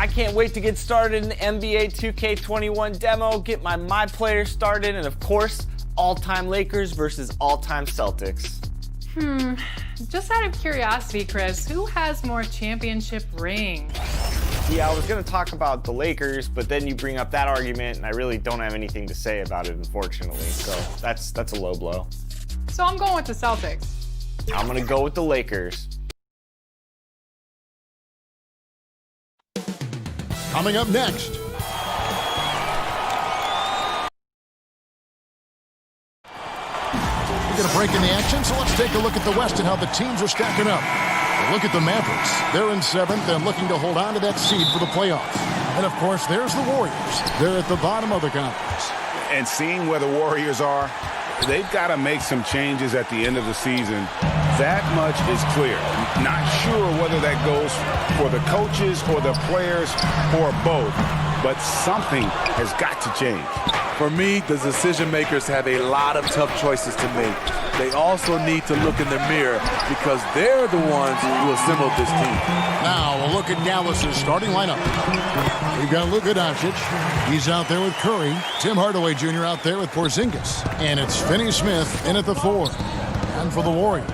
I can't wait to get started in the NBA 2K21 demo, get my player started, and of course, all-time Lakers versus all-time Celtics. Just out of curiosity, Chris, who has more championship rings? Yeah, I was gonna talk about the Lakers, but then you bring up that argument, and I really don't have anything to say about it, unfortunately. So that's a low blow. So I'm going with the Celtics. I'm gonna go with the Lakers. Coming up next. We're going to break in the action, so let's take a look at the West and how the teams are stacking up. Look at the Mavericks. They're in 7th and looking to hold on to that seed for the playoffs. And, of course, there's the Warriors. They're at the bottom of the conference. And seeing where the Warriors are, they've got to make some changes at the end of the season. That much is clear. Not sure whether that goes for the coaches or the players or both, but something has got to change. For me, the decision makers have a lot of tough choices to make. They also need to look in the mirror because they're the ones who assembled this team. Now we'll look at Dallas's starting lineup. We've got Luka Doncic. He's out there with Curry. Tim Hardaway Jr. out there with Porzingis. And it's Finney Smith in at the 4. And for the Warriors,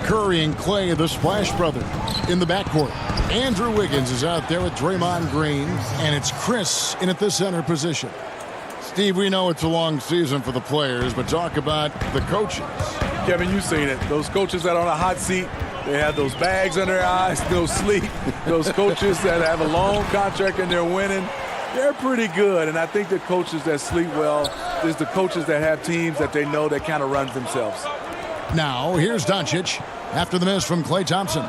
Curry and Clay, the Splash Brothers, in the backcourt. Andrew Wiggins is out there with Draymond Green. And it's Chris in at the center position. Steve, we know it's a long season for the players, but talk about the coaches. Kevin, you've seen it. Those coaches that are on a hot seat, they have those bags under their eyes, no sleep. Those coaches that have a long contract and they're winning, they're pretty good. And I think the coaches that sleep well is the coaches that have teams that they know that kind of runs themselves. Now, here's Doncic after the miss from Klay Thompson.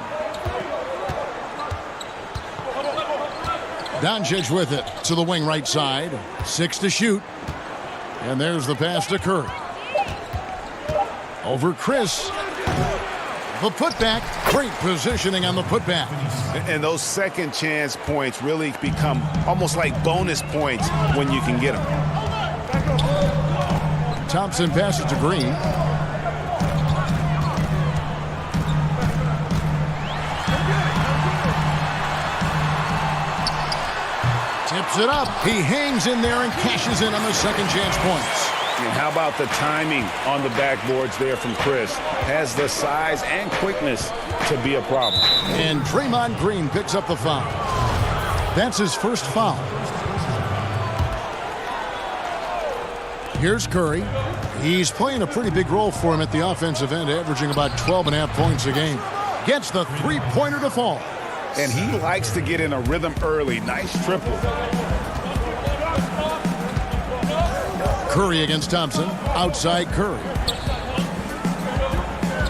Doncic with it to the wing right side. 6 to shoot. And there's the pass to Curry. Over Chris. The putback. Great positioning on the putback. And those second chance points really become almost like bonus points when you can get them. Thompson passes to Green. Tips it up. He hangs in there and cashes in on the second chance points. And how about the timing on the backboards there from Chris? Has the size and quickness to be a problem. And Draymond Green picks up the foul. That's his first foul. Here's Curry. He's playing a pretty big role for him at the offensive end, averaging about 12.5 points a game. Gets the three-pointer to fall. And he likes to get in a rhythm early. Nice triple. Curry against Thompson. Outside Curry.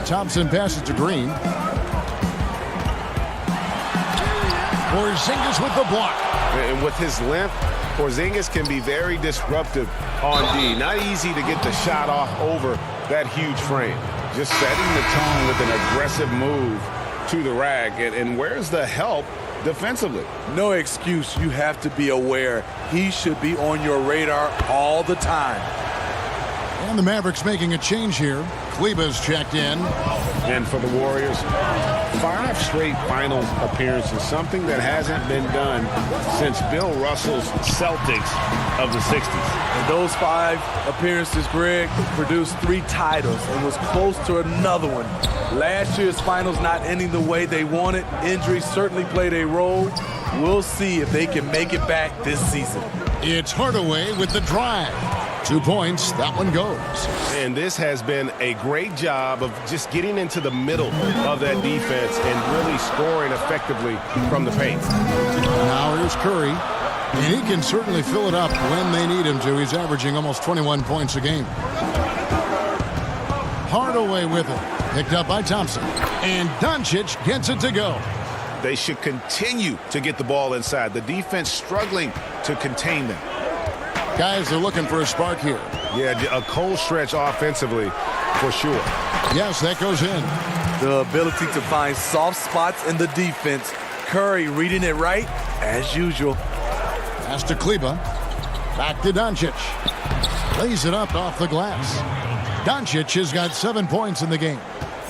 Thompson passes to Green. Porzingis with the block. And with his length, Porzingis can be very disruptive on D. Not easy to get the shot off over that huge frame. Just setting the tone with an aggressive move to the rack. And where's the help defensively? No excuse. You have to be aware. He should be on your radar all the time. And the Mavericks making a change here. Kleba's checked in. And for the Warriors, 5 straight final appearances, something that hasn't been done since Bill Russell's Celtics of the 60s. And those 5 appearances, Greg, produced 3 titles and was close to another one. Last year's finals not ending the way they wanted. Injuries certainly played a role. We'll see if they can make it back this season. It's Hardaway with the drive. 2 points, that one goes. And this has been a great job of just getting into the middle of that defense and really scoring effectively from the paint. Now here's Curry, and he can certainly fill it up when they need him to. He's averaging almost 21 points a game. Hardaway with it, picked up by Thompson, and Doncic gets it to go. They should continue to get the ball inside. The defense struggling to contain them. Guys, they're looking for a spark here. Yeah, a cold stretch offensively for sure. Yes, that goes in. The ability to find soft spots in the defense. Curry reading it right, as usual. Pass to Kleba. Back to Doncic. Lays it up off the glass. Doncic has got 7 points in the game.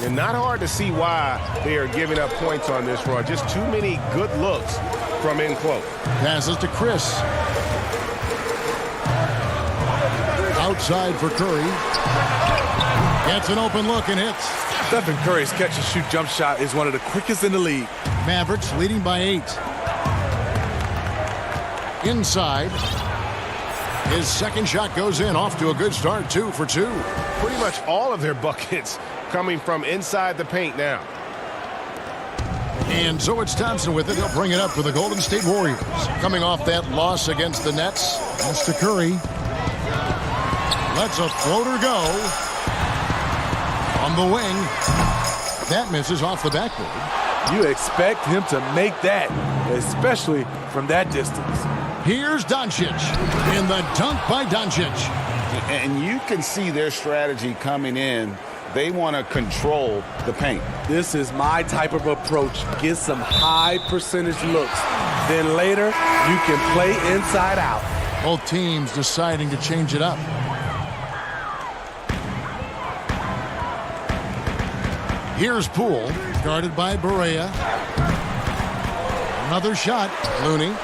And not hard to see why they are giving up points on this run. Just too many good looks from in close. Passes to Chris. Outside for Curry. Gets an open look and hits. Stephen Curry's catch-and-shoot jump shot is one of the quickest in the league. Mavericks leading by 8. Inside. His second shot goes in, off to a good start, 2 for 2. Pretty much all of their buckets coming from inside the paint now. And so it's Thompson with it. He'll bring it up for the Golden State Warriors. Coming off that loss against the Nets. That's to Curry. Lets a floater go. On the wing. That misses off the backboard. You expect him to make that, especially from that distance. Here's Doncic in the dunk by Doncic. And you can see their strategy coming in. They want to control the paint. This is my type of approach. Get some high percentage looks. Then later, you can play inside out. Both teams deciding to change it up. Here's Poole, guarded by Barea. Another shot, Looney.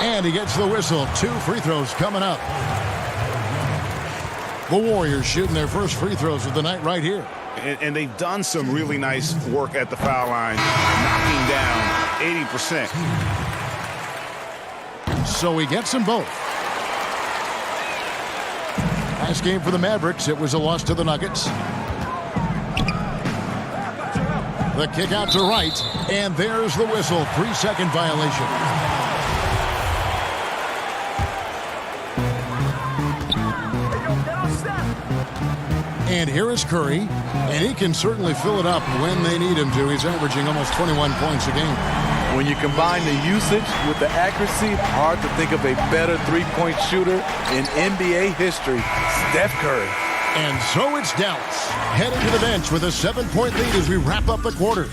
And he gets the whistle. 2 free throws coming up. The Warriors shooting their first free throws of the night right here. And they've done some really nice work at the foul line, knocking down 80%. So he gets them both. Last game for the Mavericks, it was a loss to the Nuggets. The kick out to right, and there's the whistle. 3-second violation. And here is Curry, and he can certainly fill it up when they need him to. He's averaging almost 21 points a game. When you combine the usage with the accuracy, hard to think of a better three-point shooter in NBA history, Steph Curry. And so it's Dallas, heading to the bench with a 7-point lead as we wrap up the quarter.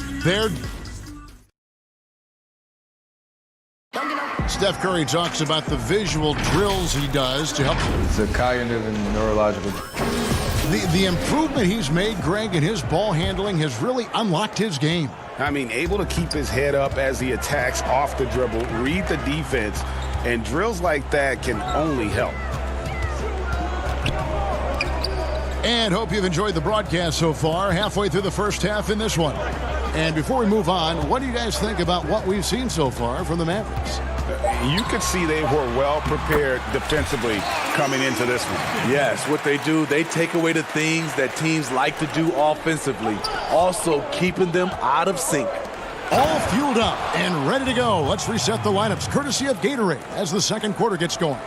Steph Curry talks about the visual drills he does to help. It's a cognitive and neurological. The improvement he's made, Greg, in his ball handling has really unlocked his game. I mean, able to keep his head up as he attacks off the dribble, read the defense, and drills like that can only help. And hope you've enjoyed the broadcast so far, halfway through the first half in this one. And before we move on, what do you guys think about what we've seen so far from the Mavericks? You could see they were well prepared defensively coming into this one. Yes, what they do, they take away the things that teams like to do offensively, also keeping them out of sync. All fueled up and ready to go. Let's reset the lineups, courtesy of Gatorade, as the second quarter gets going.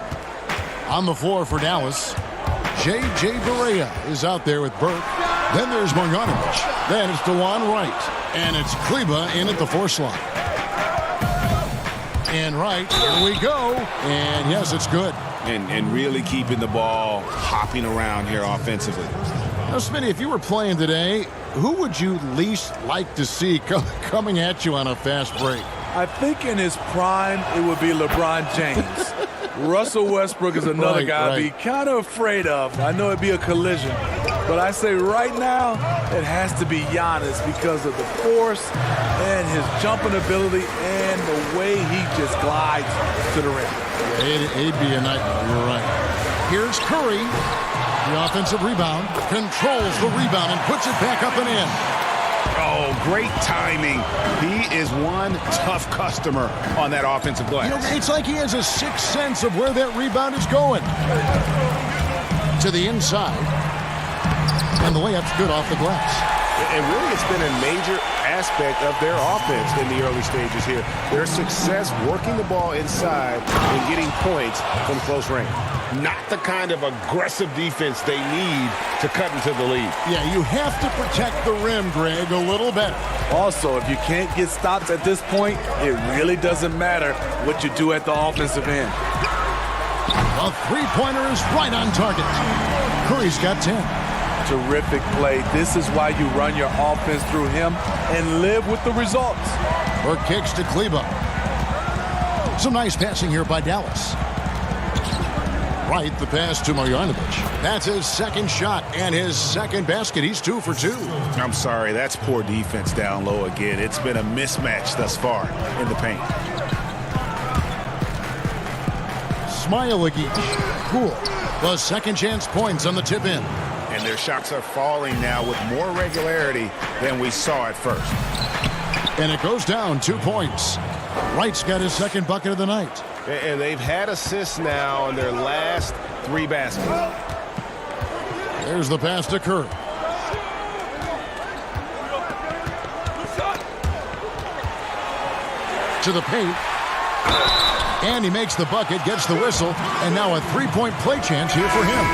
On the floor for Dallas, J.J. Barea is out there with Burke. Then there's Marjanovic. Then it's DeJuan Wright. And it's Kleba in at the 4 slot. And Wright, here we go. And yes, it's good. And really keeping the ball hopping around here offensively. Now, Smitty, if you were playing today, who would you least like to see coming at you on a fast break? I think in his prime, it would be LeBron James. Russell Westbrook is another guy I'd be kind of afraid of. I know it'd be a collision. But I say right now, it has to be Giannis because of the force and his jumping ability and the way he just glides to the rim. It'd be a nightmare. You're right. Here's Curry. The offensive rebound. Controls the rebound and puts it back up and in. Oh, great timing. He is one tough customer on that offensive glass. You know, it's like he has a sixth sense of where that rebound is going. To the inside. And the layup's good off the glass. And really, it's been a major aspect of their offense in the early stages here. Their success working the ball inside and getting points from close range. Not the kind of aggressive defense they need to cut into the lead. Yeah, you have to protect the rim, Greg, a little better. Also, if you can't get stops at this point, it really doesn't matter what you do at the offensive end. A three-pointer is right on target. Curry's got 10. Terrific play. This is why you run your offense through him and live with the results. Burke kicks to Kleba. Some nice passing here by Dallas. Right, the pass to Marjanovic. That's his second shot and his second basket. He's 2 for 2. I'm sorry, that's poor defense down low again. It's been a mismatch thus far in the paint. Smailagic, cool. The second chance points on the tip in. And their shots are falling now with more regularity than we saw at first. And it goes down 2 points. Wright's got his second bucket of the night. And they've had assists now in their last 3 baskets. There's the pass to Curry. To the paint. And he makes the bucket, gets the whistle, and now a 3-point play chance here for him.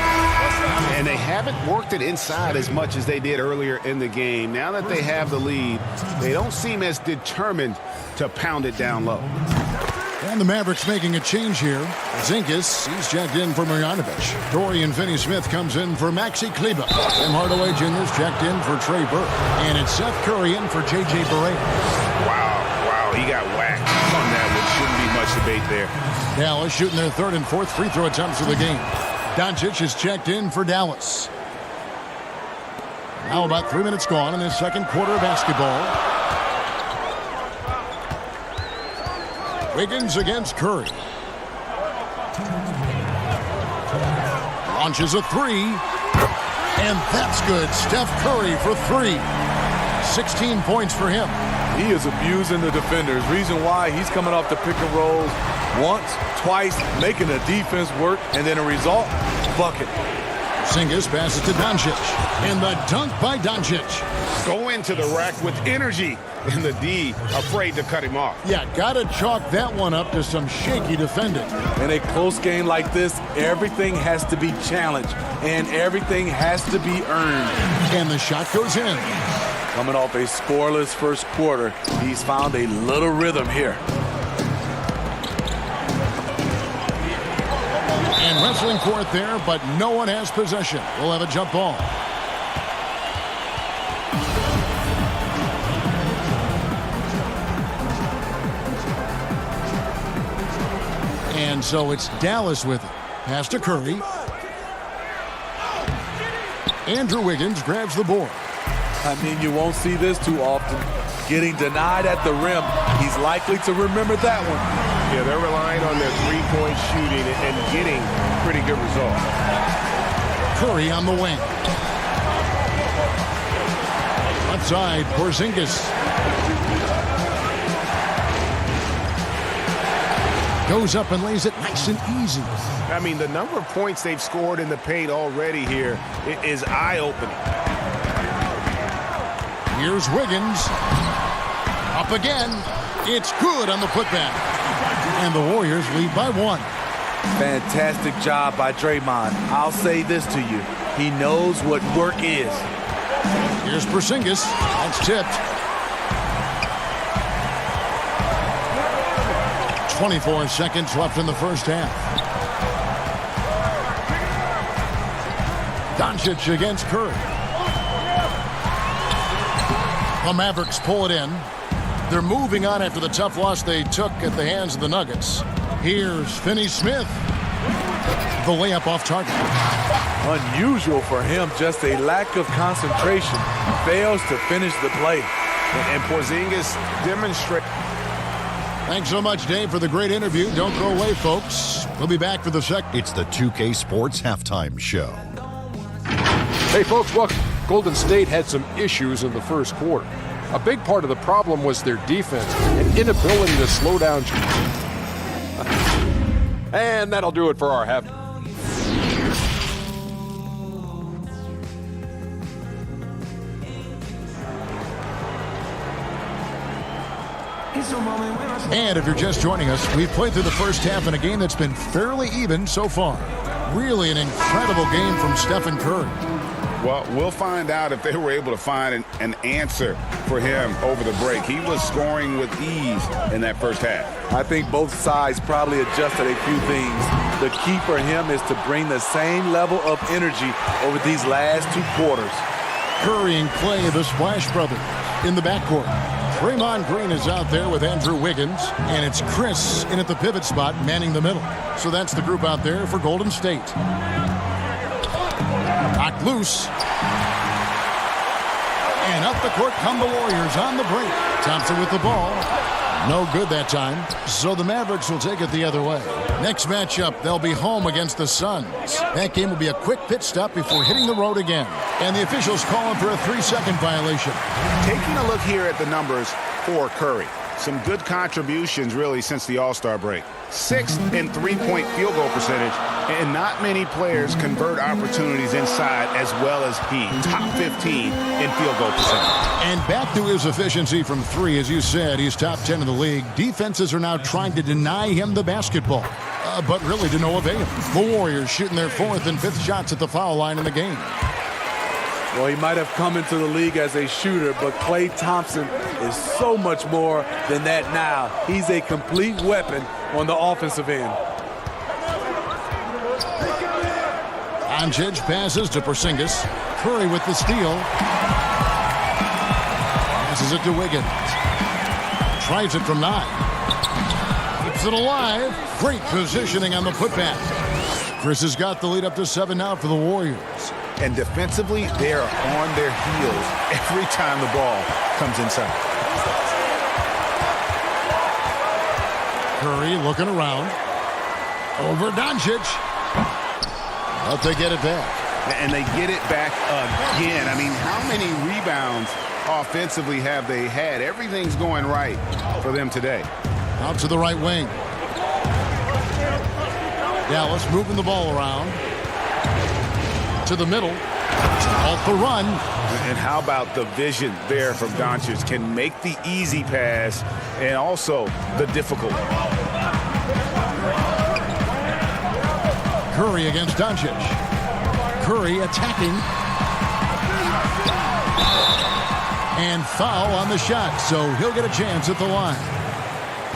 And they haven't worked it inside as much as they did earlier in the game. Now that they have the lead, they don't seem as determined to pound it down low. And the Mavericks making a change here. Zinkis, he's checked in for Marjanovic. Dorian Finney-Smith comes in for Maxi Kleber. Tim Hardaway Jr.'s checked in for Trey Burke. And it's Seth Curry in for J.J. Barea. Wow, he got whacked on that, which shouldn't be much debate there. Dallas shooting their third and fourth free throw attempts of the game. Doncic is checked in for Dallas. Now about 3 minutes gone in this second quarter of basketball. Wiggins against Curry. Launches a 3. And that's good. Steph Curry for 3. 16 points for him. He is abusing the defenders. Reason why he's coming off the pick and rolls once, twice, making the defense work, and then a result, bucket. Porzingis passes to Doncic. And the dunk by Doncic. Go into the rack with energy. And the D afraid to cut him off. Yeah, gotta chalk that one up to some shaky defending. In a close game like this, everything has to be challenged, and everything has to be earned. And the shot goes in. Coming off a scoreless first quarter, he's found a little rhythm here. And wrestling for it there, but no one has possession. We'll have a jump ball. And so it's Dallas with it. Pass to Curry. Andrew Wiggins grabs the board. I mean, you won't see this too often. Getting denied at the rim, he's likely to remember that one. Yeah, they're relying on their three-point shooting and getting pretty good results. Curry on the wing. Left side, Porzingis. Goes up and lays it nice and easy. I mean, the number of points they've scored in the paint already here is eye-opening. Here's Wiggins. Up again. It's good on the putback. And the Warriors lead by 1. Fantastic job by Draymond. I'll say this to you. He knows what work is. Here's Porzingis. That's tipped. 24 seconds left in the first half. Doncic against Curry. The Mavericks pull it in. They're moving on after the tough loss they took at the hands of the Nuggets. Here's Finney-Smith. The layup off target. Unusual for him, just a lack of concentration. Fails to finish the play. And Porzingis demonstrates. Thanks so much, Dave, for the great interview. Don't go away, folks. We'll be back for the second. It's the 2K Sports Halftime Show. Hey, folks, welcome. Golden State had some issues in the first quarter. A big part of the problem was their defense and inability to slow down. And that'll do it for our half. And if you're just joining us, we've played through the first half in a game that's been fairly even so far. Really an incredible game from Stephen Curry. Well, we'll find out if they were able to find an answer for him over the break. He was scoring with ease in that first half. I think both sides probably adjusted a few things. The key for him is to bring the same level of energy over these last 2 quarters. Curry and Clay, the Splash Brothers, in the backcourt. Draymond Green is out there with Andrew Wiggins, and it's Chris in at the pivot spot, manning the middle. So that's the group out there for Golden State. Knocked loose. And up the court come the Warriors on the break. Thompson with the ball. No good that time. So the Mavericks will take it the other way. Next matchup, they'll be home against the Suns. That game will be a quick pit stop before hitting the road again. And the officials calling for a 3-second violation. Taking a look here at the numbers for Curry. Some good contributions, really, since the All-Star break. 6th in three-point field goal percentage, and not many players convert opportunities inside as well as he. Top 15 in field goal percentage. And back to his efficiency from three, as you said, he's top 10 in the league. Defenses are now trying to deny him the basketball, but really to no avail. The Warriors shooting their 4th and 5th shots at the foul line in the game. Well, he might have come into the league as a shooter, but Klay Thompson is so much more than that now. He's a complete weapon on the offensive end. Doncic passes to Porzingis. Curry with the steal. Passes it to Wiggins. Tries it from 9. Keeps it alive. Great positioning on the putback. Chris has got the lead up to 7 now for the Warriors. And defensively, they're on their heels every time the ball comes inside. Curry looking around. Over Doncic. But they get it back. And they get it back again. I mean, how many rebounds offensively have they had? Everything's going right for them today. Out to the right wing. Dallas moving the ball around. To the middle. Off the run. And how about the vision there from Doncic? Can make the easy pass and also the difficult. Curry against Doncic. Curry attacking. And foul on the shot, so he'll get a chance at the line.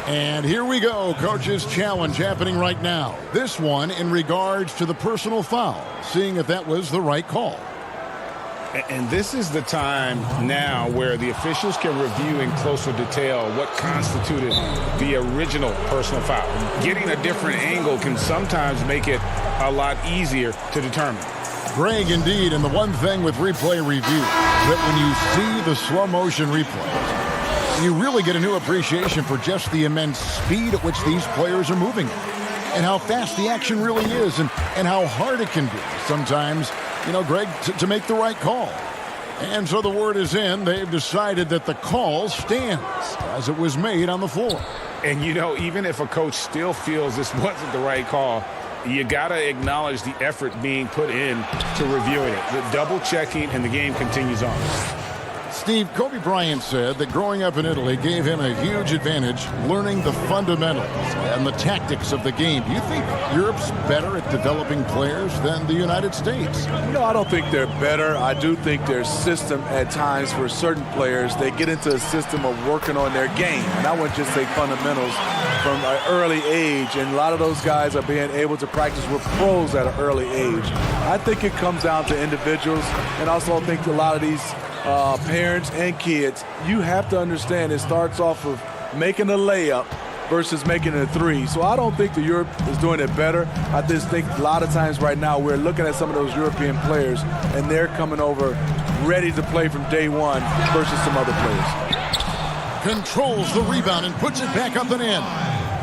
And here we go, coach's challenge happening right now. This one in regards to the personal foul, seeing if that was the right call. And this is the time now where the officials can review in closer detail what constituted the original personal foul. Getting a different angle can sometimes make it a lot easier to determine. Greg, indeed, and the one thing with replay review, that when you see the slow motion replay, you really get a new appreciation for just the immense speed at which these players are moving and how fast the action really is and how hard it can be sometimes, you know, Greg, to make the right call. And so the word is in. They've decided that the call stands as it was made on the floor. And, you know, even if a coach still feels this wasn't the right call, you got to acknowledge the effort being put in to reviewing it. The double checking, and the game continues on. Steve, Kobe Bryant said that growing up in Italy gave him a huge advantage learning the fundamentals and the tactics of the game. Do you think Europe's better at developing players than the United States? No, I don't think they're better. I do think their system at times for certain players, they get into a system of working on their game. And I wouldn't just say fundamentals from an early age. And a lot of those guys are being able to practice with pros at an early age. I think it comes down to individuals. And also I think a lot of these parents and kids, you have to understand it starts off of making a layup versus making a three. So I don't think the Europe is doing it better. I just think a lot of times right now we're looking at some of those European players and they're coming over ready to play from day one versus some other players. Controls the rebound and puts it back up and in.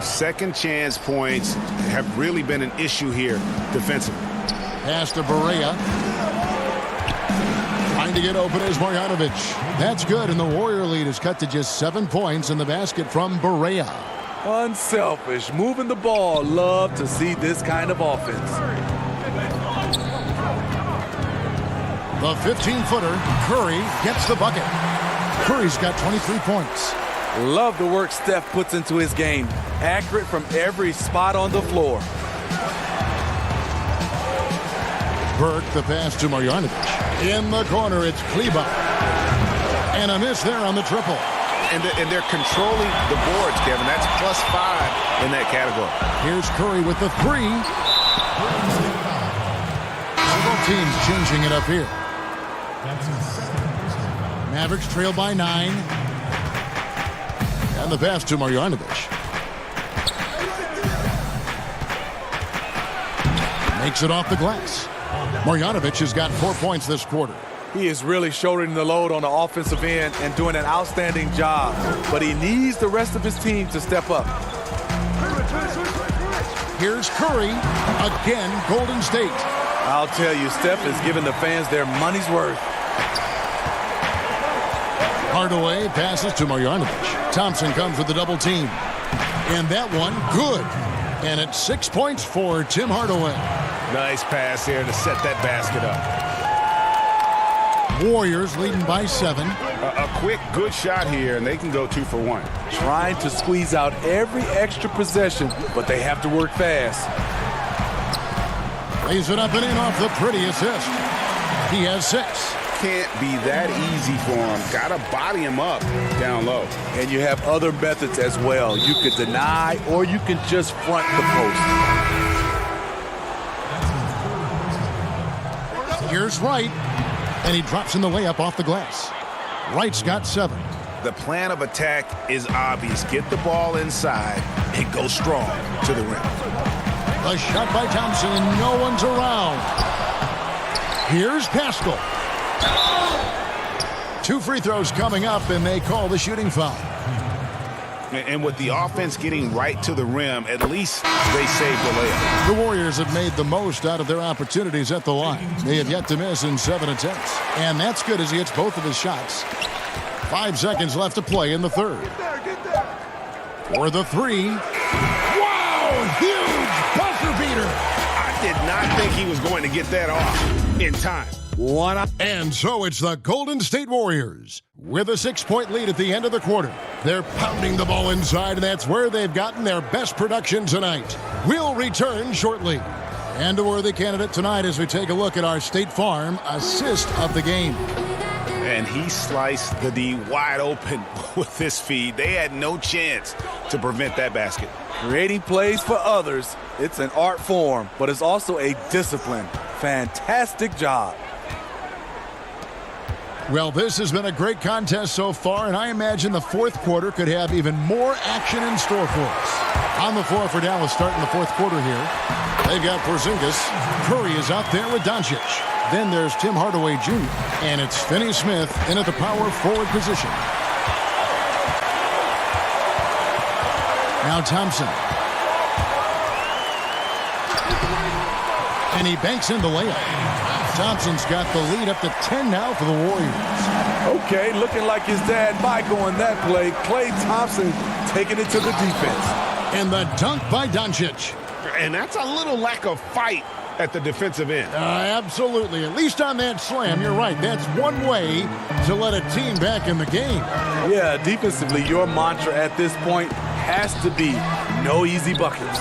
Second chance points have really been an issue here defensively. Pass to Barea. Trying to get open is Marjanovic. That's good, and the Warrior lead is cut to just 7 points in the basket from Barea. Unselfish, moving the ball. Love to see this kind of offense. The 15-footer, Curry, gets the bucket. Curry's got 23 points. Love the work Steph puts into his game. Accurate from every spot on the floor. Burke, the pass to Marjanovic. In the corner, it's Kleber. And a miss there on the triple. And they're controlling the boards, Kevin. That's +5 in that category. Here's Curry with the three. Several teams changing it up here. Mavericks trail by 9. And the pass to Marjanovic. Makes it off the glass. Marjanovic has got 4 points this quarter. He is really shouldering the load on the offensive end and doing an outstanding job. But he needs the rest of his team to step up. Here's Curry. Again, Golden State. I'll tell you, Steph is giving the fans their money's worth. Hardaway passes to Marjanovic. Thompson comes with the double team. And that one, good. And it's 6 points for Tim Hardaway. Nice pass there to set that basket up. Warriors leading by 7. A quick, good shot here, and they can go 2 for 1. Trying to squeeze out every extra possession, but they have to work fast. Lays it up and in off the pretty assist. He has 6. Can't be that easy for him. Got to body him up down low. And you have other methods as well. You could deny or you can just front the post. Here's Wright. And he drops in the layup off the glass. Wright's got 7. The plan of attack is obvious. Get the ball inside and go strong to the rim. A shot by Thompson. No one's around. Here's Pascal. 2 free throws coming up, and they call the shooting foul. And with the offense getting right to the rim, at least they saved the layup. The Warriors have made the most out of their opportunities at the line. They have yet to miss in 7 attempts. And that's good as he hits both of his shots. 5 seconds left to play in the third. For the 3. Wow! Huge buzzer beater! I did not think he was going to get that off in time. And so it's the Golden State Warriors with a 6-point lead at the end of the quarter. They're pounding the ball inside, and that's where they've gotten their best production tonight. We'll return shortly. And a worthy candidate tonight as we take a look at our State Farm assist of the game. And he sliced the D wide open with this feed. They had no chance to prevent that basket. Creating plays for others, it's an art form, but it's also a discipline. Fantastic job. Well, this has been a great contest so far, and I imagine the fourth quarter could have even more action in store for us. On the floor for Dallas starting the fourth quarter here. They've got Porzingis. Curry is out there with Doncic. Then there's Tim Hardaway Jr. And it's Finney Smith in at the power forward position. Now Thompson. And he banks in the layup. Thompson's got the lead up to 10 now for the Warriors. Okay, looking like his dad Mike on that play. Klay Thompson taking it to the defense. And the dunk by Doncic. And that's a little lack of fight at the defensive end. Absolutely. At least on that slam, you're right. That's one way to let a team back in the game. Yeah, defensively, your mantra at this point has to be no easy buckets.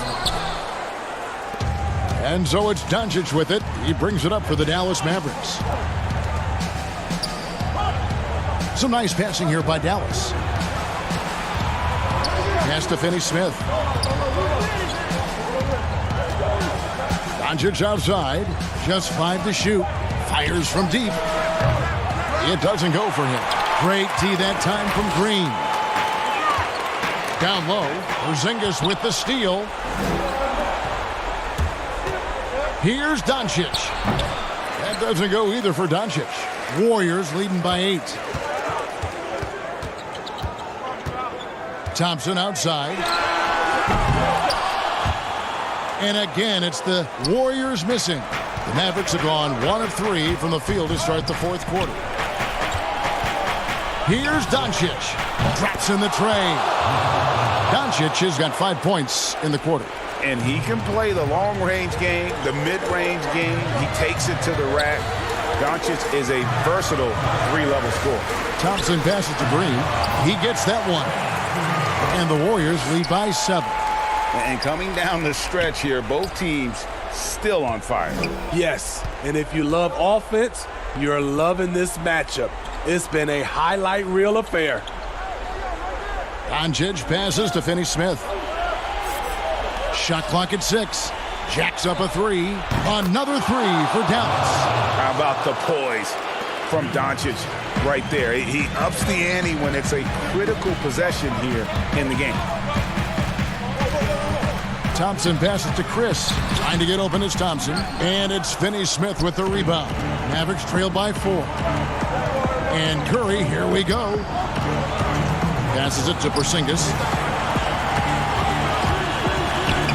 And so it's Doncic with it. He brings it up for the Dallas Mavericks. Some nice passing here by Dallas. Pass to Finney Smith. Doncic outside. Just 5 to shoot. Fires from deep. It doesn't go for him. Great D that time from Green. Down low. Porzingis with the steal. Here's Doncic. That doesn't go either for Doncic. Warriors leading by 8. Thompson outside. And again, it's the Warriors missing. The Mavericks have gone 1 of 3 from the field to start the fourth quarter. Here's Doncic. Drops in the tray. Doncic has got 5 points in the quarter. And he can play the long-range game, the mid-range game. He takes it to the rack. Doncic is a versatile 3-level scorer. Thompson passes to Green. He gets that one. And the Warriors lead by 7. And coming down the stretch here, both teams still on fire. Yes, and if you love offense, you're loving this matchup. It's been a highlight reel affair. Doncic passes to Finney Smith. Shot clock at 6. Jacks up a 3. Another 3 for Dallas. How about the poise from Doncic? right there. He ups the ante when it's a critical possession here in the game. Thompson passes to Chris. Trying to get open is Thompson. And it's Finney-Smith with the rebound. Mavericks trail by 4. And Curry, here we go. Passes it to Porzingis.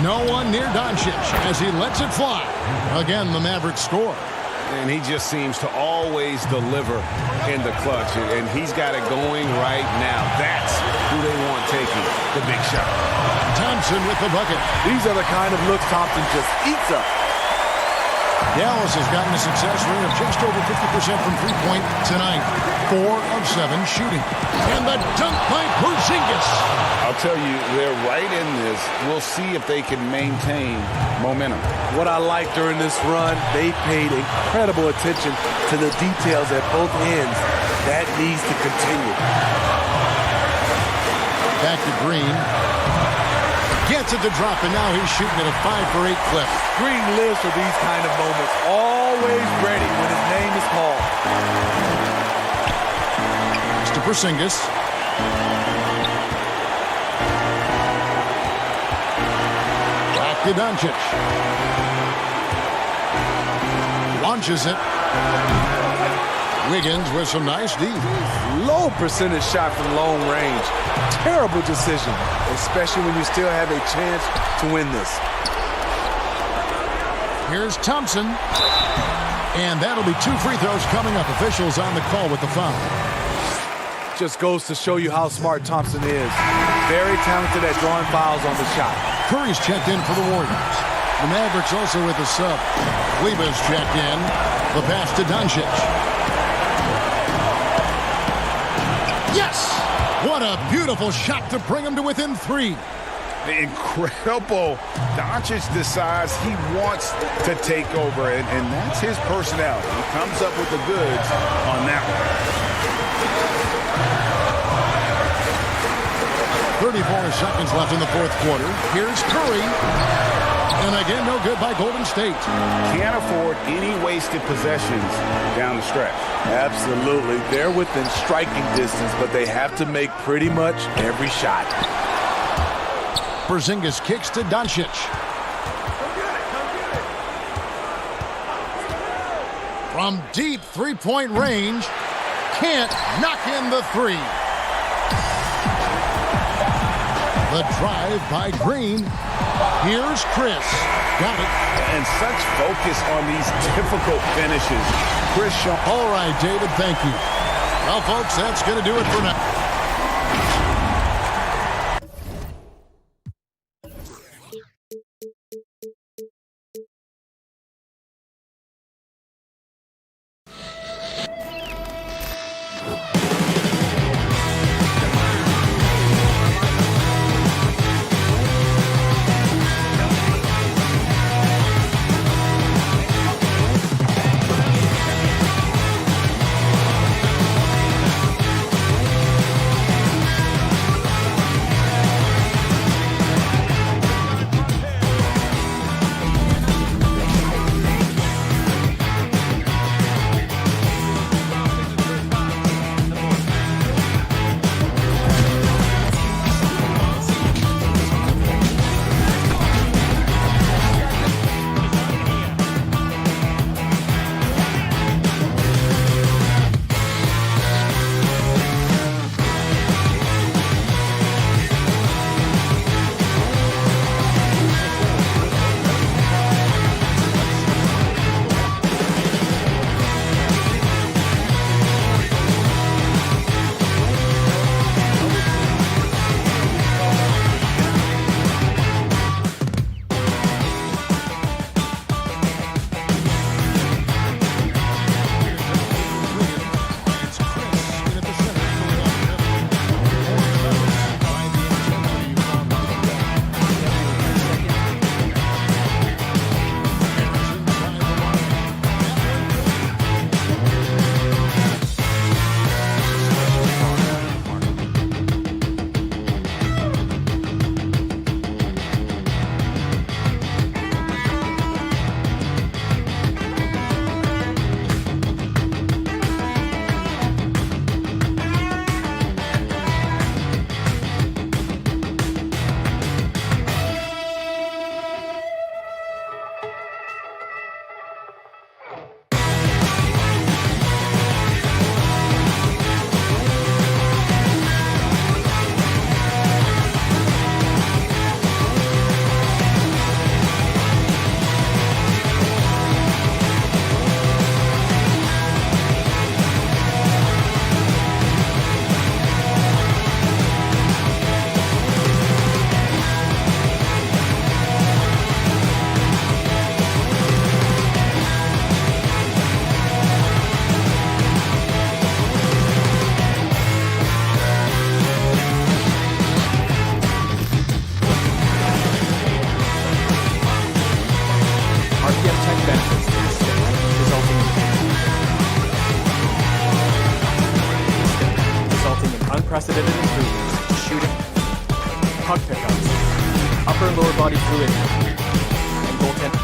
No one near Doncic as he lets it fly. Again, the Mavericks score. And he just seems to always deliver in the clutch. And he's got it going right now. That's who they want taking the big shot. Thompson with the bucket. These are the kind of looks Thompson just eats up. Dallas has gotten a success rate of just over 50% from three-point tonight. 4 of 7 shooting. And the dunk by Porzingis. I'll tell you, they're right in this. We'll see if they can maintain momentum. What I like during this run, they paid incredible attention to the details at both ends. That needs to continue. Back to Green. Gets it to drop, and now he's shooting at a 5 for 8 clip. Green lives for these kind of moments. Always ready when his name is called. It's to Porzingis. Back to Doncic. Launches it. Wiggins with some nice D. Low percentage shot from long range. Terrible decision, especially when you still have a chance to win this. Here's Thompson. And that'll be 2 free throws coming up. Officials on the call with the foul. Just goes to show you how smart Thompson is. Very talented at drawing fouls on the shot. Curry's checked in for the Warriors. The Mavericks also with a sub. Kleber's checked in. The pass to Doncic. Yes! What a beautiful shot to bring him to within 3. Incredible. Doncic decides he wants to take over, and that's his personality. He comes up with the goods on that one. 34 seconds left in the fourth quarter. Here's Curry. And again, no good by Golden State. Can't afford any wasted possessions down the stretch. Absolutely. They're within striking distance, but they have to make pretty much every shot. Porzingis kicks to Doncic. From deep three-point range, can't knock in the 3. The drive by Green. Here's Chris. Got it. And such focus on these difficult finishes. Chris Shaw. All right, David, thank you. Well, folks, that's going to do it for now. upper and lower body fluid, and goaltender.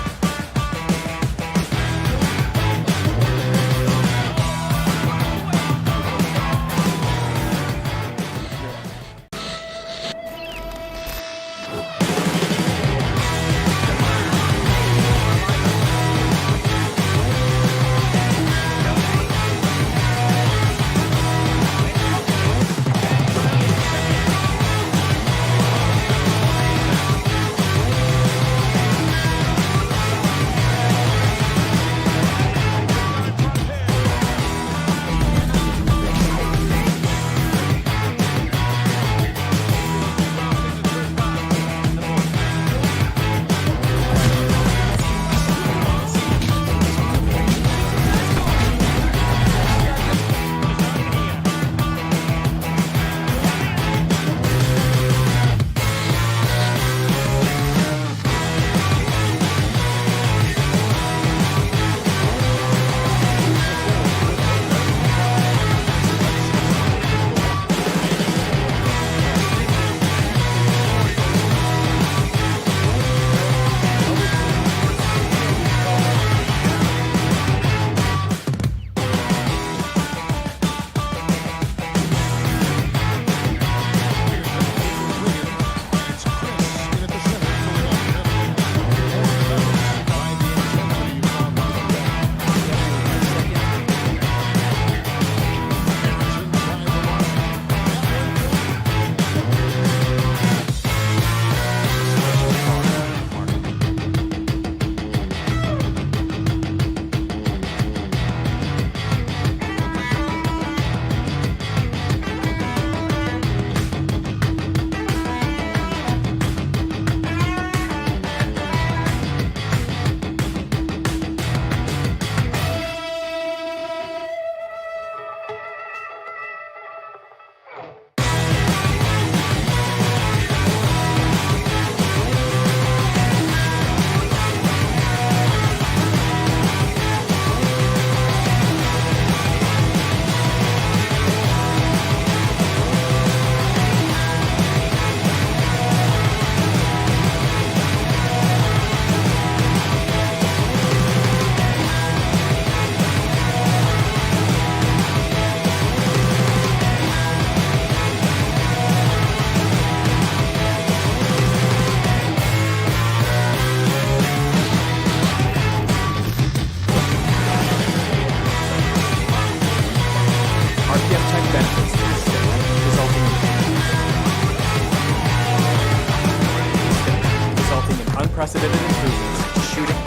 Unprecedented improvements to shooting,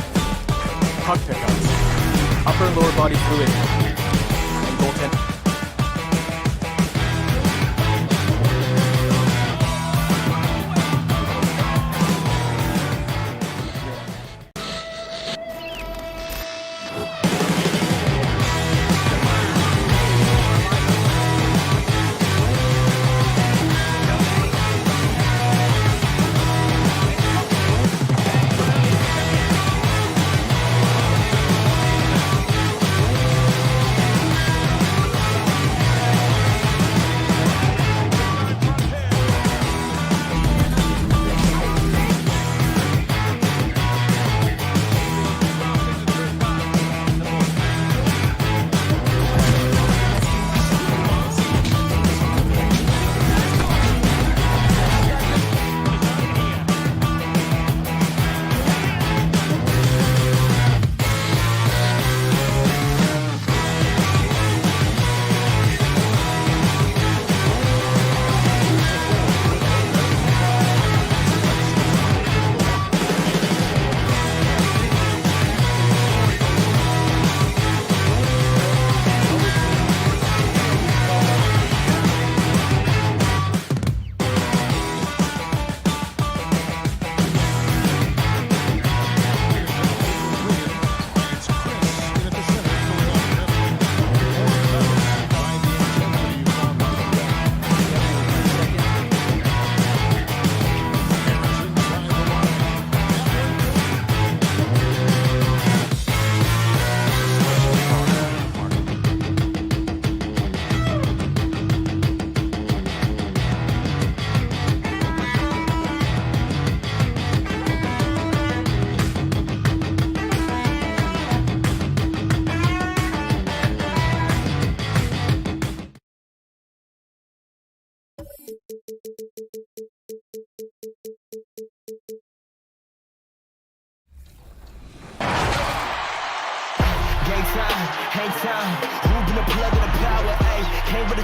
puck pickups, upper and lower body fluid, and goaltending.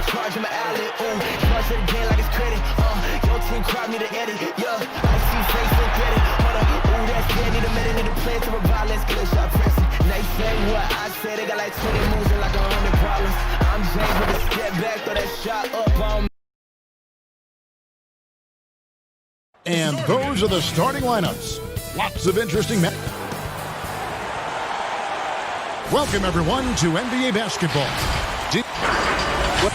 charge in my alley. Charge it again like it's credit. Your team crowd need an edit. Yeah, I see face and credit. Hold up, that's good. Need a minute, need a plan to revive. Let's get a shot pressing. They say what I said. They got like 20 moves and like 100 problems. I'm James with a step back, throw that shot up on me. And those are the starting lineups. Lots of interesting matches. Welcome, everyone, to NBA basketball. Deep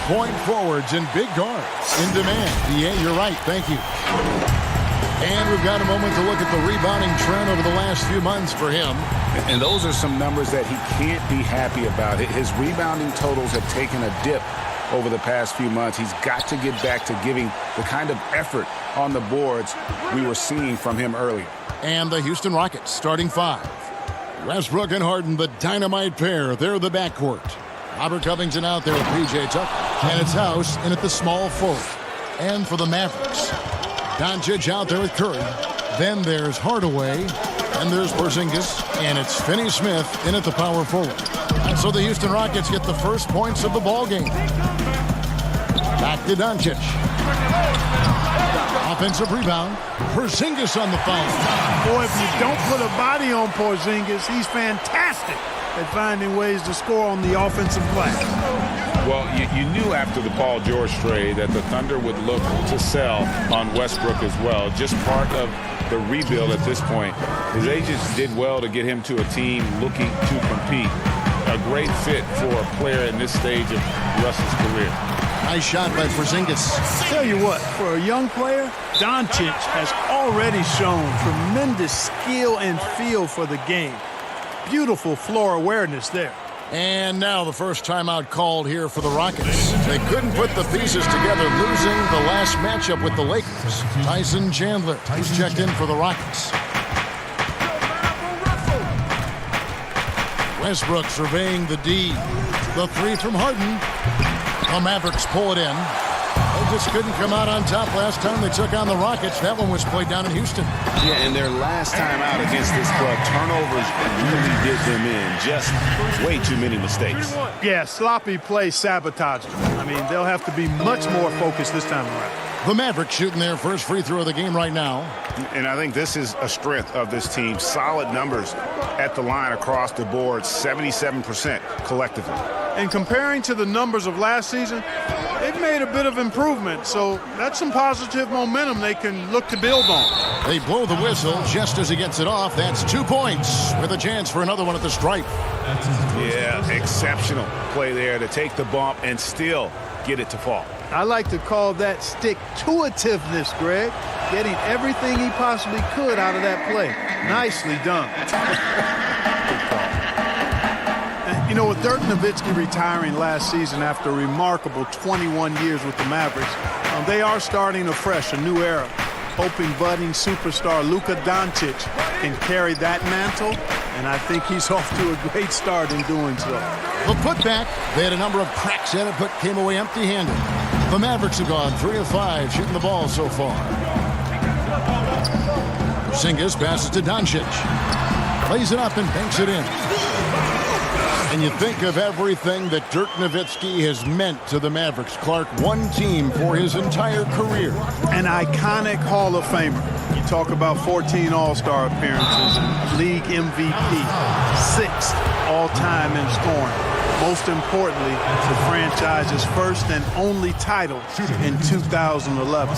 point forwards and big guards in demand. Yeah, you're right. Thank you. And we've got a moment to look at the rebounding trend over the last few months for him. And those are some numbers that he can't be happy about. His rebounding totals have taken a dip over the past few months. He's got to get back to giving the kind of effort on the boards we were seeing from him earlier. And the Houston Rockets starting five. Westbrook and Harden, the dynamite pair. They're the backcourt. Robert Covington out there with P.J. Tucker. And it's House in at the small forward. And for the Mavericks, Doncic out there with Curry. Then there's Hardaway. And there's Porzingis. And it's Finney-Smith in at the power forward. And so the Houston Rockets get the first points of the ballgame. Back to Doncic. Offensive rebound. Porzingis on the foul. Boy, if you don't put a body on Porzingis, he's fantastic at finding ways to score on the offensive glass. Well, you knew after the Paul George trade that the Thunder would look to sell on Westbrook as well. Just part of the rebuild at this point. His agents did well to get him to a team looking to compete. A great fit for a player in this stage of Russell's career. Nice shot by Porzingis. Tell you what, for a young player, Doncic has already shown tremendous skill and feel for the game. Beautiful floor awareness there. And now the first timeout called here for the Rockets. They couldn't put the pieces together, losing the last matchup with the Lakers. Tyson Chandler is checked in for the Rockets. Westbrook surveying the D. The three from Harden. The Mavericks pull it in. They just couldn't come out on top last time they took on the Rockets. That one was played down in Houston. Yeah, and their last time out against this club, turnovers really did them in. Just way too many mistakes. Yeah, sloppy play sabotaged them. I mean, they'll have to be much more focused this time around. The Mavericks shooting their first free throw of the game right now. And I think this is a strength of this team. Solid numbers at the line across the board, 77% collectively. And comparing to the numbers of last season, they've made a bit of improvement. So that's some positive momentum they can look to build on. They blow the whistle just as he gets it off. That's 2 points with a chance for another one at the stripe. Yeah, exceptional play there to take the bump and still get it to fall. I like to call that stick-to-itiveness, Greg. Getting everything he possibly could out of that play. Nicely done. You know, with Dirk Nowitzki retiring last season after a remarkable 21 years with the Mavericks, they are starting afresh, a new era. Hoping budding superstar Luka Doncic can carry that mantle, and I think he's off to a great start in doing so. The putback, they had a number of cracks at it, but came away empty-handed. The Mavericks have gone 3 of 5 shooting the ball so far. Porzingis passes to Doncic. Lays it up and banks it in. And you think of everything that Dirk Nowitzki has meant to the Mavericks. Clark, one team for his entire career. An iconic Hall of Famer. You talk about 14 All-Star appearances, league MVP, 6th all-time in scoring. Most importantly, the franchise's first and only title in 2011.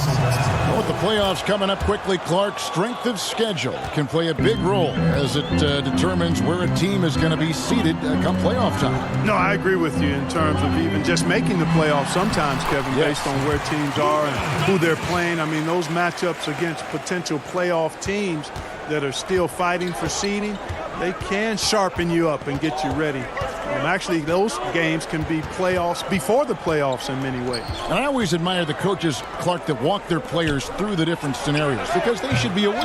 With the playoffs coming up quickly, Clark, strength of schedule can play a big role as it determines where a team is going to be seated come playoff time. No, I agree with you in terms of even just making the playoffs sometimes, Kevin, based on where teams are and who they're playing. I mean, those matchups against potential playoff teams that are still fighting for seeding, they can sharpen you up and get you ready. Actually, those games can be playoffs before the playoffs in many ways. And I always admire the coaches, Clark, that walk their players through the different scenarios because they should be aware.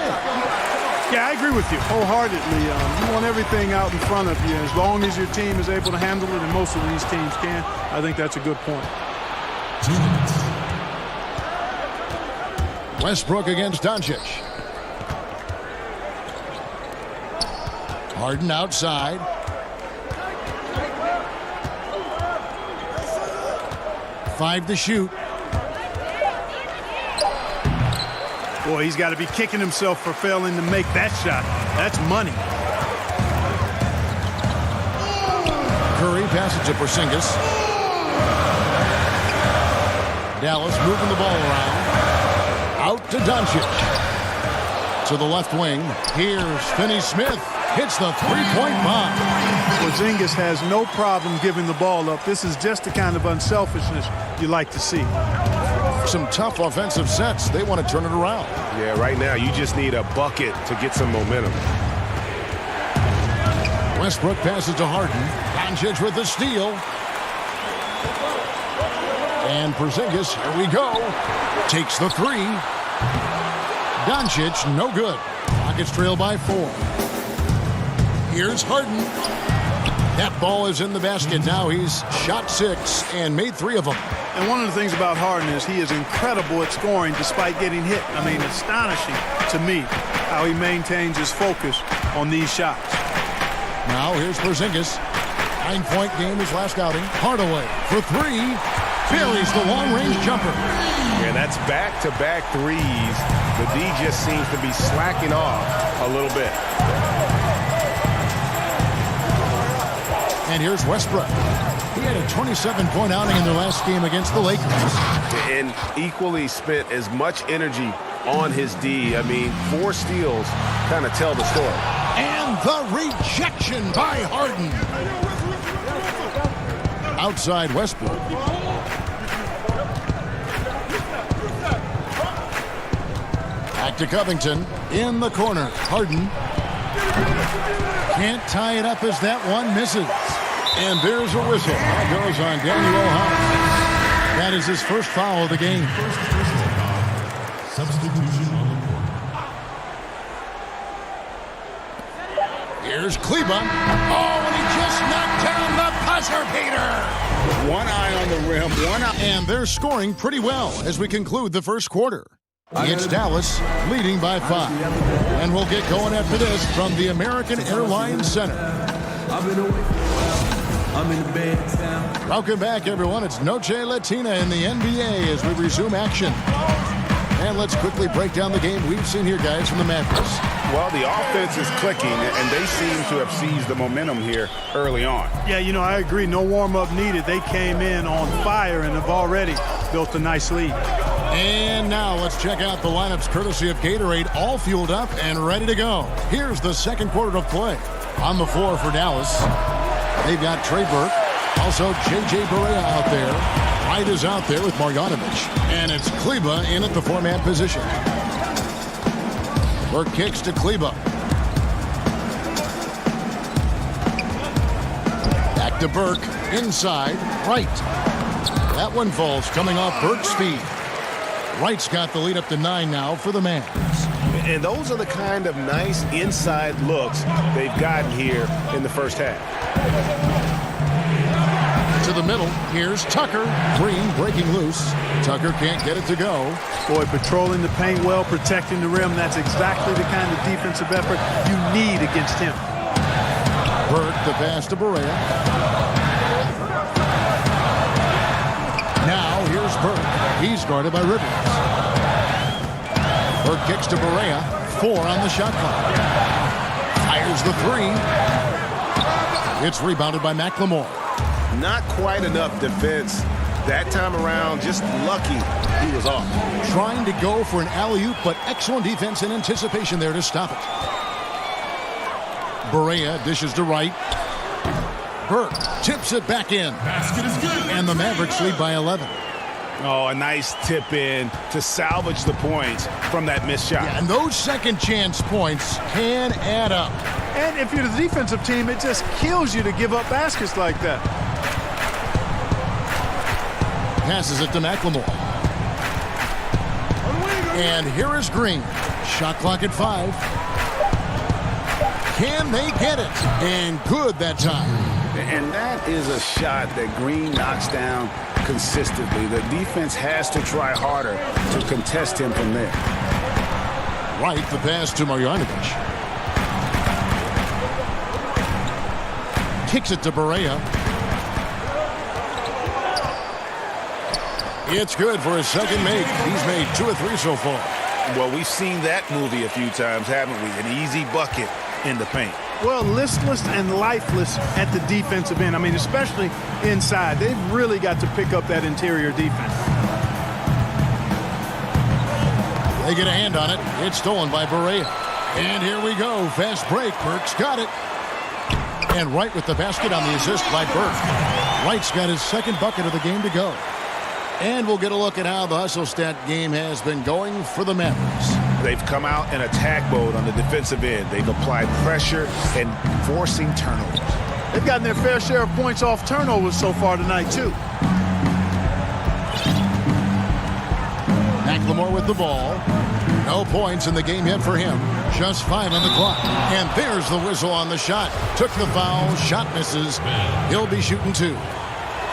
Yeah, I agree with you wholeheartedly. You want everything out in front of you. As long as your team is able to handle it, and most of these teams can, I think that's a good point. Westbrook against Doncic. Harden outside. 5 to shoot. Boy, he's got to be kicking himself for failing to make that shot. That's money. Curry passes to Porzingis. Dallas moving the ball around. Out to Doncic. To the left wing. Here's Finney-Smith. Hits the three-point bomb. Porzingis has no problem giving the ball up. This is just the kind of unselfishness you like to see. Some tough offensive sets. They want to turn it around. Yeah, right now you just need a bucket to get some momentum. Westbrook passes to Harden. Doncic with the steal. And Porzingis, here we go. Takes the three. Doncic, no good. Rockets trail by 4. Here's Harden. That ball is in the basket. Now he's shot 6 and made 3 of them. And one of the things about Harden is he is incredible at scoring despite getting hit. I mean, astonishing to me how he maintains his focus on these shots. Now here's Porzingis. 9-point game his last outing. Hardaway for 3. Buries the long-range jumper. Yeah, that's back-to-back threes. The D just seems to be slacking off a little bit. And here's Westbrook. He had a 27-point outing in their last game against the Lakers. And equally spent as much energy on his D. I mean, 4 steals kind of tell the story. And the rejection by Harden. Outside Westbrook. Back to Covington. In the corner. Harden. Can't tie it up as that one misses. And there's a whistle. That goes on Daniel House. That is his first foul of the game. Substitution on the court. Here's Kleba. Oh, and he just knocked down the buzzer beater. One eye on the rim, one eye. And they're scoring pretty well as we conclude the first quarter. It's Dallas leading by 5. And we'll get going after this from the American Airlines Center. Welcome back, everyone. It's Noche Latina in the NBA as we resume action. And let's quickly break down the game we've seen here, guys, from the Mavericks. Well, the offense is clicking, and they seem to have seized the momentum here early on. Yeah, you know, I agree. No warm-up needed. They came in on fire and have already built a nice lead. And now let's check out the lineups courtesy of Gatorade, all fueled up and ready to go. Here's the second quarter of play. On the floor for Dallas, they've got Trey Burke, also J.J. Barea out there. Wright is out there with Marjanovic. And it's Kleba in at the 4-man position. Burke kicks to Kleba. Back to Burke, inside, Wright. That one falls coming off Burke's feet. Wright's got the lead up to 9 now for the Mavs. And those are the kind of nice inside looks they've gotten here in the first half. To the middle, here's Tucker. Green breaking loose. Tucker can't get it to go. Boy, patrolling the paint well, protecting the rim. That's exactly the kind of defensive effort you need against him. Burke, the pass to Barea. Now here's Burke. He's guarded by Rivers. Burke kicks to Barea. 4 on the shot clock. Fires the 3. It's rebounded by McLemore. Not quite enough defense that time around. Just lucky he was off. Trying to go for an alley-oop, but excellent defense and anticipation there to stop it. Barea dishes to Wright. Burke tips it back in. Basket is good. And the Mavericks lead by 11. Oh, a nice tip in to salvage the points from that missed shot. Yeah, and those second chance points can add up. And if you're the defensive team, it just kills you to give up baskets like that. Passes it to McLemore. And here is Green. Shot clock at 5. Can they get it? And good that time. And that is a shot that Green knocks down consistently. The defense has to try harder to contest him from there. Right, the pass to Marjanovic. Kicks it to Barea. It's good for his second make. He's made 2 of 3 so far. Well, we've seen that movie a few times, haven't we? An easy bucket in the paint. Well, listless and lifeless at the defensive end. I mean, especially inside. They've really got to pick up that interior defense. They get a hand on it. It's stolen by Barea. And here we go. Fast break. Burke's got it. And Wright with the basket on the assist by Burke. Wright's got his second bucket of the game to go. And we'll get a look at how the hustle stat game has been going for the Mavericks. They've come out in attack mode on the defensive end. They've applied pressure and forcing turnovers. They've gotten their fair share of points off turnovers so far tonight, too. McLemore with the ball. No points in the game yet for him. Just 5 on the clock. And there's the whistle on the shot. Took the foul. Shot misses. He'll be shooting 2.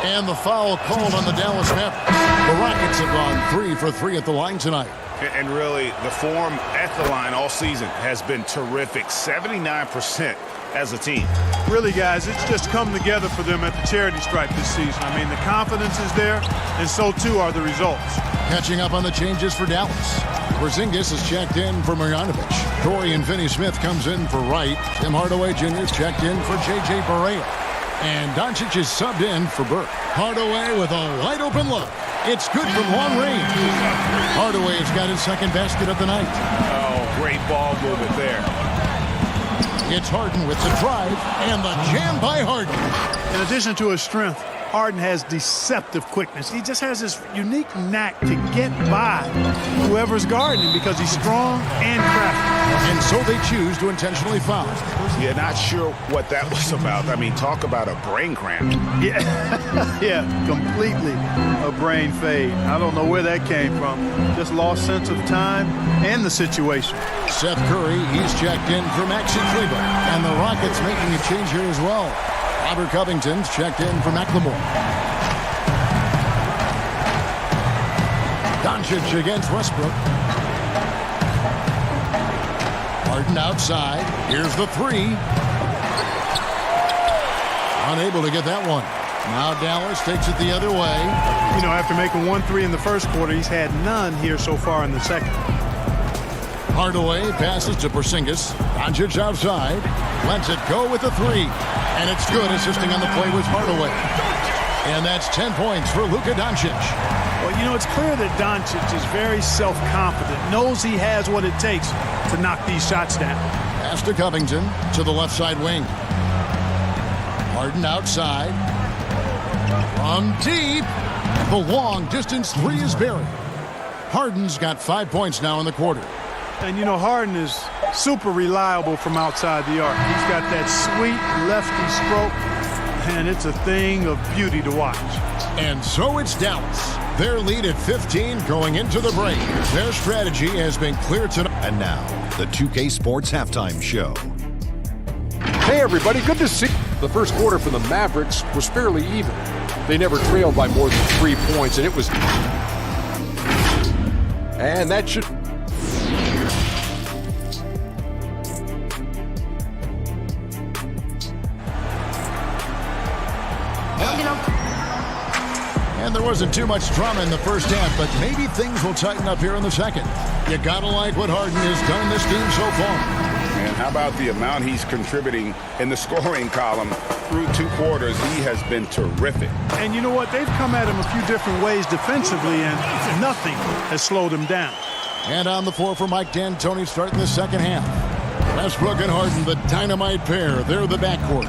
And the foul called on the Dallas Mavericks. The Rockets have gone 3 for 3 at the line tonight. And really, the form at the line all season has been terrific. 79% as a team. Really, guys, it's just come together for them at the charity stripe this season. I mean, the confidence is there, and so too are the results. Catching up on the changes for Dallas. Porzingis is checked in for Marjanovic. Dorian Finney-Smith comes in for Wright. Tim Hardaway Jr. is checked in for J.J. Barea. And Doncic is subbed in for Burke. Hardaway with a wide-open look. It's good from long range. Hardaway has got his second basket of the night. Oh, great ball movement there. It's Harden with the drive and the jam by Harden. In addition to his strength, Harden has deceptive quickness. He just has this unique knack to get by whoever's guarding him because he's strong and crafty. And so they choose to intentionally foul. Yeah, not sure what that was about. I mean, talk about a brain cramp. Yeah, yeah, completely a brain fade. I don't know where that came from. Just lost sense of time and the situation. Seth Curry, he's checked in for Maxi Kleber. And the Rockets making a change here as well. Robert Covington's checked in for McLemore. Doncic against Westbrook. Harden outside. Here's the 3. Unable to get that one. Now Dallas takes it the other way. You know, after making 1-3 in the first quarter, he's had none here so far in the second. Hardaway passes to Porzingis. Doncic outside. Lets it go with the 3. And it's good, assisting on the play with Hardaway. And that's 10 points for Luka Doncic. Well, you know, it's clear that Doncic is very self-confident, knows he has what it takes to knock these shots down. Pass to Covington to the left side wing. Harden outside. From deep. The long distance 3 is buried. Harden's got 5 points now in the quarter. And, you know, Harden is super reliable from outside the arc. He's got that sweet lefty stroke, and it's a thing of beauty to watch. And so it's Dallas. Their lead at 15 going into the break. Their strategy has been clear tonight. And now, the 2K Sports Halftime Show. Hey, everybody. Good to see you. The first quarter for the Mavericks was fairly even. They never trailed by more than 3 points, and it was... And that should... And there wasn't too much drama in the first half, but maybe things will tighten up here in the second. You gotta like what Harden has done this team so far. And how about the amount he's contributing in the scoring column through 2 quarters? He has been terrific. And you know what? They've come at him a few different ways defensively, and nothing has slowed him down. And on the floor for Mike D'Antoni starting the second half. Westbrook and Harden, the dynamite pair. They're the backcourt.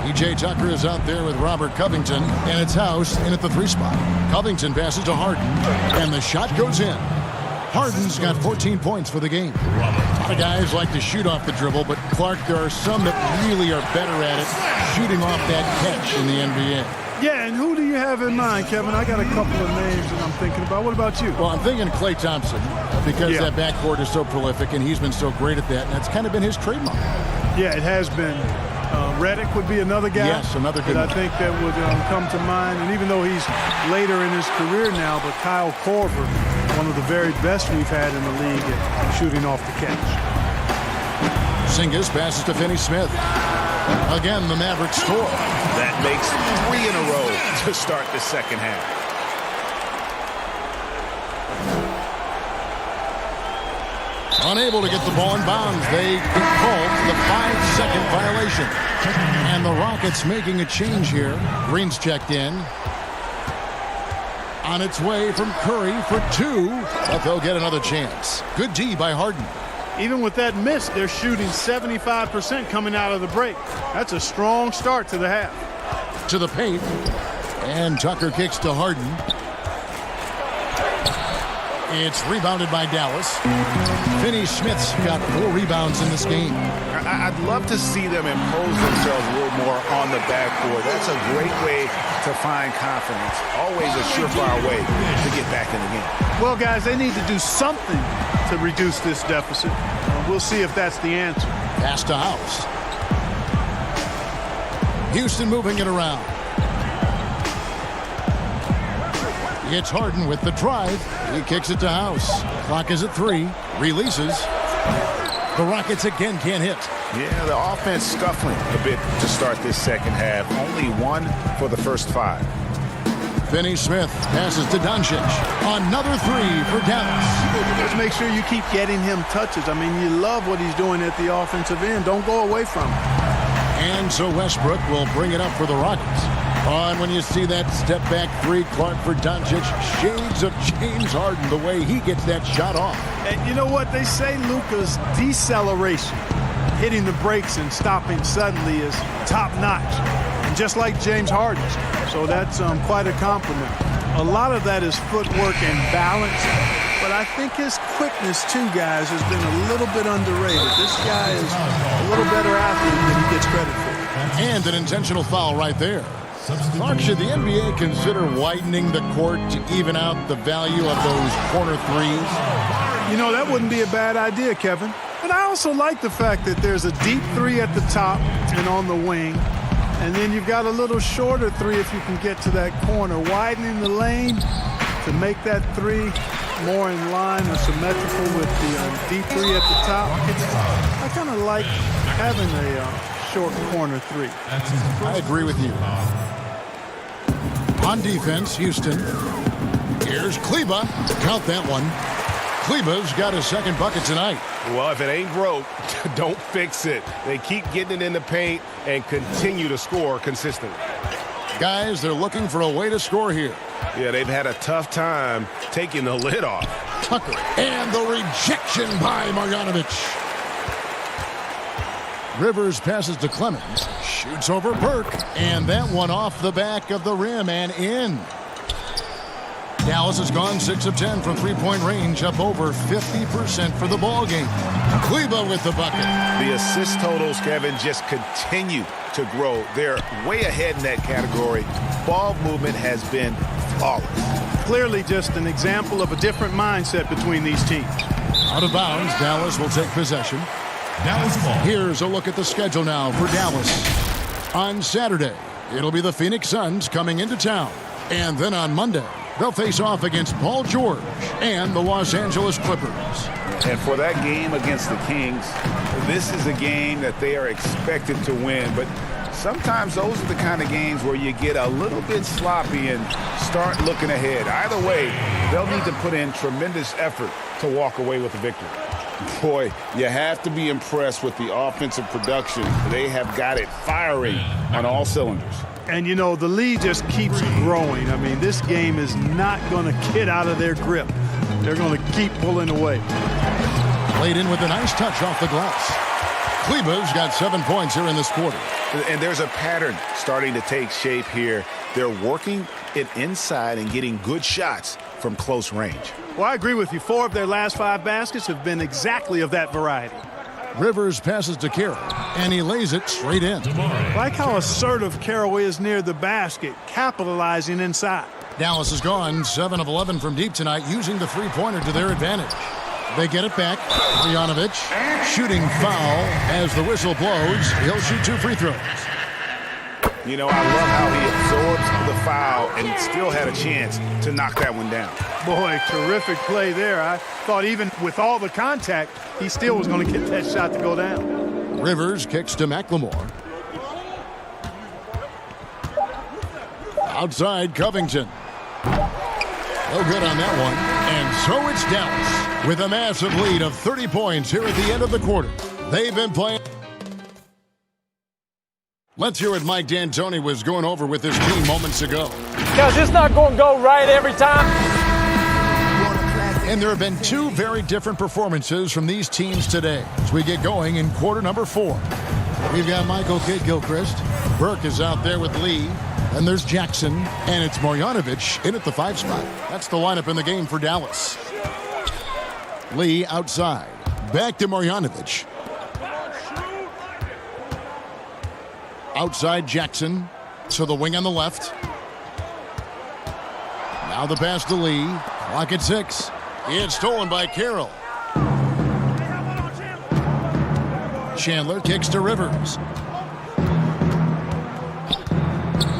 E.J. Tucker is out there with Robert Covington, and it's House in at the 3 spot. Covington passes to Harden, and the shot goes in. Harden's got 14 points for the game. A lot of guys like to shoot off the dribble, but Clark, there are some that really are better at it, shooting off that catch in the NBA. Yeah, and who do you have in mind, Kevin? I got a couple of names that I'm thinking about. What about you? Well, I'm thinking Klay Thompson, because that backcourt is so prolific, and he's been so great at that, and that's kind of been his trademark. Yeah, it has been. Redick would be another guy. Yes, another good one. I think that would come to mind. And even though he's later in his career now, but Kyle Korver, one of the very best we've had in the league at shooting off the catch. Porzingis passes to Finney-Smith. Again, the Mavericks score. That makes 3 in a row to start the second half. Unable to get the ball in bounds. They get called for the 5-second violation. And the Rockets making a change here. Green's checked in. On its way from Curry for 2, but they'll get another chance. Good D by Harden. Even with that miss, they're shooting 75% coming out of the break. That's a strong start to the half. To the paint. And Tucker kicks to Harden. It's rebounded by Dallas. Finney-Smith's got 4 rebounds in this game. I'd love to see them impose themselves a little more on the backboard. That's a great way to find confidence. Always a surefire way to get back in the game. Well, guys, they need to do something to reduce this deficit. We'll see if that's the answer. Pass to House. Houston moving it around. It's Harden with the drive. He kicks it to House. Clock is at 3. Releases. The Rockets again can't hit. Yeah, the offense scuffling a bit to start this second half. Only 1 for the first 5. Finney-Smith passes to Doncic. Another 3 for Dallas. Just make sure you keep getting him touches. I mean, you love what he's doing at the offensive end. Don't go away from him. And so Westbrook will bring it up for the Rockets. On when you see that step back 3, Clark for Doncic. Shades of James Harden, the way he gets that shot off. And you know what they say, Luka's deceleration, hitting the brakes and stopping suddenly, is top-notch. And just like James Harden's. So that's quite a compliment. A lot of that is footwork and balance. But I think his quickness, too, guys, has been a little bit underrated. This guy is a little better athlete than he gets credit for. And an intentional foul right there. Clark, should the NBA consider widening the court to even out the value of those corner threes? You know, that wouldn't be a bad idea, Kevin. But I also like the fact that there's a deep 3 at the top and on the wing. And then you've got a little shorter 3 if you can get to that corner. Widening the lane to make that 3 more in line or symmetrical with the deep 3 at the top. I kind of like having a short corner 3. I agree with you. On defense, Houston. Here's Kleba. Count that one. Kleba's got his second bucket tonight. Well, if it ain't broke, don't fix it. They keep getting it in the paint and continue to score consistently. Guys, they're looking for a way to score here. Yeah, they've had a tough time taking the lid off. Tucker. And the rejection by Marjanovic. Rivers passes to Clemens. Shoots over Burke. And that one off the back of the rim and in. Dallas has gone 6 of 10 from three-point range, up over 50% for the ball game. Kleba with the bucket. The assist totals, Kevin, just continue to grow. They're way ahead in that category. Ball movement has been flawless. Clearly just an example of a different mindset between these teams. Out of bounds, Dallas will take possession. Dallas ball. Here's a look at the schedule now for Dallas. On Saturday, it'll be the Phoenix Suns coming into town. And then on Monday, they'll face off against Paul George and the Los Angeles Clippers. And for that game against the Kings, this is a game that they are expected to win. But sometimes those are the kind of games where you get a little bit sloppy and start looking ahead. Either way, they'll need to put in tremendous effort to walk away with a victory. Boy, you have to be impressed with the offensive production. They have got it firing on all cylinders. And, you know, the lead just keeps growing. I mean, this game is not going to get out of their grip. They're going to keep pulling away. Played in with a nice touch off the glass. Kleba's got 7 points here in this quarter. And there's a pattern starting to take shape here. They're working it inside and getting good shots from close range. Well, I agree with you. 4 of their last 5 baskets have been exactly of that variety. Rivers passes to Carroll, and he lays it straight in. Like how assertive Carroll is near the basket, capitalizing inside. Dallas has gone 7 of 11 from deep tonight, using the three-pointer to their advantage. They get it back. Marjanovic, shooting foul as the whistle blows. He'll shoot 2 free throws. You know, I love how he absorbs the foul and still had a chance to knock that one down. Boy, terrific play there. I thought even with all the contact, he still was going to get that shot to go down. Rivers kicks to McLemore. Outside Covington. No good on that one. And so it's Dallas with a massive lead of 30 points here at the end of the quarter. They've been playing. Let's hear what Mike D'Antoni was going over with his team moments ago. Guys, it's not going to go right every time. And there have been two very different performances from these teams today as we get going in quarter number 4. We've got Michael Kidd-Gilchrist. Burke is out there with Lee. And there's Jackson. And it's Marjanovic in at the 5 spot. That's the lineup in the game for Dallas. Lee outside. Back to Marjanovic. Outside Jackson. So the wing on the left. Now the pass to Lee. Clock at 6. It's stolen by Carroll. Chandler kicks to Rivers.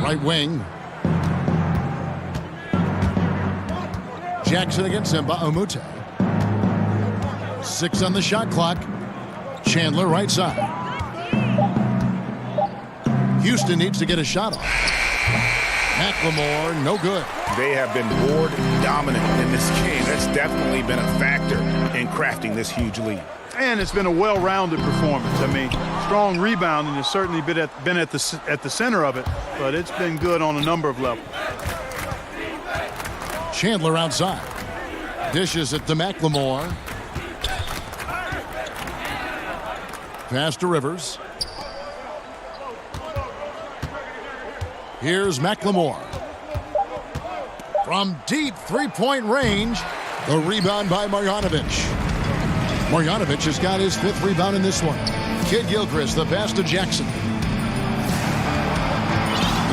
Right wing. Jackson against Mbamute. 6 on the shot clock. Chandler right side. Houston needs to get a shot off. McLemore, no good. They have been board dominant in this game. That's definitely been a factor in crafting this huge lead. And it's been a well-rounded performance. I mean, strong rebounding has certainly been at the center of it, but it's been good on a number of levels. Chandler outside. Dishes it to McLemore. Pass to Rivers. Here's McLemore. From deep three-point range, the rebound by Marjanovic. Marjanovic has got his 5th rebound in this one. Kidd-Gilchrist, the pass to Jackson.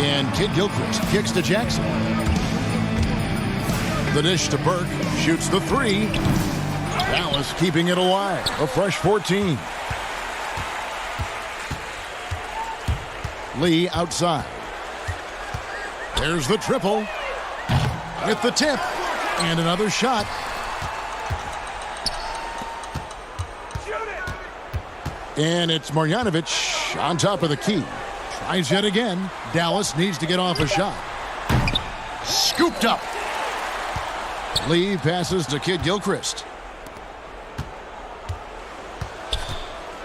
And Kidd-Gilchrist kicks to Jackson. The dish to Burke, shoots the 3. Dallas keeping it alive, a fresh 14. Lee outside. There's the triple. With the tip. And another shot. And it's Marjanovic on top of the key. Tries yet again. Dallas needs to get off a shot. Scooped up. Lee passes to Kidd-Gilchrist.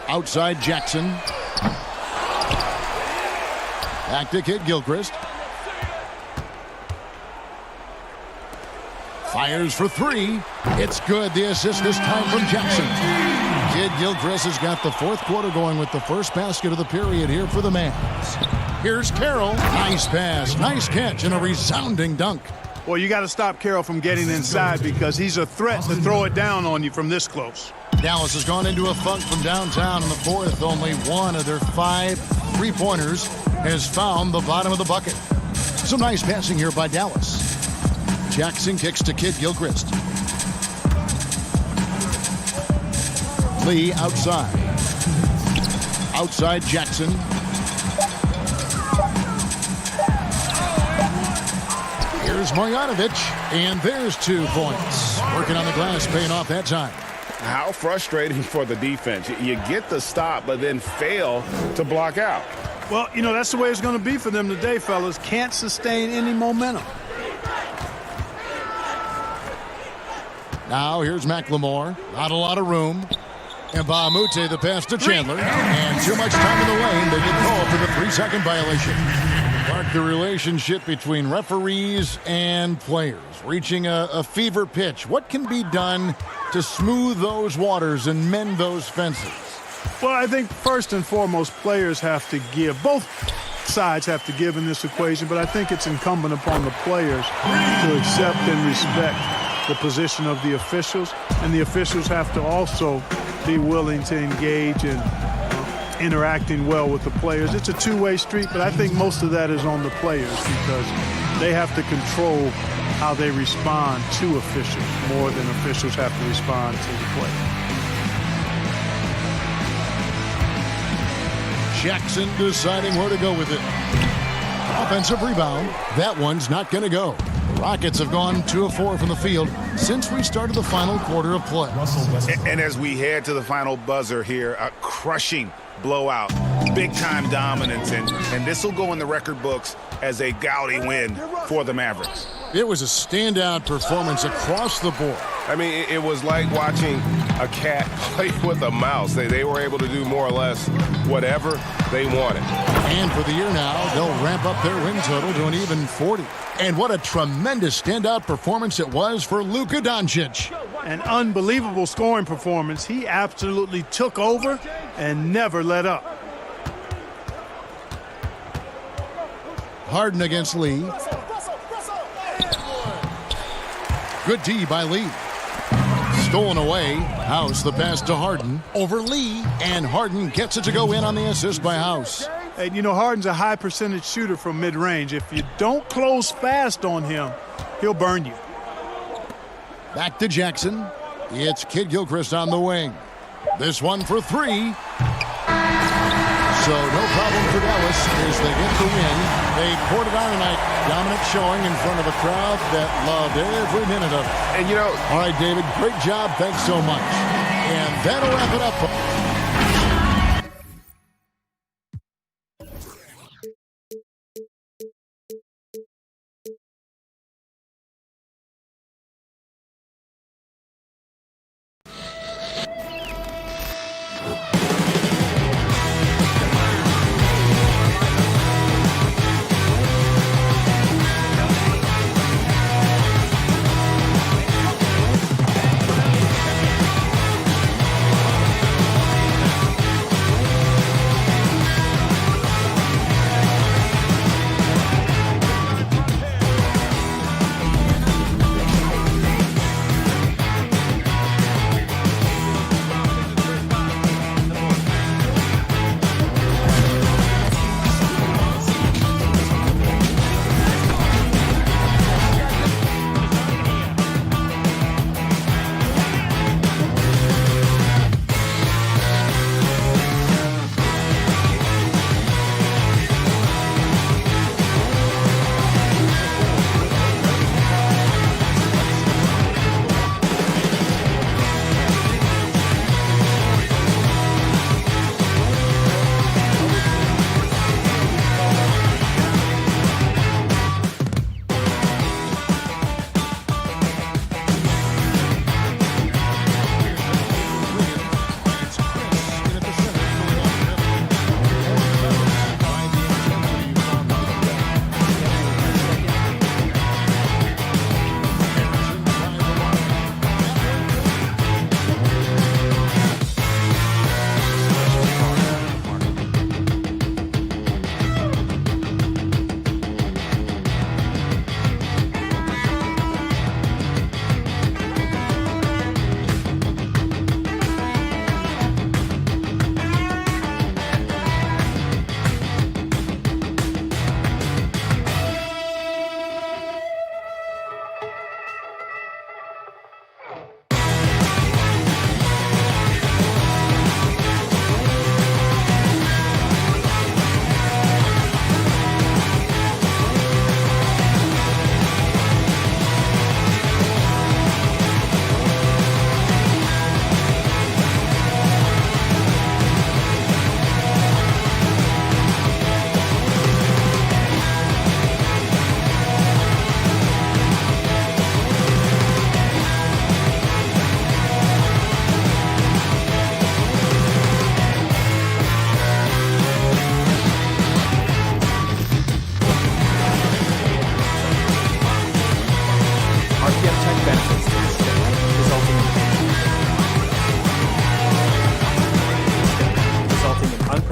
Outside Jackson. Back to Kidd-Gilchrist. Fires for 3. It's good. The assist this time from Jackson. Kidd-Gilchrist has got the 4th quarter going with the first basket of the period here for the Mavs. Here's Carroll. Nice pass, nice catch, and a resounding dunk. Well, you got to stop Carroll from getting inside because he's a threat to throw it down on you from this close. Dallas has gone into a funk from downtown in the 4th. Only one of their 5 3-pointers has found the bottom of the bucket. Some nice passing here by Dallas. Jackson kicks to Kidd-Gilchrist. Lee outside. Outside Jackson. Here's Marjanovic, and there's 2 points. Working on the glass, paying off that time. How frustrating for the defense. You get the stop, but then fail to block out. Well, you know, that's the way it's going to be for them today, fellas. Can't sustain any momentum. Now here's McLemore. Not a lot of room. And Mbamute, the pass to Chandler. And too much time in the lane. They get called for the 3-second violation. Mark the relationship between referees and players. Reaching a fever pitch. What can be done to smooth those waters and mend those fences? Well, I think first and foremost, players have to give. Both sides have to give in this equation, but I think it's incumbent upon the players to accept and respect the position of the officials, and the officials have to also be willing to engage in interacting well with the players. It's a two-way street, but I think most of that is on the players because they have to control how they respond to officials more than officials have to respond to the players. Jackson deciding where to go with it. Offensive rebound. That one's not going to go. The Rockets have gone 2 of 4 from the field since we started the final quarter of play. And as we head to the final buzzer here, a crushing blowout, big-time dominance, and this will go in the record books as a gaudy win for the Mavericks. It was a standout performance across the board. I mean, it was like watching a cat play with a mouse. They were able to do more or less whatever they wanted. And for the year now, they'll ramp up their win total to an even 40. And what a tremendous standout performance it was for Luka Doncic. An unbelievable scoring performance. He absolutely took over and never let up. Harden against Lee. Good D by Lee. Stolen away. House the pass to Harden over Lee. And Harden gets it to go in on the assist by House. And you know, Harden's a high percentage shooter from mid-range. If you don't close fast on him, he'll burn you. Back to Jackson. It's Kid Gilchrist on the wing. This one for three. So no problem for Dallas as they get the win. They poured it on tonight. Dominant showing in front of a crowd that loved every minute of it. And you know, all right, David, great job. Thanks so much. And that'll wrap it up.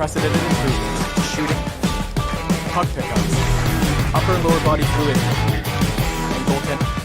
unprecedented improvements to shooting, puck pickups, upper and lower body fluidity, and goaltending.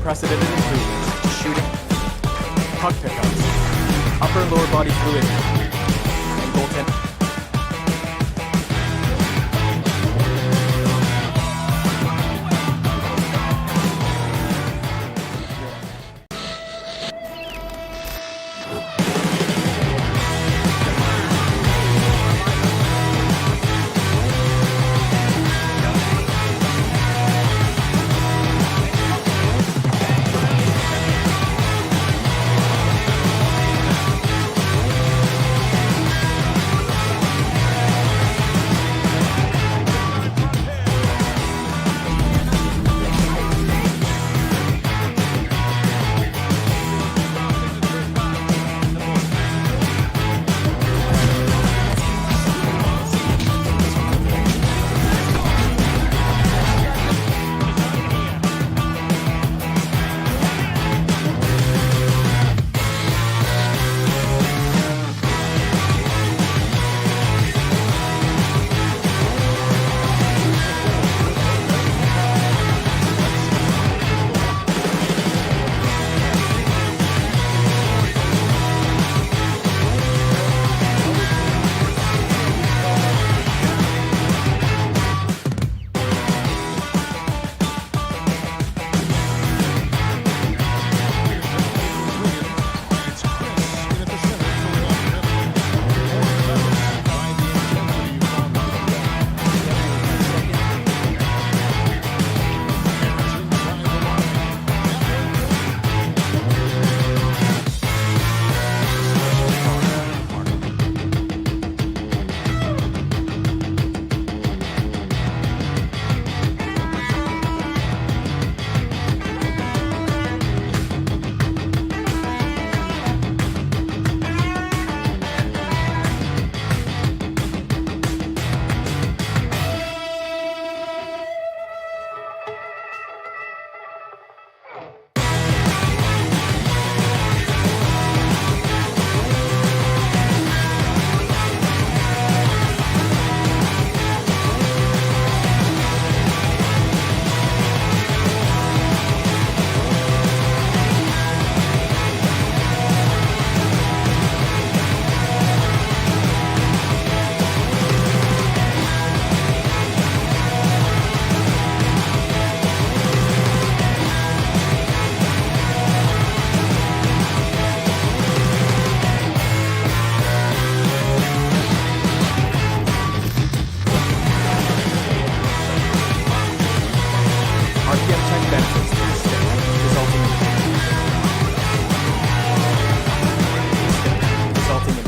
unprecedented improvements. Shooting, puck pickups, upper and lower body fluidity, and goaltending.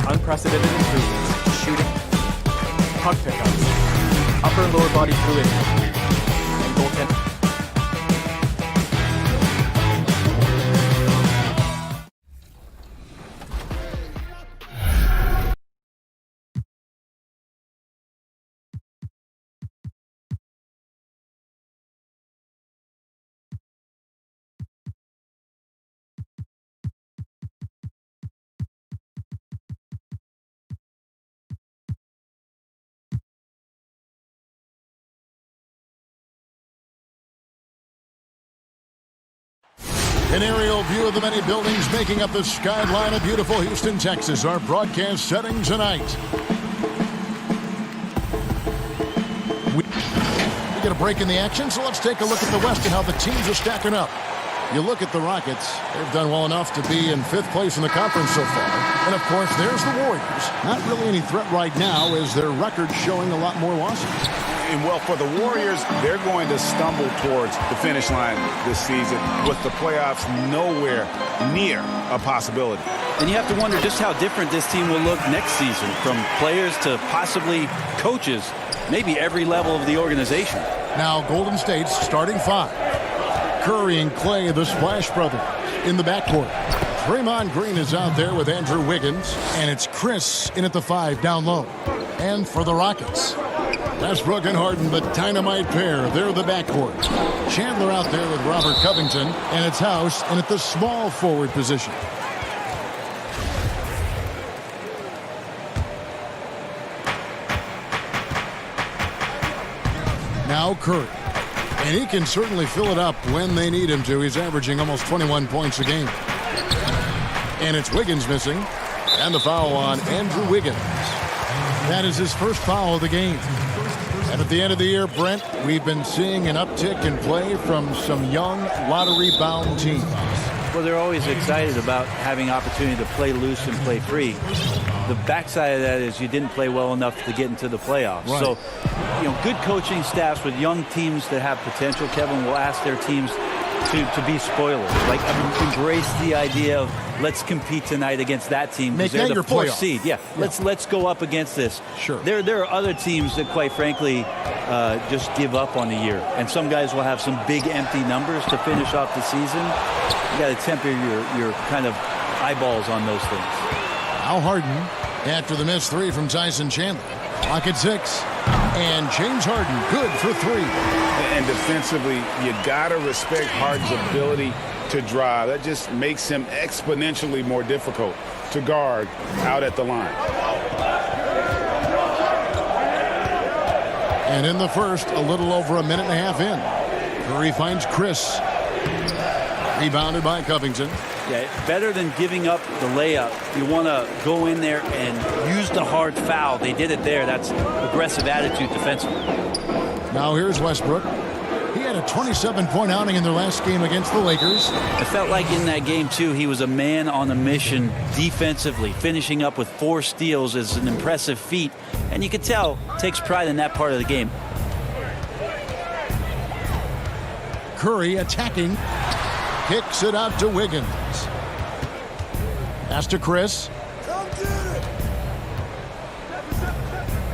Unprecedented improvements. Shooting, puck pickups, upper and lower body fluidity, and goaltending. An aerial view of the many buildings making up the skyline of beautiful Houston, Texas. Our broadcast setting tonight. We get a break in the action, so let's take a look at the West and how the teams are stacking up. You look at the Rockets, they've done well enough to be in 5th place in the conference so far. And, of course, there's the Warriors. Not really any threat right now as their record's showing a lot more losses. And, well, for the Warriors, they're going to stumble towards the finish line this season with the playoffs nowhere near a possibility. And you have to wonder just how different this team will look next season, from players to possibly coaches, maybe every level of the organization. Now Golden State's starting 5. Curry and Clay, the Splash Brothers, in the backcourt. Draymond Green is out there with Andrew Wiggins, and it's Chris in at the 5 down low. And for the Rockets, Westbrook and Harden, the dynamite pair. They're the backcourt. Chandler out there with Robert Covington, and it's House in at the small forward position. Now Curry. And he can certainly fill it up when they need him to. He's averaging almost 21 points a game. And it's Wiggins missing. And the foul on Andrew Wiggins. That is his first foul of the game. And at the end of the year, Brent, we've been seeing an uptick in play from some young lottery-bound teams. Well, they're always excited about having opportunity to play loose and play free. The backside of that is you didn't play well enough to get into the playoffs. Right. So, good coaching staffs with young teams that have potential, Kevin, will ask their teams to be spoilers. Like, embrace the idea of let's compete tonight against that team because they're the fourth seed. Yeah, let's go up against this. Sure. There are other teams that, quite frankly, just give up on the year. And some guys will have some big empty numbers to finish off the season. You got to temper your kind of eyeballs on those things. Al Harden after the missed three from Tyson Chandler. Clock at 6. And James Harden good for 3. And defensively, you got to respect Harden's ability to drive. That just makes him exponentially more difficult to guard out at the line. And in the first, a little over a minute and a half in, Curry finds Chris. Rebounded by Covington. Yeah, better than giving up the layup. You want to go in there and use the hard foul. They did it there. That's aggressive attitude defensively. Now here's Westbrook. He had a 27-point outing in their last game against the Lakers. It felt like in that game, too, he was a man on a mission defensively. Finishing up with 4 steals is an impressive feat. And you can tell, takes pride in that part of the game. Curry attacking. Kicks it out to Wiggins. Pass to Chris.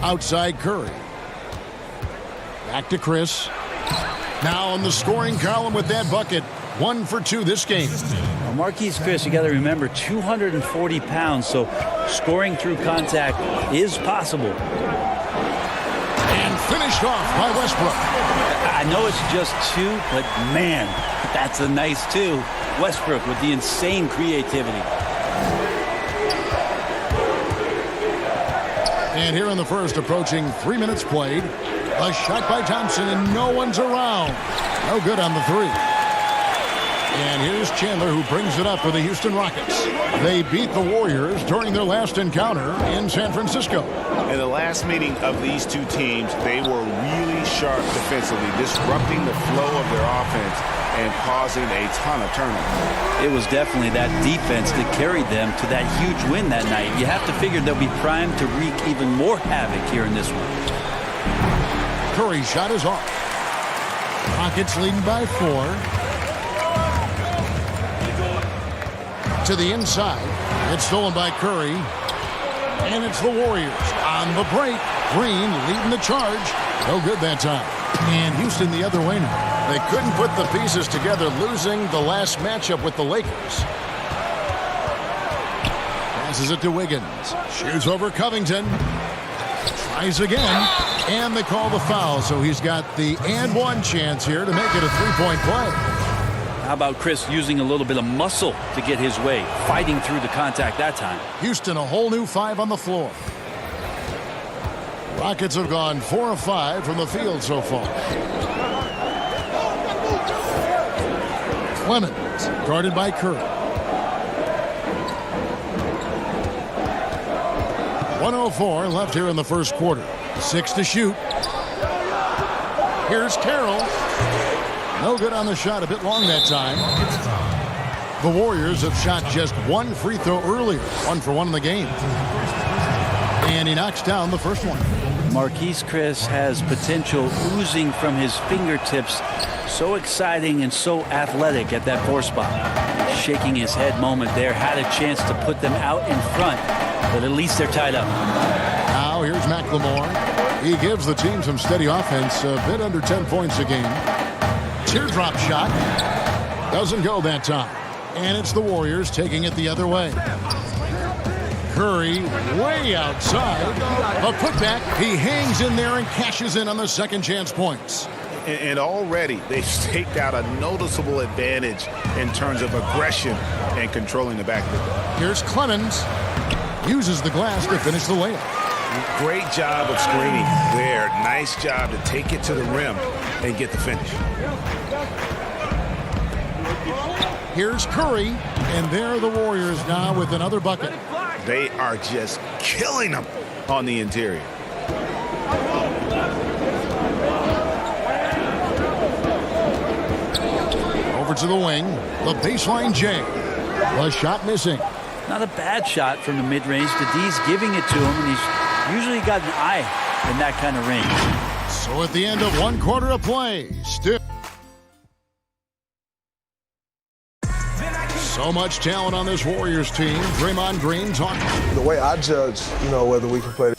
Outside Curry. Back to Chris. Now in the scoring column with that bucket. 1 for 2 this game. Well, Marquise Chris, you got to remember, 240 pounds, so scoring through contact is possible. And finished off by Westbrook. I know it's just 2, but man, that's a nice 2. Westbrook with the insane creativity. And here in the first, approaching 3 minutes played. A shot by Thompson, and no one's around. No good on the 3. And here's Chandler, who brings it up for the Houston Rockets. They beat the Warriors during their last encounter in San Francisco. In the last meeting of these two teams, they were really sharp defensively, disrupting the flow of their offense and causing a ton of turnovers. It was definitely that defense that carried them to that huge win that night. You have to figure they'll be primed to wreak even more havoc here in this one. Curry's shot is off. Rockets leading by 4. To the inside. It's stolen by Curry. And it's the Warriors on the break. Green leading the charge. No good that time. And Houston the other way now. They couldn't put the pieces together, losing the last matchup with the Lakers. Passes it to Wiggins. Shoots over Covington. Tries again. And they call the foul, so he's got the and one chance here to make it a 3-point play. How about Chris using a little bit of muscle to get his way, fighting through the contact that time? Houston, a whole new 5 on the floor. Rockets have gone 4 of 5 from the field so far. Clemens, guarded by Curry. 1:04 left here in the first quarter. 6 to shoot. Here's Carroll. No good on the shot, a bit long that time. The Warriors have shot just 1 free throw earlier. 1 for 1 in the game. And he knocks down the first one. Marquise Chris has potential oozing from his fingertips. So exciting and so athletic at that 4 spot. Shaking his head moment there. Had a chance to put them out in front, but at least they're tied up. Now here's McLemore. He gives the team some steady offense, a bit under 10 points a game. Teardrop shot. Doesn't go that time. And it's the Warriors taking it the other way. Curry way outside. A putback. He hangs in there and cashes in on the second chance points. And already they've staked out a noticeable advantage in terms of aggression and controlling the backcourt. Here's Clemens. Uses the glass to finish the layup. Great job of screening there. Nice job to take it to the rim and get the finish. Here's Curry, and there the Warriors now with another bucket. They are just killing them on the interior. Over to the wing, the baseline J. The shot missing. Not a bad shot from the mid-range. The D's giving it to him, and he's usually got an eye in that kind of range. So at the end of one quarter of play, still so much talent on this Warriors team. Draymond Green talking. The way I judge, whether we can play.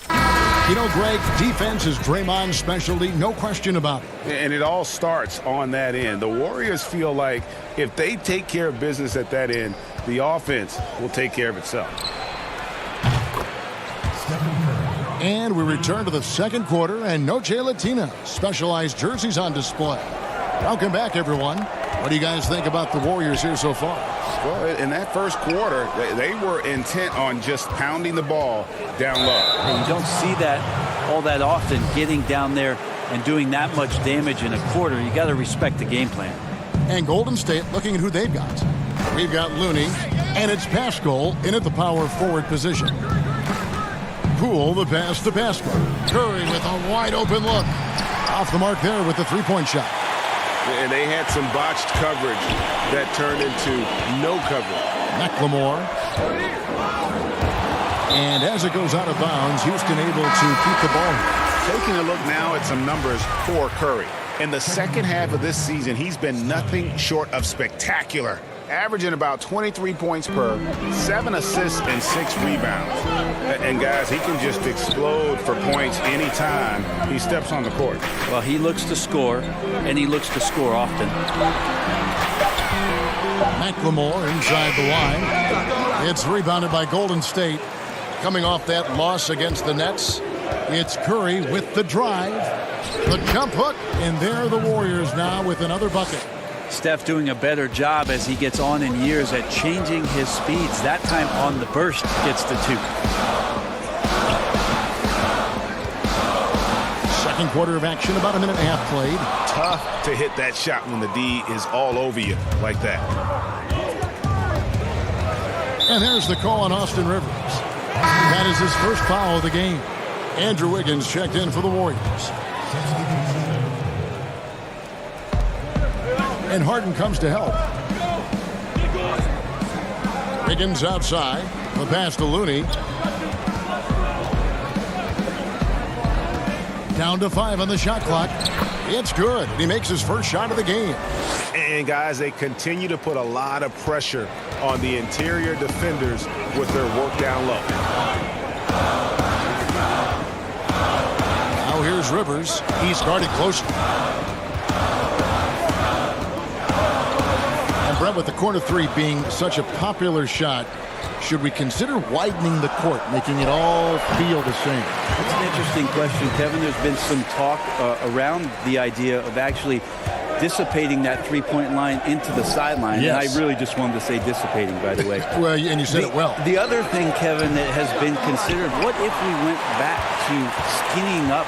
Greg, defense is Draymond's specialty, no question about it. And it all starts on that end. The Warriors feel like if they take care of business at that end, the offense will take care of itself. And we return to the second quarter, and Noche Latina specialized jerseys on display. Welcome back, everyone. What do you guys think about the Warriors here so far? Well, in that first quarter, they were intent on just pounding the ball down low. And you don't see that all that often, getting down there and doing that much damage in a quarter. You got to respect the game plan. And Golden State looking at who they've got. We've got Looney, and it's Pascal in at the power forward position. Poole, the pass to Pascal. Curry with a wide open look. Off the mark there with the three-point shot. And they had some botched coverage that turned into no coverage. McLemore. And as it goes out of bounds, Houston able to keep the ball. Taking a look now at some numbers for Curry. In the second half of this season, he's been nothing short of spectacular. Averaging about 23 points per, 7 assists and 6 rebounds. And guys, he can just explode for points anytime he steps on the court. Well, he looks to score, and he looks to score often. McLemore inside the line. It's rebounded by Golden State. Coming off that loss against the Nets, it's Curry with the drive. The jump hook, and there the Warriors now with another bucket. Steph doing a better job as he gets on in years at changing his speeds. That time on the burst gets the 2. Second quarter of action, about a minute and a half played. Tough to hit that shot when the D is all over you like that. And there's the call on Austin Rivers. That is his first foul of the game. Andrew Wiggins checked in for the Warriors. And Harden comes to help. Wiggins outside. The pass to Looney. Down to 5 on the shot clock. It's good. He makes his first shot of the game. And guys, they continue to put a lot of pressure on the interior defenders with their work down low. Now here's Rivers. He's guarded closely. Brett, with the corner three being such a popular shot, should we consider widening the court, making it all feel the same? That's an interesting question, Kevin. There's been some talk around the idea of actually dissipating that three-point line into the sideline. Yes. And I really just wanted to say dissipating, by the way. Well, and you said it well. The other thing, Kevin, that has been considered, what if we went back to skinning up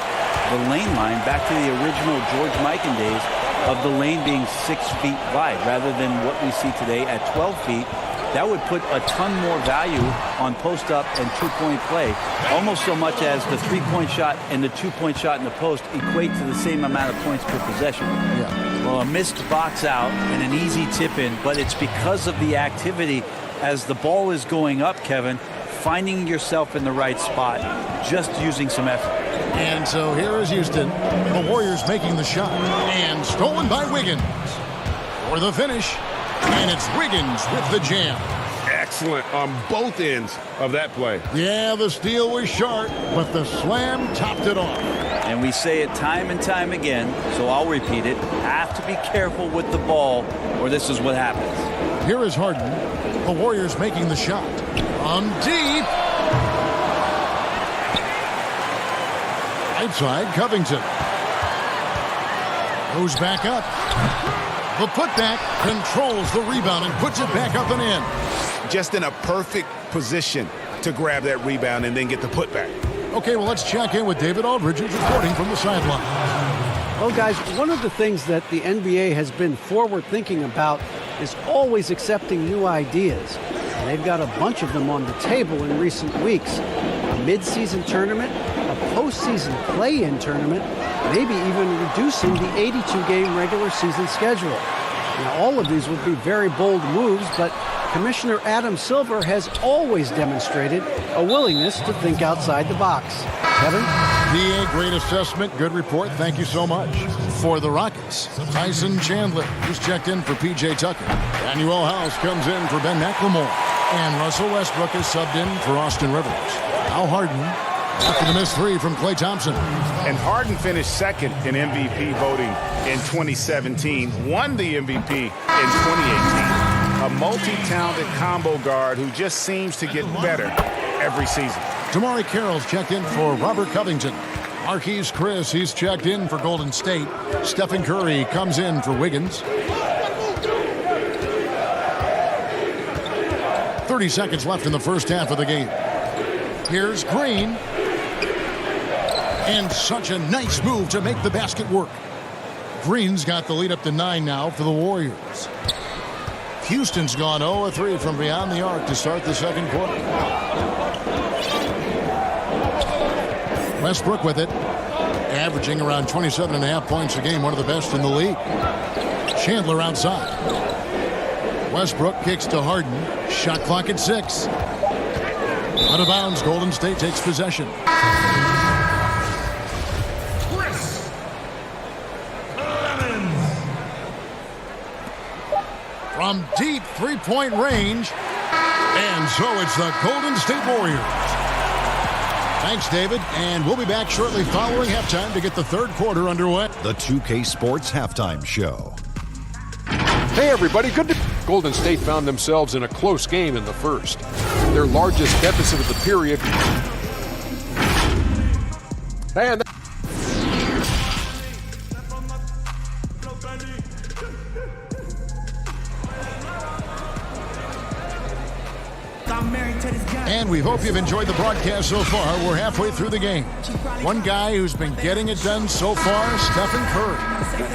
the lane line, back to the original George Mikan days, of the lane being 6 feet wide rather than what we see today at 12 feet. That would put a ton more value on post-up and two-point play, almost so much as the three-point shot and the two-point shot in the post equate to the same amount of points per possession. Yeah. Well, a missed box out and an easy tip-in, but it's because of the activity as the ball is going up, Kevin, finding yourself in the right spot, just using some effort. And so here is Houston. The Warriors making the shot. And stolen by Wiggins. For the finish. And it's Wiggins with the jam. Excellent on both ends of that play. Yeah, the steal was sharp, but the slam topped it off. And we say it time and time again, so I'll repeat it. Have to be careful with the ball, or this is what happens. Here is Harden. The Warriors making the shot. On deep. Outside, Covington. Goes back up. The putback controls the rebound and puts it back up and in. Just in a perfect position to grab that rebound and then get the putback. Okay, well, let's check in with David Aldridge, who's reporting from the sideline. Well, guys, one of the things that the NBA has been forward-thinking about is always accepting new ideas. And they've got a bunch of them on the table in recent weeks. A mid-season tournament, a postseason play-in tournament, maybe even reducing the 82-game regular season schedule. Now, all of these would be very bold moves, but Commissioner Adam Silver has always demonstrated a willingness to think outside the box. Kevin? DA, great assessment, good report. Thank you so much. For the Rockets, Tyson Chandler, who's checked in for P.J. Tucker. Daniel House comes in for Ben McLemore. And Russell Westbrook is subbed in for Austin Rivers. Al Harden, after the missed three from Klay Thompson. And Harden finished second in MVP voting in 2017, won the MVP in 2018. A multi-talented combo guard who just seems to get better every season. Damari Carroll's checked in for Robert Covington. Marquise Chris, he's checked in for Golden State. Stephen Curry comes in for Wiggins. 30 seconds left in the first half of the game. Here's Green. And such a nice move to make the basket work. Green's got the lead up to 9 now for the Warriors. Houston's gone 0-3 from beyond the arc to start the second quarter. Westbrook with it, averaging around 27.5 points a game, one of the best in the league. Chandler outside. Westbrook kicks to Harden. Shot clock at 6. Out of bounds, Golden State takes possession. From deep three-point range. And so it's the Golden State Warriors. Thanks, David. And we'll be back shortly following halftime to get the third quarter underway. The 2K Sports Halftime Show. Hey, everybody. Good to... Golden State found themselves in a close game in the first. Their largest deficit of the period. And... And we hope you've enjoyed the broadcast so far. We're halfway through the game. One guy who's been getting it done so far, Stephen Curry.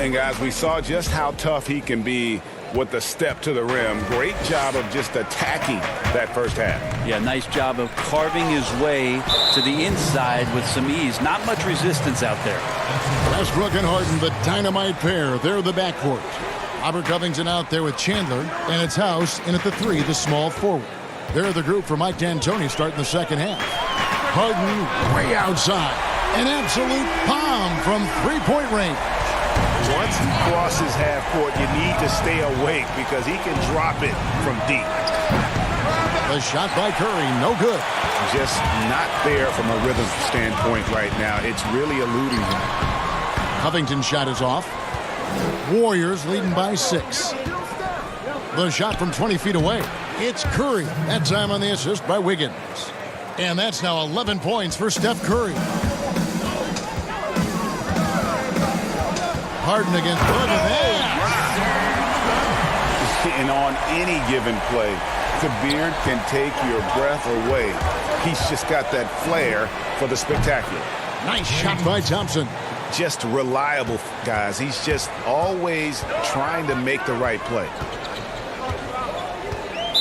And guys, we saw just how tough he can be with the step to the rim. Great job of just attacking that first half. Yeah, nice job of carving his way to the inside with some ease. Not much resistance out there. Westbrook and Harden, the dynamite pair. They're the backcourt. Robert Covington out there with Chandler, and it's House in at the 3, the small forward. They're the group for Mike D'Antoni starting the second half. Harden way outside. An absolute bomb from three-point range. Once he crosses half court, you need to stay awake because he can drop it from deep. The shot by Curry, no good. Just not there from a rhythm standpoint right now. It's really eluding him. Covington's shot is off. Warriors leading by 6. The shot from 20 feet away. It's Curry. That time on the assist by Wiggins. And that's now 11 points for Steph Curry. Harden against look at that. And on any given play, the beard can take your breath away. He's just got that flair for the spectacular. Nice shot by Thompson. Just reliable, guys. He's just always trying to make the right play.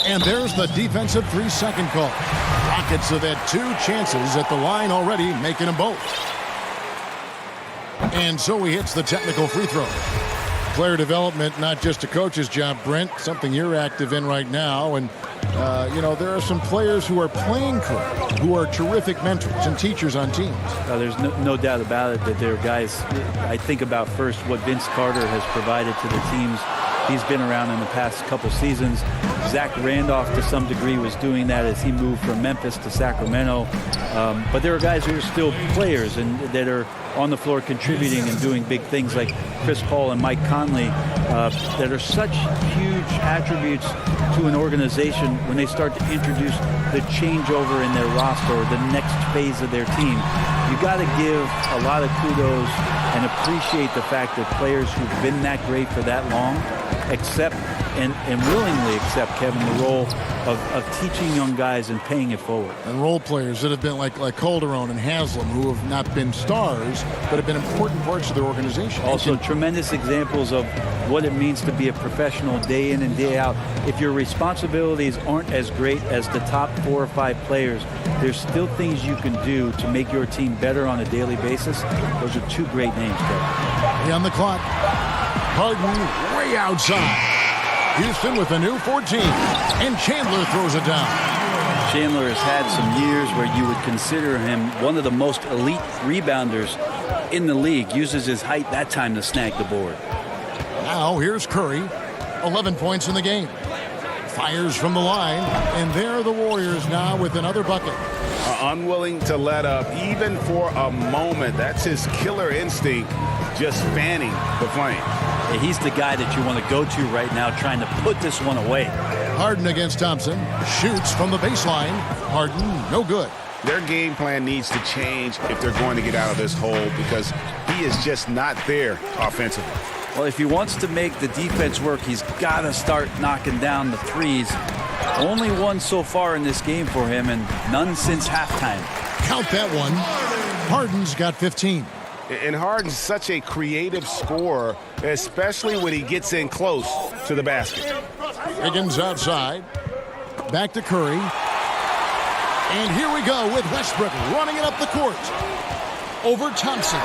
And there's the defensive 3-second call. Rockets have had 2 chances at the line already, making them both. And so he hits the technical free throw. Player development, not just a coach's job, Brent, something you're active in right now. And, you know, there are some players who are playing correct, who are terrific mentors and teachers on teams. There's no doubt about it that there are guys. I think about first what Vince Carter has provided to the teams he's been around in the past couple seasons. Zach Randolph, to some degree, was doing that as he moved from Memphis to Sacramento. But there are guys who are still players and that are on the floor contributing and doing big things like Chris Paul and Mike Conley that are such huge attributes to an organization when they start to introduce the changeover in their roster or the next phase of their team. you got to give a lot of kudos and appreciate the fact that players who've been that great for that long accept and willingly accept, Kevin, the role of teaching young guys and paying it forward. And role players that have been like Calderon and Haslam, who have not been stars, but have been important parts of their organization. Also, tremendous examples of what it means to be a professional day in and day out. If your responsibilities aren't as great as the top 4 or 5 players, there's still things you can do to make your team better on a daily basis. Those are 2 great names, Kevin. On the clock. Harden way outside. Houston with a new 14, and Chandler throws it down. Chandler has had some years where you would consider him one of the most elite rebounders in the league. Uses his height that time to snag the board. Now here's Curry, 11 points in the game. Fires from the line, and there are the Warriors now with another bucket. Unwilling to let up even for a moment. That's his killer instinct, just fanning the flames. Yeah, he's the guy that you want to go to right now, trying to put this one away. Harden against Thompson. Shoots from the baseline. Harden, no good. Their game plan needs to change if they're going to get out of this hole, because he is just not there offensively. Well, if he wants to make the defense work, he's got to start knocking down the threes. Only one so far in this game for him, and none since halftime. Count that one. Harden's got 15. And Harden's such a creative scorer, especially when he gets in close to the basket. Higgins outside. Back to Curry. And here we go with Westbrook running it up the court. Over Thompson.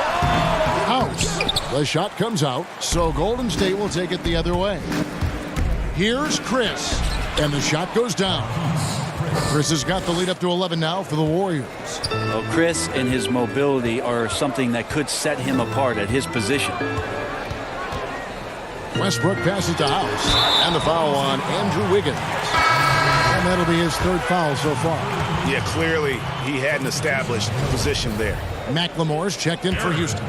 House. The shot comes out, so Golden State will take it the other way. Here's Chris. And the shot goes down. Chris has got the lead up to 11 now for the Warriors. Well, Chris and his mobility are something that could set him apart at his position. Westbrook passes to House. And the foul on Andrew Wiggins. And that'll be his 3rd foul so far. Yeah, clearly he hadn't established a position there. McLemore's checked in for Houston.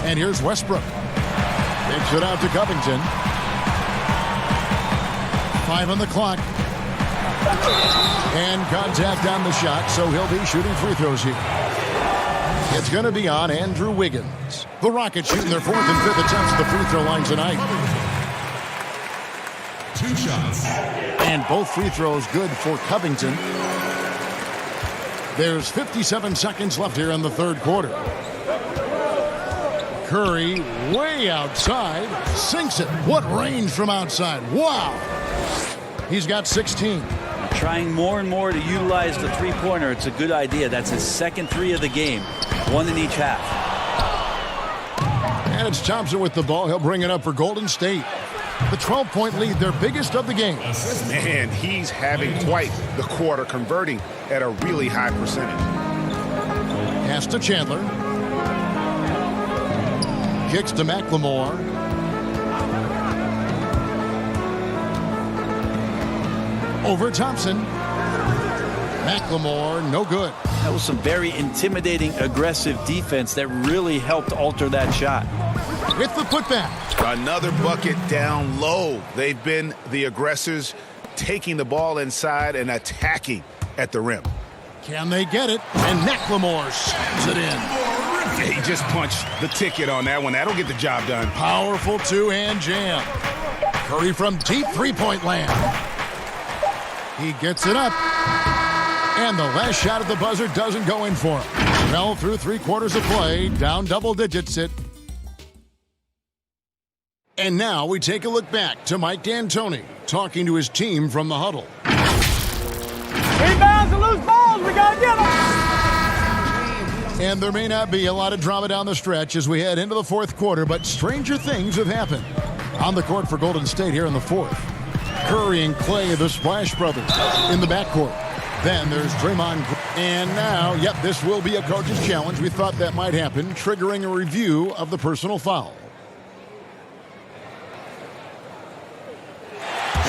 And here's Westbrook. Takes it out to Covington. 5 on the clock. And contact on the shot, so he'll be shooting free throws here. It's going to be on Andrew Wiggins. The Rockets shooting their 4th and 5th attempts at the free throw line tonight. 2 shots. And both free throws good for Covington. There's 57 seconds left here in the 3rd quarter. Curry way outside, sinks it. What range from outside. Wow. He's got 16. Trying more and more to utilize the three-pointer. It's a good idea. That's his 2nd 3 of the game. 1 in each half. And it's Thompson with the ball. He'll bring it up for Golden State. The 12-point lead, their biggest of the game. Man, he's having quite the quarter, converting at a really high percentage. Pass to Chandler. Kicks to McLemore. Over Thompson. McLemore, no good. That was some very intimidating, aggressive defense that really helped alter that shot. With the putback. Another bucket down low. They've been the aggressors, taking the ball inside and attacking at the rim. Can they get it? And McLemore slams it in. He just punched the ticket on that one. That'll get the job done. Powerful 2-hand jam. Curry from deep 3-point land. He gets it up. And the last shot at the buzzer doesn't go in for him. Fell through 3 quarters of play. Down double digits it. And now we take a look back to Mike D'Antoni talking to his team from the huddle. Rebounds and loose balls. We got to get them. And there may not be a lot of drama down the stretch as we head into the 4th quarter, but stranger things have happened. On the court for Golden State here in the 4th. Curry and Clay, the Splash Brothers, in the backcourt. Then there's Draymond. And now, yep, this will be a coach's challenge. We thought that might happen, triggering a review of the personal foul.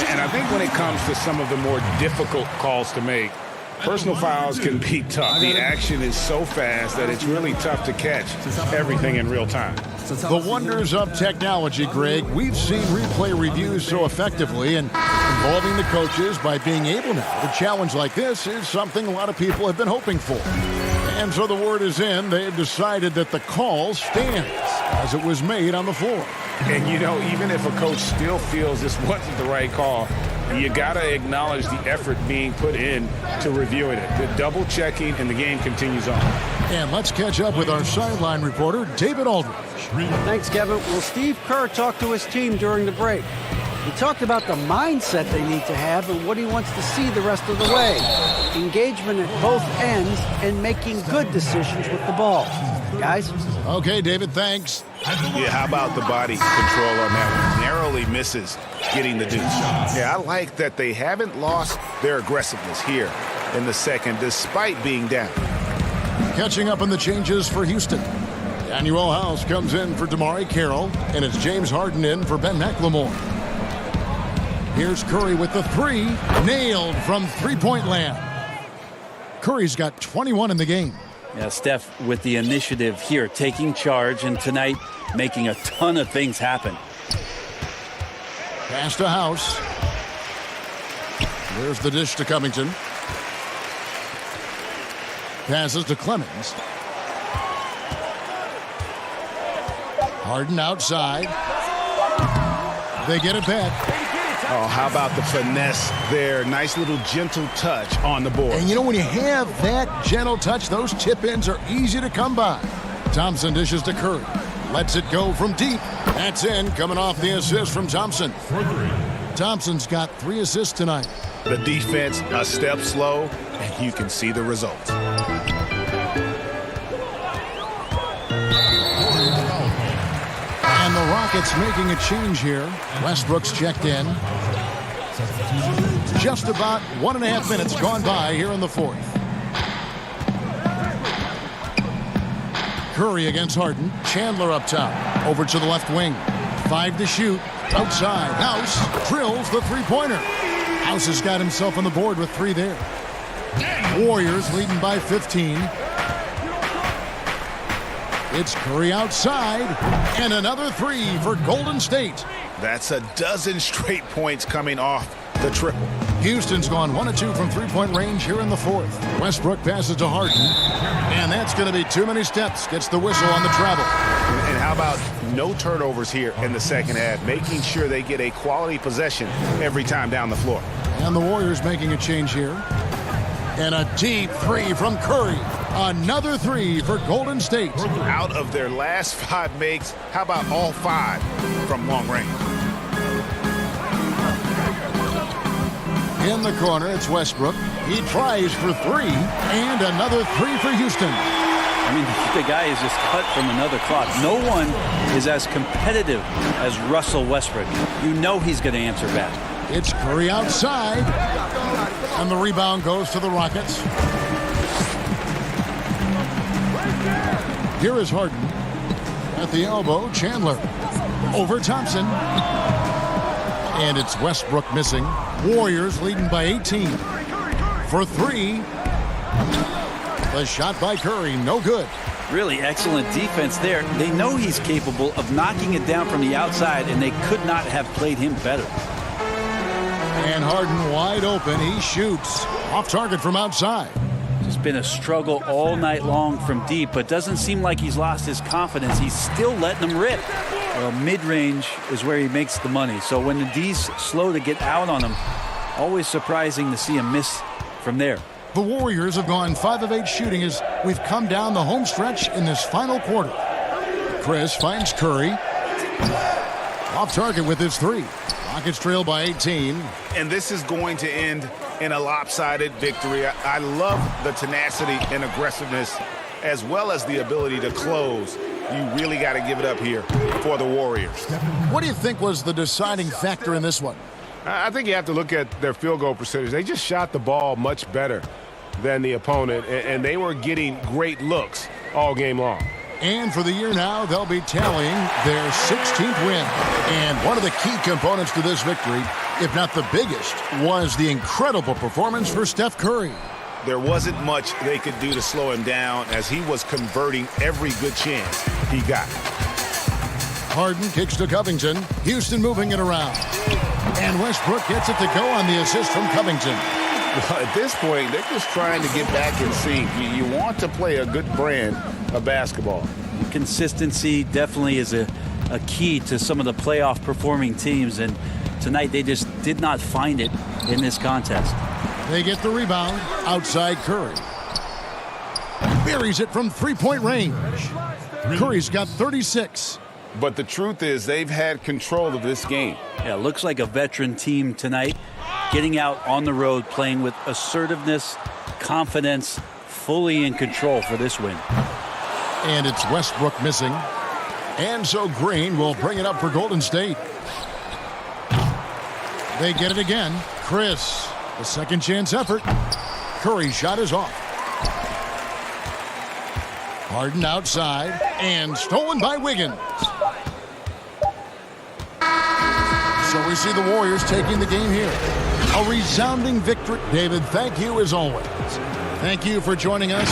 And I think when it comes to some of the more difficult calls to make, personal fouls can be tough. The action is so fast that it's really tough to catch everything in real time. The wonders of technology, Greg. We've seen replay reviews so effectively, and Involving the coaches by being able now to challenge like this is something a lot of people have been hoping for. And so the word is in. They've decided that the call stands as it was made on the floor. And, you know, even if a coach still feels this wasn't the right call, you got to acknowledge the effort being put in to reviewing it. The double checking, and the game continues on. And let's catch up with our sideline reporter, David Aldridge. Thanks, Kevin. Well, Steve Kerr talked to his team during the break. He talked about the mindset they need to have and what he wants to see the rest of the way. Engagement at both ends and making good decisions with the ball. Guys? Okay, David, thanks. Yeah, how about the body control on that one? Narrowly misses getting the deuce. Yeah, I like that they haven't lost their aggressiveness here in the second, despite being down. Catching up on the changes for Houston. Daniel House comes in for Damari Carroll, and it's James Harden in for Ben McLemore. Here's Curry with the three, nailed from three-point land. Curry's got 21 in the game. Yeah, Steph with the initiative here, taking charge, and tonight making a ton of things happen. Pass to House. There's the dish to Covington. Passes to Clemens. Harden outside. They get it back. Oh, how about the finesse there? Nice little gentle touch on the board. And you know, when you have that gentle touch, those tip-ins are easy to come by. Thompson dishes to Curry. Lets it go from deep. That's in, coming off the assist from Thompson. Thompson's got 3 assists tonight. The defense a step slow, and you can see the results. And the Rockets making a change here. Westbrook's checked in. Just about 1.5 minutes gone by here in the fourth. Curry against Harden. Chandler up top. Over to the left wing. 5 to shoot. Outside. House drills the three-pointer. House has got himself on the board with 3 there. Warriors leading by 15. It's Curry outside, and another 3 for Golden State. That's a dozen straight points coming off the triple. Houston's gone 1 of 2 from three-point range here in the fourth. Westbrook passes to Harden, and that's going to be too many steps. Gets the whistle on the travel. And how about no turnovers here in the second half, making sure they get a quality possession every time down the floor. And the Warriors making a change here. And a deep 3 from Curry. Another 3 for Golden State. Out of their last 5 makes, how about all 5 from long range? In the corner, it's Westbrook. He tries for 3, and another 3 for Houston. I mean, the guy is just cut from another cloth. No one is as competitive as Russell Westbrook. You know he's going to answer back. It's Curry outside, and the rebound goes to the Rockets. Here is Harden. At the elbow, Chandler. Over Thompson. And it's Westbrook missing. Warriors leading by 18. For 3. The shot by Curry, no good. Really excellent defense there. They know he's capable of knocking it down from the outside, and they could not have played him better. And Harden wide open. He shoots. Off target from outside. It's been a struggle all night long from deep, but doesn't seem like he's lost his confidence. He's still letting them rip. Well, mid-range is where he makes the money. So when the D's slow to get out on him, always surprising to see him miss from there. The Warriors have gone 5 of 8 shooting as we've come down the home stretch in this final quarter. Chris finds Curry. Off target with his 3. Rockets trail by 18. And this is going to end in a lopsided victory. I love the tenacity and aggressiveness as well as the ability to close. You really got to give it up here for the Warriors. What do you think was the deciding factor in this one? I think you have to look at their field goal percentage. They just shot the ball much better than the opponent, and they were getting great looks all game long. And for the year now, they'll be tallying their 16th win. And one of the key components to this victory, if not the biggest, was the incredible performance for Steph Curry. There wasn't much they could do to slow him down as he was converting every good chance he got. Harden kicks to Covington. Houston moving it around. And Westbrook gets it to go on the assist from Covington. Well, at this point, they're just trying to get back in sync. You want to play a good brand of basketball. Consistency definitely is a key to some of the playoff performing teams, and tonight they just did not find it in this contest. They get the rebound outside Curry. Buries it from three-point range. Curry's got 36. But the truth is they've had control of this game. Yeah, looks like a veteran team tonight, getting out on the road, playing with assertiveness, confidence, fully in control for this win. And it's Westbrook missing. And so Green will bring it up for Golden State. They get it again. Chris, the second chance effort. Curry's shot is off. Harden outside and stolen by Wiggins. So we see the Warriors taking the game here. A resounding victory. David, thank you as always. Thank you for joining us.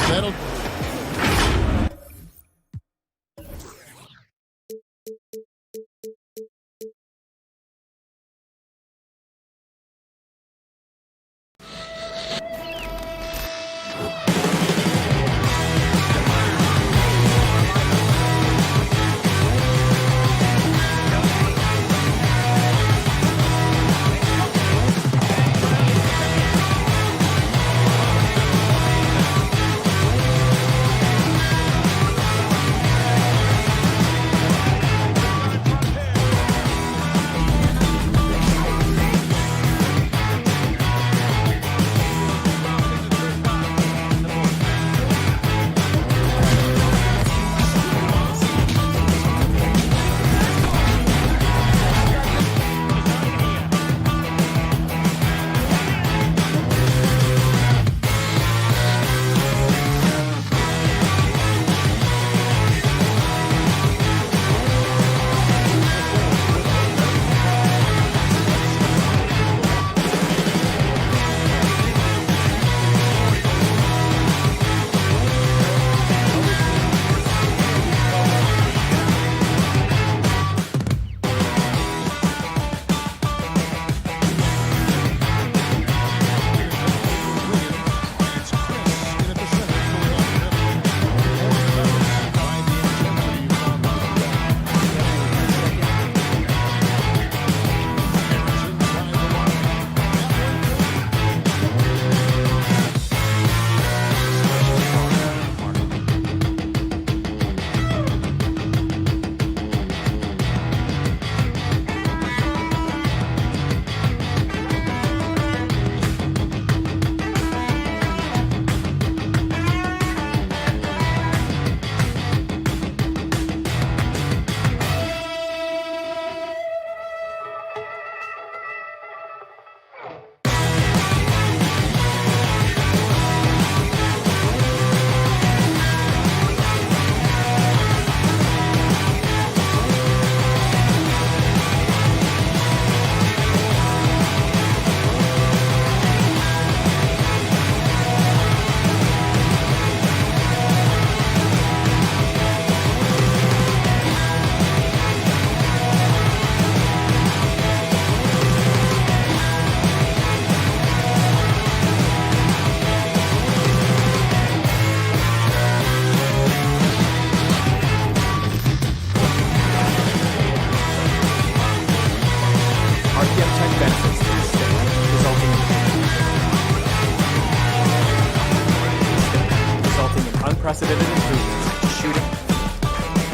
unprecedented improvements, shooting,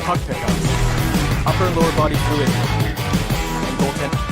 puck pickups, upper and lower body fluidity, and goaltending.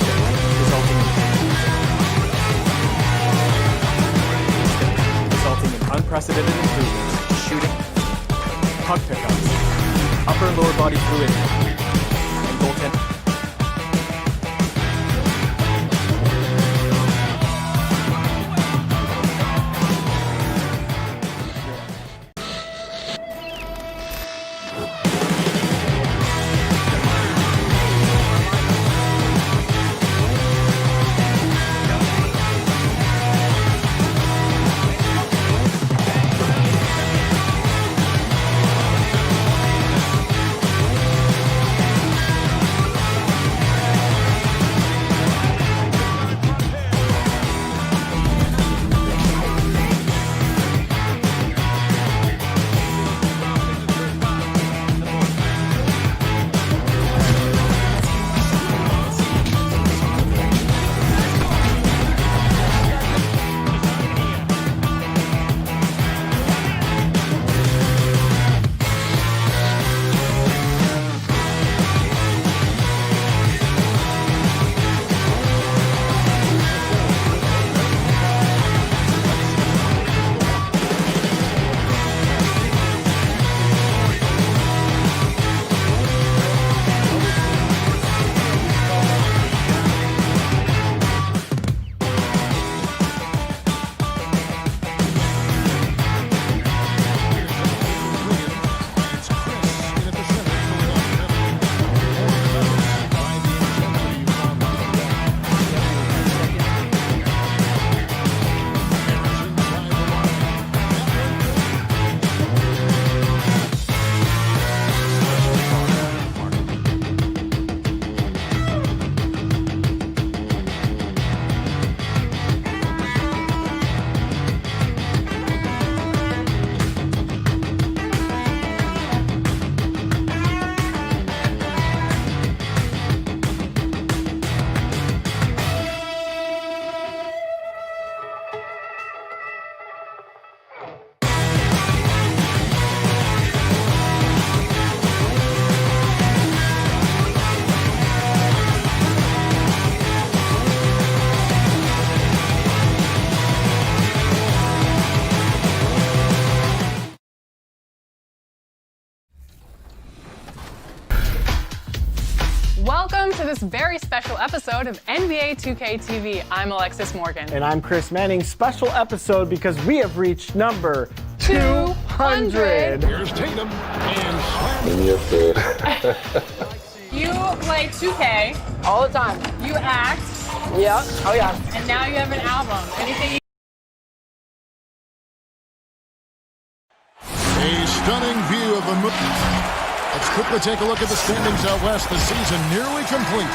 resulting in unprecedented improvements, shooting, puck pickups, upper and lower body fluidity, and goaltending. Welcome to this very special episode of NBA 2K TV. I'm Alexis Morgan. And I'm Chris Manning. Special episode because we have reached number 200. Here's Tatum and You play 2K all the time. You act. Yeah. Oh yeah. And now you have an album. Anything a stunning view of the movie. Let's quickly take a look at the standings out west. The season nearly complete.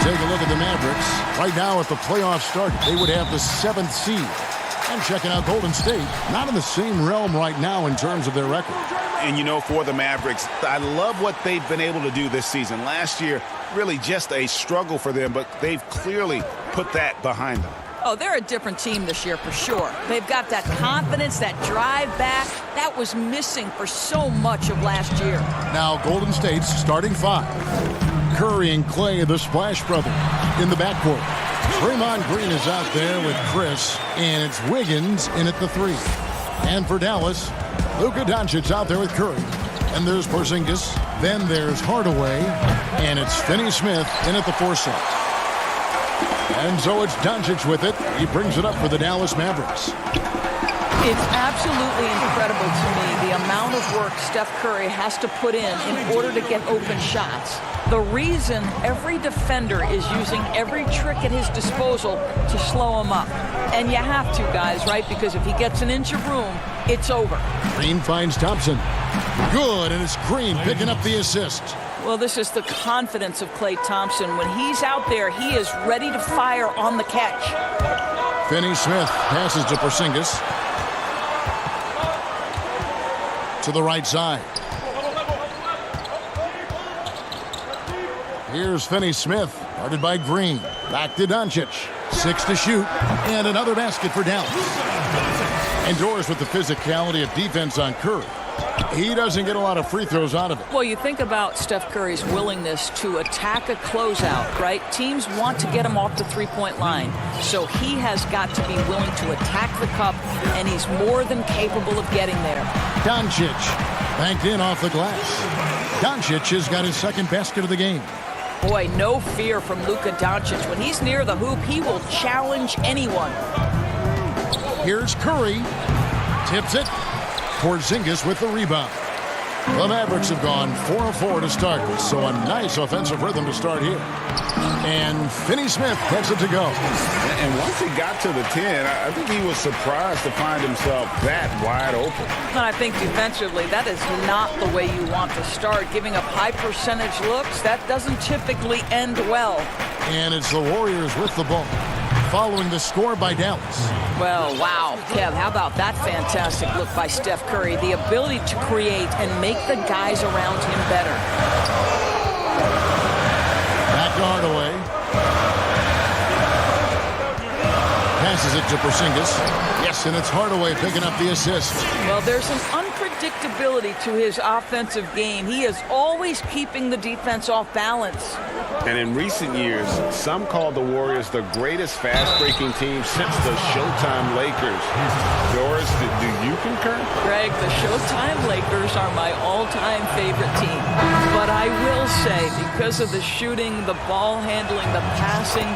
Take a look at the Mavericks. Right now, if the playoffs start, they would have the 7th seed. And checking out Golden State, not in the same realm right now in terms of their record. And, you know, for the Mavericks, I love what they've been able to do this season. Last year, really just a struggle for them, but they've clearly put that behind them. Oh, they're a different team this year for sure. They've got that confidence, that drive back. That was missing for so much of last year. Now Golden State's starting 5. Curry and Clay, the Splash Brothers, in the backcourt. Draymond Green is out there with Chris, and it's Wiggins in at the 3. And for Dallas, Luka Doncic out there with Curry. And there's Porzingis. Then there's Hardaway, and it's Finney-Smith in at the 4 slot. And so it's Doncic with it. He brings it up for the Dallas Mavericks. It's absolutely incredible to me the amount of work Steph Curry has to put in order to get open shots. The reason every defender is using every trick at his disposal to slow him up. And you have to, guys, right? Because if he gets an inch of room, it's over. Green finds Thompson. Good, and it's Green picking up the assist. Well, this is the confidence of Klay Thompson. When he's out there, he is ready to fire on the catch. Finney-Smith passes to Porzingis. To the right side. Here's Finney-Smith, guarded by Green. Back to Doncic. 6 to shoot, and another basket for Dallas. Indoors with the physicality of defense on Curry. He doesn't get a lot of free throws out of it. Well, you think about Steph Curry's willingness to attack a closeout, right? Teams want to get him off the three-point line. So he has got to be willing to attack the cup, and he's more than capable of getting there. Doncic banked in off the glass. Doncic has got his second basket of the game. Boy, no fear from Luka Doncic. When he's near the hoop, he will challenge anyone. Here's Curry. Tips it. Porzingis with the rebound. The Mavericks have gone 4 of 4 to start, so a nice offensive rhythm to start here. And Finney Smith gets it to go. And once he got to the 10, I think he was surprised to find himself that wide open. And I think defensively, that is not the way you want to start. Giving up high percentage looks, that doesn't typically end well. And it's the Warriors with the ball, following the score by Dallas. Well, wow, Kev, how about that fantastic look by Steph Curry? The ability to create and make the guys around him better. Back to Hardaway. Passes it to Porzingis. Yes, and it's Hardaway picking up the assist. Well, there's an unpredictability to his offensive game. He is always keeping the defense off balance. And in recent years, some call the Warriors the greatest fast-breaking team since the Showtime Lakers. Doris, do you concur? Greg, the Showtime Lakers are my all-time favorite team. But I will say, because of the shooting, the ball handling, the passing,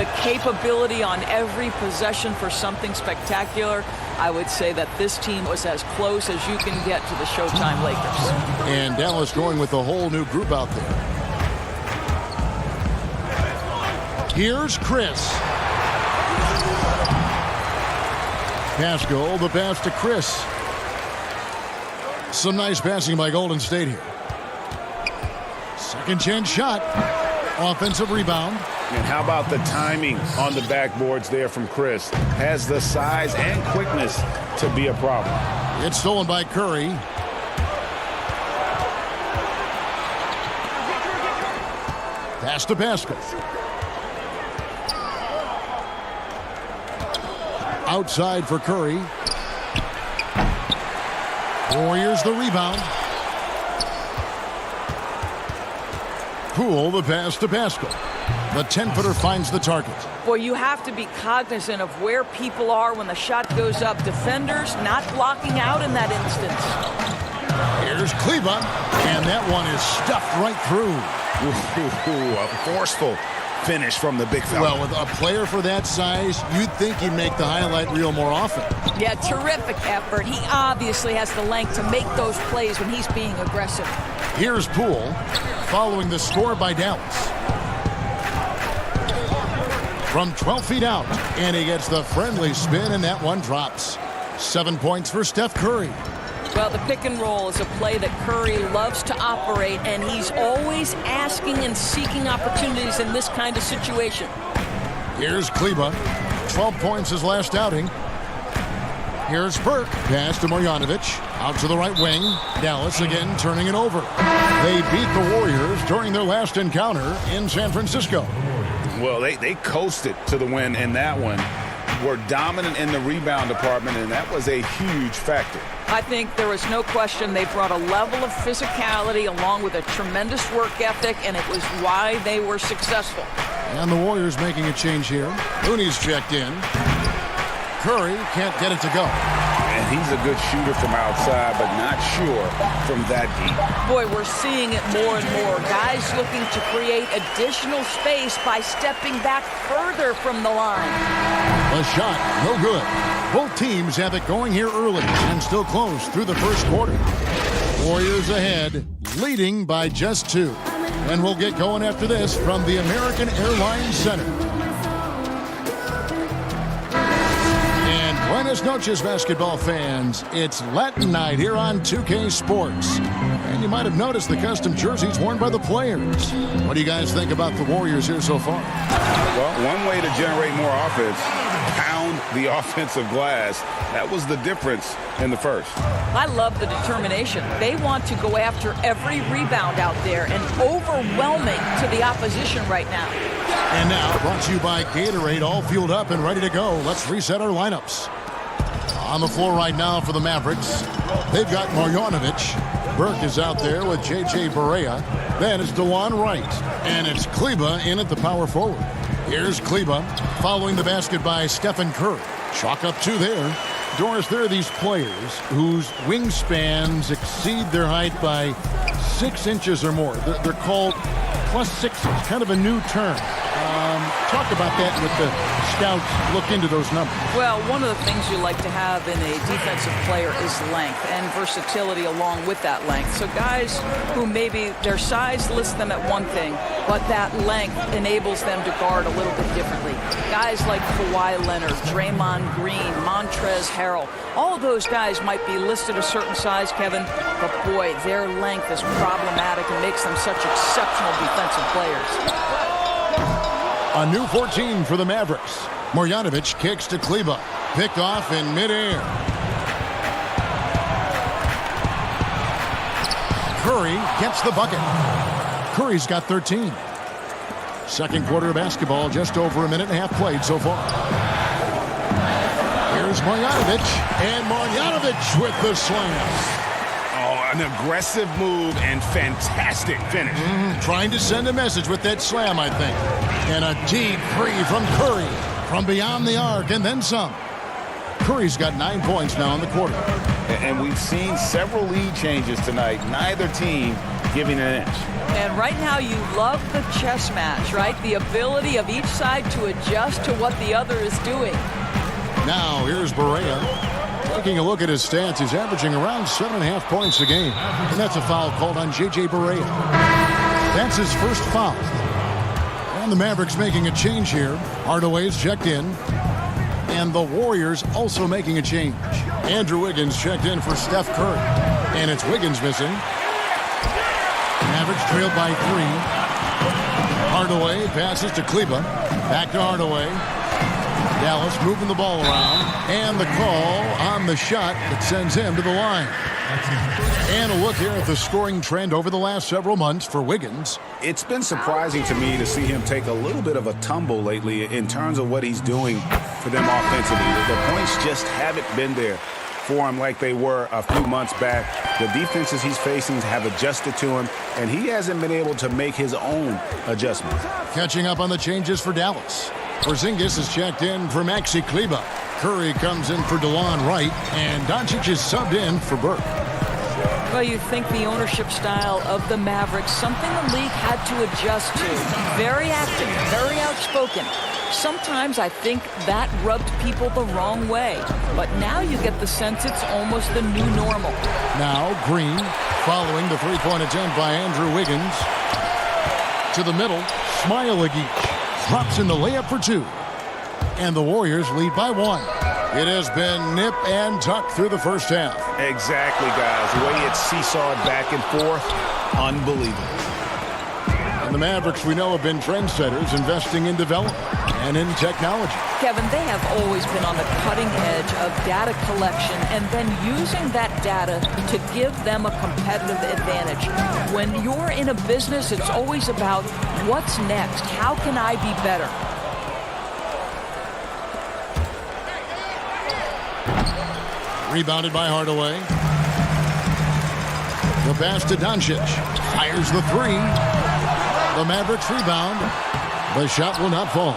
the capability on every possession for something spectacular, I would say that this team was as close as you can get to the Showtime Lakers. And Dallas going with a whole new group out there. Here's Chris. Pascal, the pass to Chris. Some nice passing by Golden State here. Second chance shot. Offensive rebound. And how about the timing on the backboards there from Chris? Has the size and quickness to be a problem. It's stolen by Curry. Pass to Pascal. Outside for Curry. Warriors the rebound. Poole the pass to Pascal. The 10-footer finds the target. Boy, you have to be cognizant of where people are when the shot goes up. Defenders not blocking out in that instance. Here's Kleba, and that one is stuffed right through. Ooh, a forceful finish from the big fella. Well, with a player for that size, you'd think he'd make the highlight reel more often. Yeah, terrific effort. He obviously has the length to make those plays when he's being aggressive. Here's Poole, following the score by Dallas. From 12 feet out, and he gets the friendly spin, and that one drops. 7 points for Steph Curry. Well, the pick and roll is a play that Curry loves to operate, and he's always asking and seeking opportunities in this kind of situation. Here's Kleba. 12 points his last outing. Here's Burke. Pass to Marjanovic. Out to the right wing. Dallas again turning it over. They beat the Warriors during their last encounter in San Francisco. Well, they coasted to the win in that one. Were dominant in the rebound department, and that was a huge factor. I think there was no question they brought a level of physicality along with a tremendous work ethic, and it was why they were successful. And the Warriors making a change here. Looney's checked in. Curry can't get it to go. And he's a good shooter from outside, but not sure from that deep. Boy, we're seeing it more and more. Guys looking to create additional space by stepping back further from the line. A shot, no good. Both teams have it going here early and still close through the first quarter. Warriors ahead, leading by just 2. And we'll get going after this from the American Airlines Center. Buenas noches, basketball fans. It's Latin night here on 2K Sports. And you might have noticed the custom jerseys worn by the players. What do you guys think about the Warriors here so far? Well, one way to generate more offense, pound the offensive glass. That was the difference in the first. I love the determination. They want to go after every rebound out there and overwhelming to the opposition right now. And now, brought to you by Gatorade, all fueled up and ready to go. Let's reset our lineups. On the floor right now for the Mavericks, they've got Marjanovic. Burke is out there with J.J. Barea. Then it's DeJuan Wright. And it's Kleber in at the power forward. Here's Kleber following the basket by Stephen Curry. Chalk up 2 there. Doris, there are these players whose wingspans exceed their height by 6 inches or more. They're called +6s, kind of a new term. Talk about that with the scouts look into those numbers. Well, one of the things you like to have in a defensive player is length and versatility along with that length. So guys who maybe their size lists them at one thing, but that length enables them to guard a little bit differently. Guys like Kawhi Leonard, Draymond Green, Montrezl Harrell, all of those guys might be listed a certain size, Kevin, but boy, their length is problematic and makes them such exceptional defensive players. A new 14 for the Mavericks. Marjanovic kicks to Kleber. Picked off in midair. Curry gets the bucket. Curry's got 13. Second quarter of basketball, just over a minute and a half played so far. Here's Marjanovic, and Marjanovic with the slam. An aggressive move and fantastic finish. Trying to send a message with that slam, I think. And a deep three from Curry from beyond the arc and then some. Curry's got 9 points now in the quarter. And we've seen several lead changes tonight. Neither team giving an inch. And right now you love the chess match, right? The ability of each side to adjust to what the other is doing. Now here's Barea. Taking a look at his stats, he's averaging around 7.5 points a game. And that's a foul called on J.J. Barea. That's his first foul. And the Mavericks making a change here. Hardaway's checked in. And the Warriors also making a change. Andrew Wiggins checked in for Steph Curry. And it's Wiggins missing. Mavericks trailed by 3. Hardaway passes to Kleber. Back to Hardaway. Dallas moving the ball around, and the call on the shot that sends him to the line. And a look here at the scoring trend over the last several months for Wiggins. It's been surprising to me to see him take a little bit of a tumble lately in terms of what he's doing for them offensively. The points just haven't been there for him like they were a few months back. The defenses he's facing have adjusted to him, and he hasn't been able to make his own adjustments. Catching up on the changes for Dallas. Porzingis is checked in for Maxi Kleber. Curry comes in for DeJuan Wright, and Doncic is subbed in for Burke. Well, you think the ownership style of the Mavericks, something the league had to adjust to. Very active, very outspoken. Sometimes I think that rubbed people the wrong way. But now you get the sense it's almost the new normal. Now Green, following the three-point attempt by Andrew Wiggins. To the middle, Smailagic drops in the layup for 2. And the Warriors lead by 1. It has been nip and tuck through the first half. Exactly, guys. The way it's seesawed back and forth, unbelievable. And the Mavericks, we know, have been trendsetters, investing in development and in technology. Kevin, they have always been on the cutting edge of data collection and then using that data to give them a competitive advantage. When you're in a business, it's always about what's next? How can I be better? Rebounded by Hardaway. The pass to Doncic. Fires the 3. The Mavericks rebound. The shot will not fall.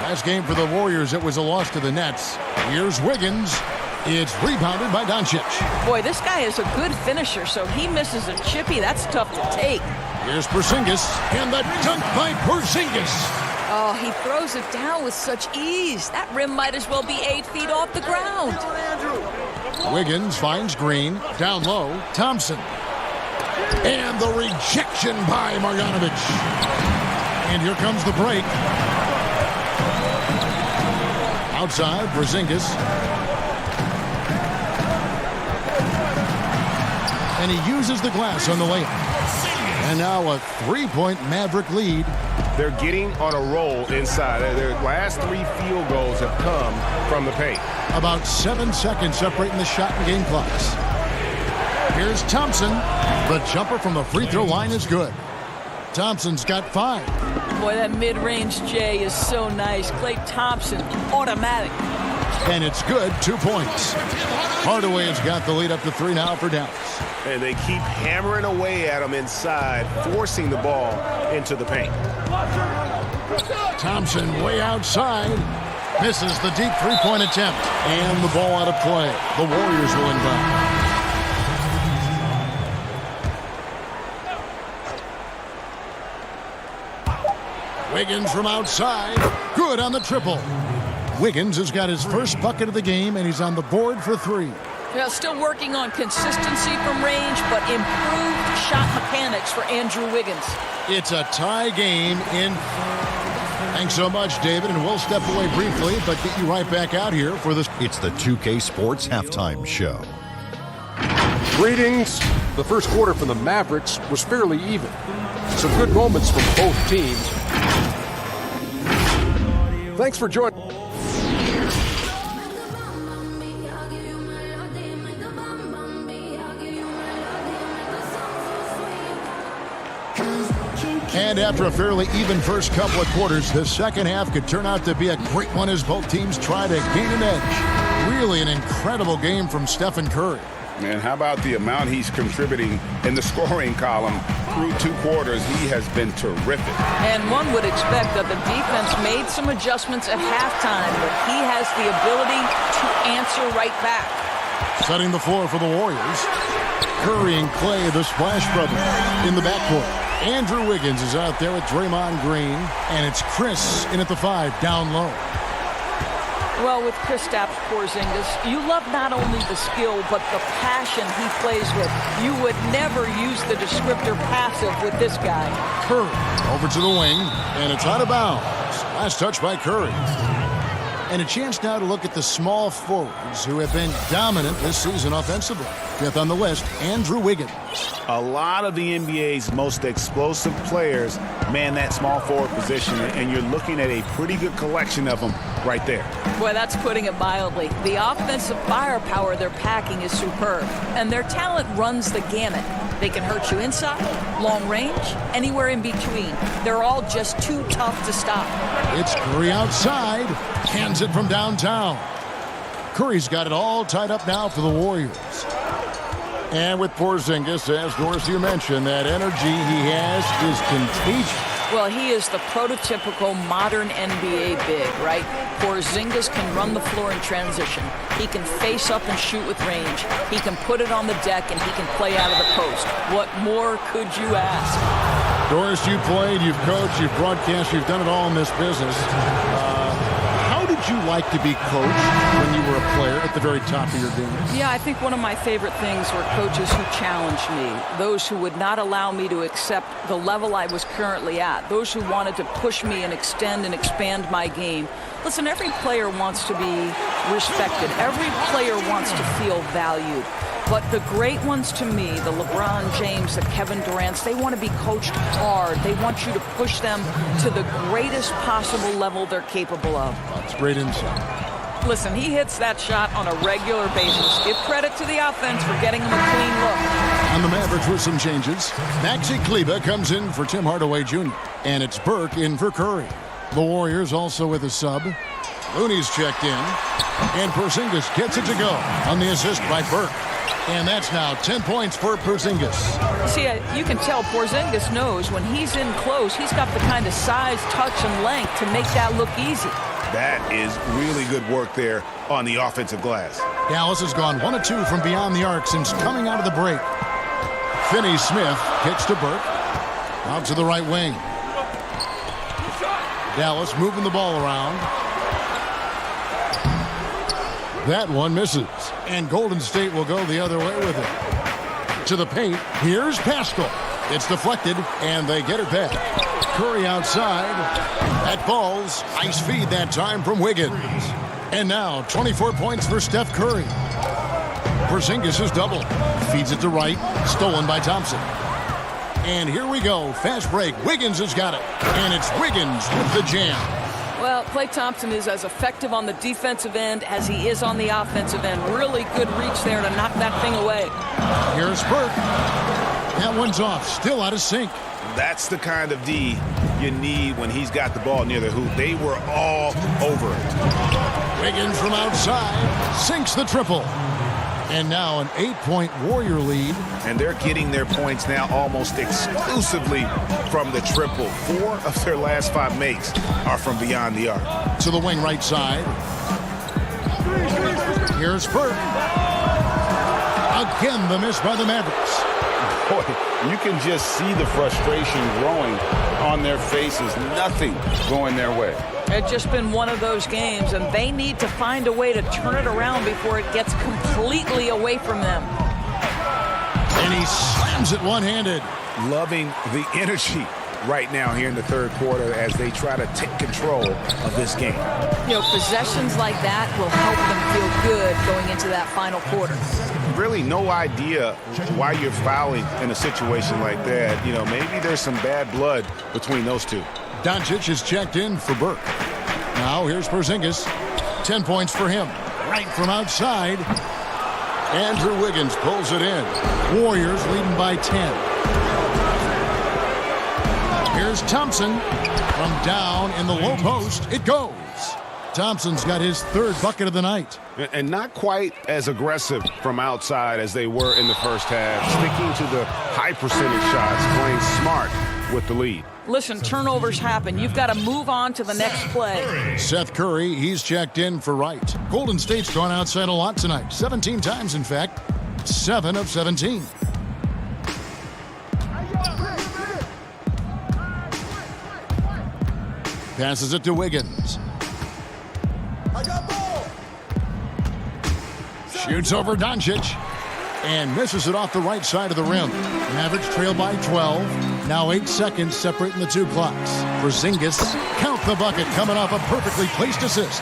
Last game for the Warriors, it was a loss to the Nets. Here's Wiggins. It's rebounded by Doncic. Boy, this guy is a good finisher, so he misses a chippy. That's tough to take. Here's Porzingis, and the dunk by Porzingis. Oh, he throws it down with such ease. That rim might as well be 8 feet off the ground. Wiggins finds Green. Down low, Thompson. And the rejection by Marjanovic. And here comes the break. Outside, Porzingis. And he uses the glass on the layup. And now a 3-point Maverick lead. They're getting on a roll inside. Their last 3 field goals have come from the paint. About 7 seconds separating the shot and game clocks. Here's Thompson. The jumper from the free throw line is good. Thompson's got 5. Boy, that mid-range J is so nice. Klay Thompson, automatic. And it's good, 2 points. Hardaway has got the lead up to 3 now for Dallas. And they keep hammering away at him inside, forcing the ball into the paint. Thompson way outside. Misses the deep three-point attempt. And the ball out of play. The Warriors will inbound. Wiggins from outside. Good on the triple. Wiggins has got his first bucket of the game, and he's on the board for 3. Yeah, still working on consistency from range, but improved shot mechanics for Andrew Wiggins. It's a tie game in. Thanks so much, David, and we'll step away briefly, but get you right back out here for this. It's the 2K Sports Halftime Show. Greetings. The first quarter for the Mavericks was fairly even. Some good moments from both teams. Thanks for joining. And after a fairly even first couple of quarters, the second half could turn out to be a great one as both teams try to gain an edge. Really an incredible game from Stephen Curry. And how about the amount he's contributing in the scoring column through 2 quarters? He has been terrific. And one would expect that the defense made some adjustments at halftime, but he has the ability to answer right back. Setting the floor for the Warriors. Curry and Clay, the Splash Brothers, in the backcourt. Andrew Wiggins is out there with Draymond Green, and it's Chris in at the 5, down low. Well, with Kristaps Porzingis, you love not only the skill, but the passion he plays with. You would never use the descriptor passive with this guy. Curry over to the wing, and it's out of bounds. Last touch by Curry. And a chance now to look at the small forwards who have been dominant this season offensively. 5th on the list, Andrew Wiggins. A lot of the NBA's most explosive players man that small forward position, and you're looking at a pretty good collection of them right there. Boy, that's putting it mildly. The offensive firepower they're packing is superb, and their talent runs the gamut. They can hurt you inside, long range, anywhere in between. They're all just too tough to stop. It's Curry outside, hands it from downtown. Curry's got it all tied up now for the Warriors. And with Porzingis, as Doris, you mentioned, that energy he has is contagious. Well, he is the prototypical modern NBA big, right? Porzingis can run the floor in transition. He can face up and shoot with range. He can put it on the deck, and he can play out of the post. What more could you ask? Doris, you played, you've coached, you've broadcast, you've done it all in this business. How did you like to be coached when you were a player at the very top of your game? Yeah, I think one of my favorite things were coaches who challenged me, those who would not allow me to accept the level I was currently at, those who wanted to push me and extend and expand my game. Listen, every player wants to be respected. Every player wants to feel valued. But the great ones to me, the LeBron James, the Kevin Durants, they want to be coached hard. They want you to push them to the greatest possible level they're capable of. That's great insight. Listen, he hits that shot on a regular basis. Give credit to the offense for getting him a clean look. On the Mavericks with some changes, Maxi Kleber comes in for Tim Hardaway Jr. And it's Burke in for Curry. The Warriors also with a sub. Looney's checked in. And Porzingis gets it to go on the assist by Burke. And that's now 10 points for Porzingis. See, you can tell Porzingis knows when he's in close, he's got the kind of size, touch, and length to make that look easy. That is really good work there on the offensive glass. Dallas has gone 1 of 2 from beyond the arc since coming out of the break. Finney-Smith kicks to Burke. Out to the right wing. Dallas moving the ball around. That one misses. And Golden State will go the other way with it. To the paint. Here's Pascal. It's deflected, and they get it back. Curry outside. That falls. Nice feed that time from Wiggins. And now 24 points for Steph Curry. Porzingis is double. Feeds it to right. Stolen by Thompson. And here we go. Fast break. Wiggins has got it. And it's Wiggins with the jam. Well, Klay Thompson is as effective on the defensive end as he is on the offensive end. Really good reach there to knock that thing away. Here's Burke. That one's off. Still out of sync. That's the kind of D you need when he's got the ball near the hoop. They were all over it. Wiggins from outside sinks the triple. And now an 8-point Warrior lead. And they're getting their points now almost exclusively from the triple. 4 of their last 5 makes are from beyond the arc. To the wing right side. Here's Burke. Again, the miss by the Mavericks. Boy, you can just see the frustration growing on their faces. Nothing going their way. It's just been one of those games, and they need to find a way to turn it around before it gets completely away from them. And he slams it one-handed. Loving the energy right now here in the third quarter as they try to take control of this game. You know, possessions like that will help them feel good going into that final quarter. Really no idea why you're fouling in a situation like that. You know, maybe there's some bad blood between those two. Doncic is checked in for Burke. Now here's Porzingis. 10 points for him. Right from outside. Andrew Wiggins pulls it in. Warriors leading by 10. Here's Thompson from down in the low post. It goes. Thompson's got his 3rd bucket of the night. And not quite as aggressive from outside as they were in the first half. Sticking to the high percentage shots, playing smart with the lead. Listen, turnovers happen. You've got to move on to the next play. Seth Curry, he's checked in for Wright. Golden State's gone outside a lot tonight. 17 times, in fact. 7 of 17. Passes it to Wiggins. Shoots over Doncic. And misses it off the right side of the rim. Mavericks trail by 12. Now 8 seconds separating the 2 clocks. Porzingis, count the bucket, coming off a perfectly placed assist.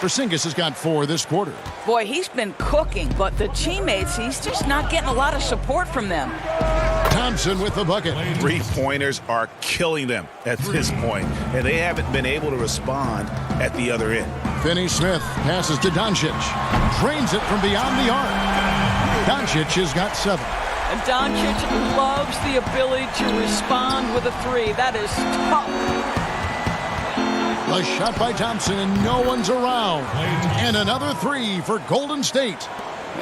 Porzingis has got 4 this quarter. Boy, he's been cooking, but the teammates, he's just not getting a lot of support from them. Thompson with the bucket. 3-pointers are killing them at this point, and they haven't been able to respond at the other end. Finney-Smith passes to Doncic. Drains it from beyond the arc. Doncic has got 7. And Doncic loves the ability to respond with a 3. That is tough. The shot by Thompson, and no one's around. And another 3 for Golden State.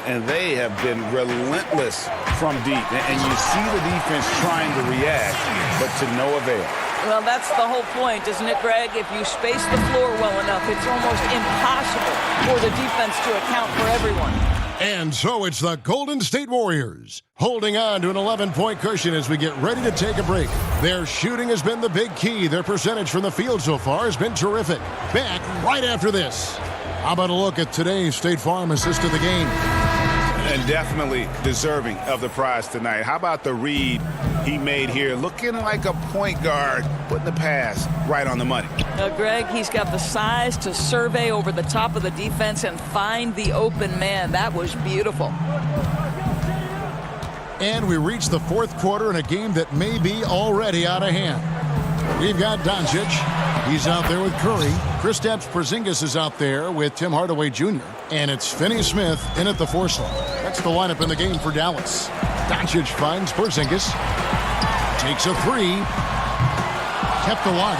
And they have been relentless from deep. And you see the defense trying to react, but to no avail. Well, that's the whole point, isn't it, Greg? If you space the floor well enough, it's almost impossible for the defense to account for everyone. And so it's the Golden State Warriors holding on to an 11-point cushion as we get ready to take a break. Their shooting has been the big key. Their percentage from the field so far has been terrific. Back right after this. How about a look at today's State Farm assist of the game? And definitely deserving of the prize tonight. How about the read he made here? Looking like a point guard, putting the pass right on the money. Greg, he's got the size to survey over the top of the defense and find the open man. That was beautiful. And we reach the 4th quarter in a game that may be already out of hand. We've got Doncic. He's out there with Curry. Kristaps Porzingis is out there with Tim Hardaway Jr. And it's Finney-Smith in at the 4 slot. That's the lineup in the game for Dallas. Doncic finds Porzingis. Takes a 3. Kept alive.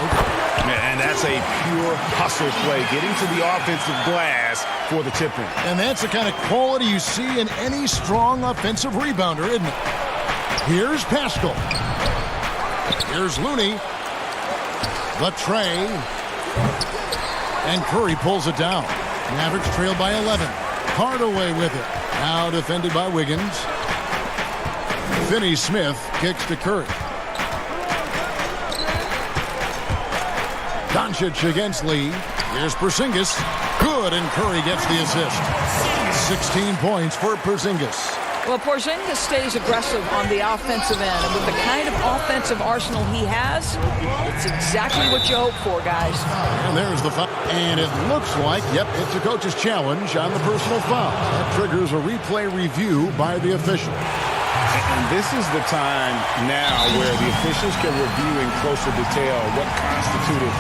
And that's a pure hustle play, getting to the offensive glass for the tip-in. And that's the kind of quality you see in any strong offensive rebounder, isn't it? Here's Pascal. Here's Looney. The tray. And Curry pulls it down. Mavericks trail by 11. Hardaway with it. Now defended by Wiggins. Finney-Smith kicks to Curry. Doncic against Lee. Here's Porzingis. Good, and Curry gets the assist. 16 points for Porzingis. Well, Porzingis stays aggressive on the offensive end. And with the kind of offensive arsenal he has, it's exactly what you hope for, guys. And there's the foul. And it looks like, yep, it's a coach's challenge on the personal foul. That triggers a replay review by the official. And this is the time now where the officials can review in closer detail what constituted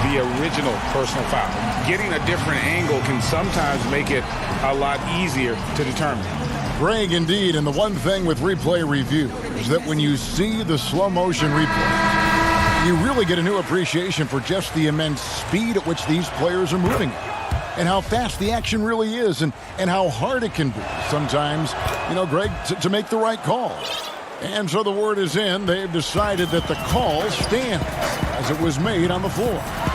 the original personal foul. Getting a different angle can sometimes make it a lot easier to determine. Greg, indeed, and the one thing with replay review is that when you see the slow motion replays, you really get a new appreciation for just the immense speed at which these players are moving and how fast the action really is and how hard it can be sometimes, Greg, to make the right call. And so the word is in. They've decided that the call stands as it was made on the floor.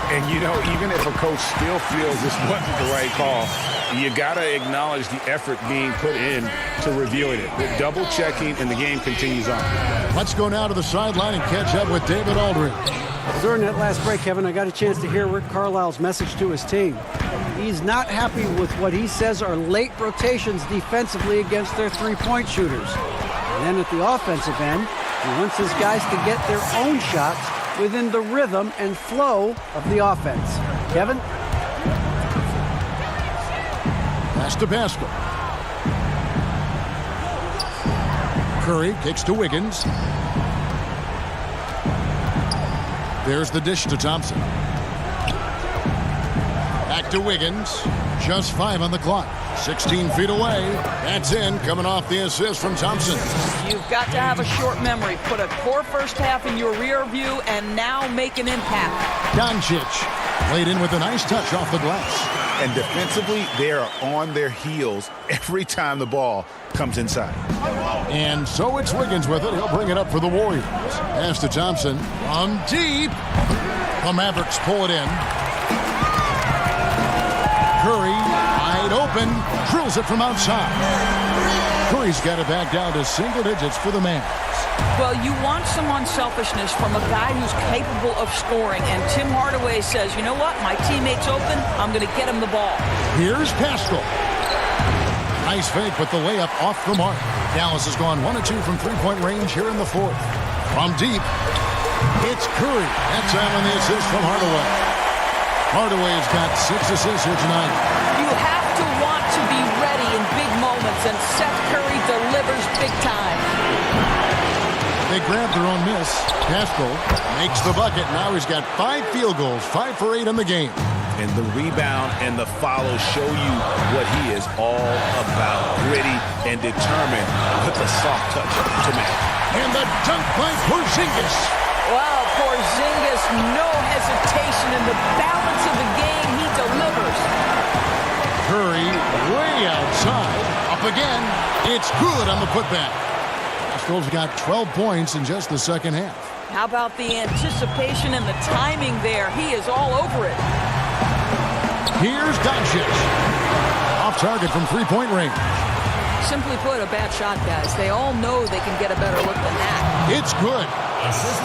And, even if a coach still feels this wasn't the right call, you got to acknowledge the effort being put in to reviewing it. The double checking, and the game continues on. Let's go now to the sideline and catch up with David Aldridge. During that last break, Kevin, I got a chance to hear Rick Carlisle's message to his team. He's not happy with what he says are late rotations defensively against their three-point shooters. And then at the offensive end, he wants his guys to get their own shots within the rhythm and flow of the offense. Kevin? Pass to Pascal. Curry kicks to Wiggins. There's the dish to Thompson. Back to Wiggins. Just 5 on the clock. 16 feet away. That's in, coming off the assist from Thompson. You've got to have a short memory. Put a poor first half in your rear view and now make an impact. Doncic laid in with a nice touch off the glass. And defensively, they are on their heels every time the ball comes inside. And so it's Wiggins with it. He'll bring it up for the Warriors. Pass to Thompson from deep. The Mavericks pull it in. Curry, wide open, drills it from outside. Curry's got it back down to single digits for the Mavs. Well, you want some unselfishness from a guy who's capable of scoring, and Tim Hardaway says, you know what, my teammate's open, I'm going to get him the ball. Here's Pascal. Nice fake, but the layup off the mark. Dallas has gone 1 of 2 from three-point range here in the fourth. From deep, it's Curry. That's out on the assist from Hardaway. Hardaway's got 6 assists here tonight. You have to want to be ready in big moments, and Seth Curry delivers big time. They grabbed their own miss. Pascal makes the bucket. Now he's got 5 field goals, 5 for 8 in the game. And the rebound and the follow show you what he is all about. Gritty and determined with the soft touch to match. And the dunk by Porzingis. Wow, Porzingis, no hesitation in the balance of the game. He delivers. Curry way outside. Up again. It's good on the putback. Pascal's got 12 points in just the second half. How about the anticipation and the timing there? He is all over it. Here's Doncic. Off target from three-point range. Simply put, a bad shot, guys. They all know they can get a better look than that. It's good.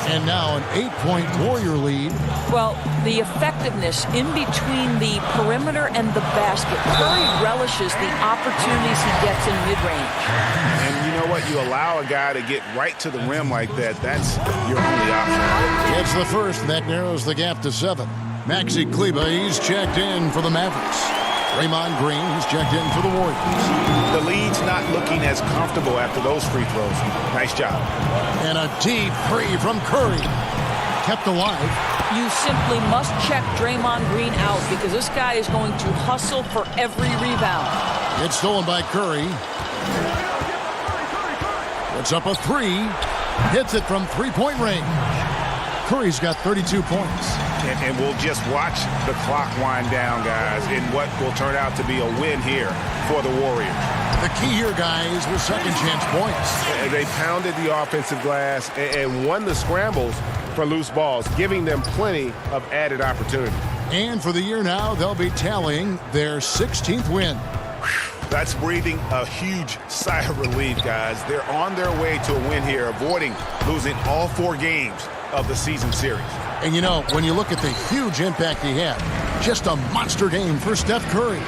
And now an 8-point Warrior lead. Well, the effectiveness in between the perimeter and the basket. Curry relishes the opportunities he gets in mid-range. And you know what? You allow a guy to get right to the rim like that. That's your only option. It's the first. That narrows the gap to 7. Maxi Kleber, he's checked in for the Mavericks. Draymond Green, he's checked in for the Warriors. The lead's not looking as comfortable after those free throws. Nice job. And a deep three from Curry. Kept alive. You simply must check Draymond Green out because this guy is going to hustle for every rebound. It's stolen by Curry. Puts up a 3. Hits it from three-point range. Curry's got 32 points. And we'll just watch the clock wind down, guys, in what will turn out to be a win here for the Warriors. The key here, guys, was second chance points. They pounded the offensive glass and won the scrambles for loose balls, giving them plenty of added opportunity. And for the year now, they'll be tallying their 16th win. That's breathing a huge sigh of relief, guys. They're on their way to a win here, avoiding losing all 4 games of the season series. And you know, when you look at the huge impact he had, just a monster game for Steph Curry.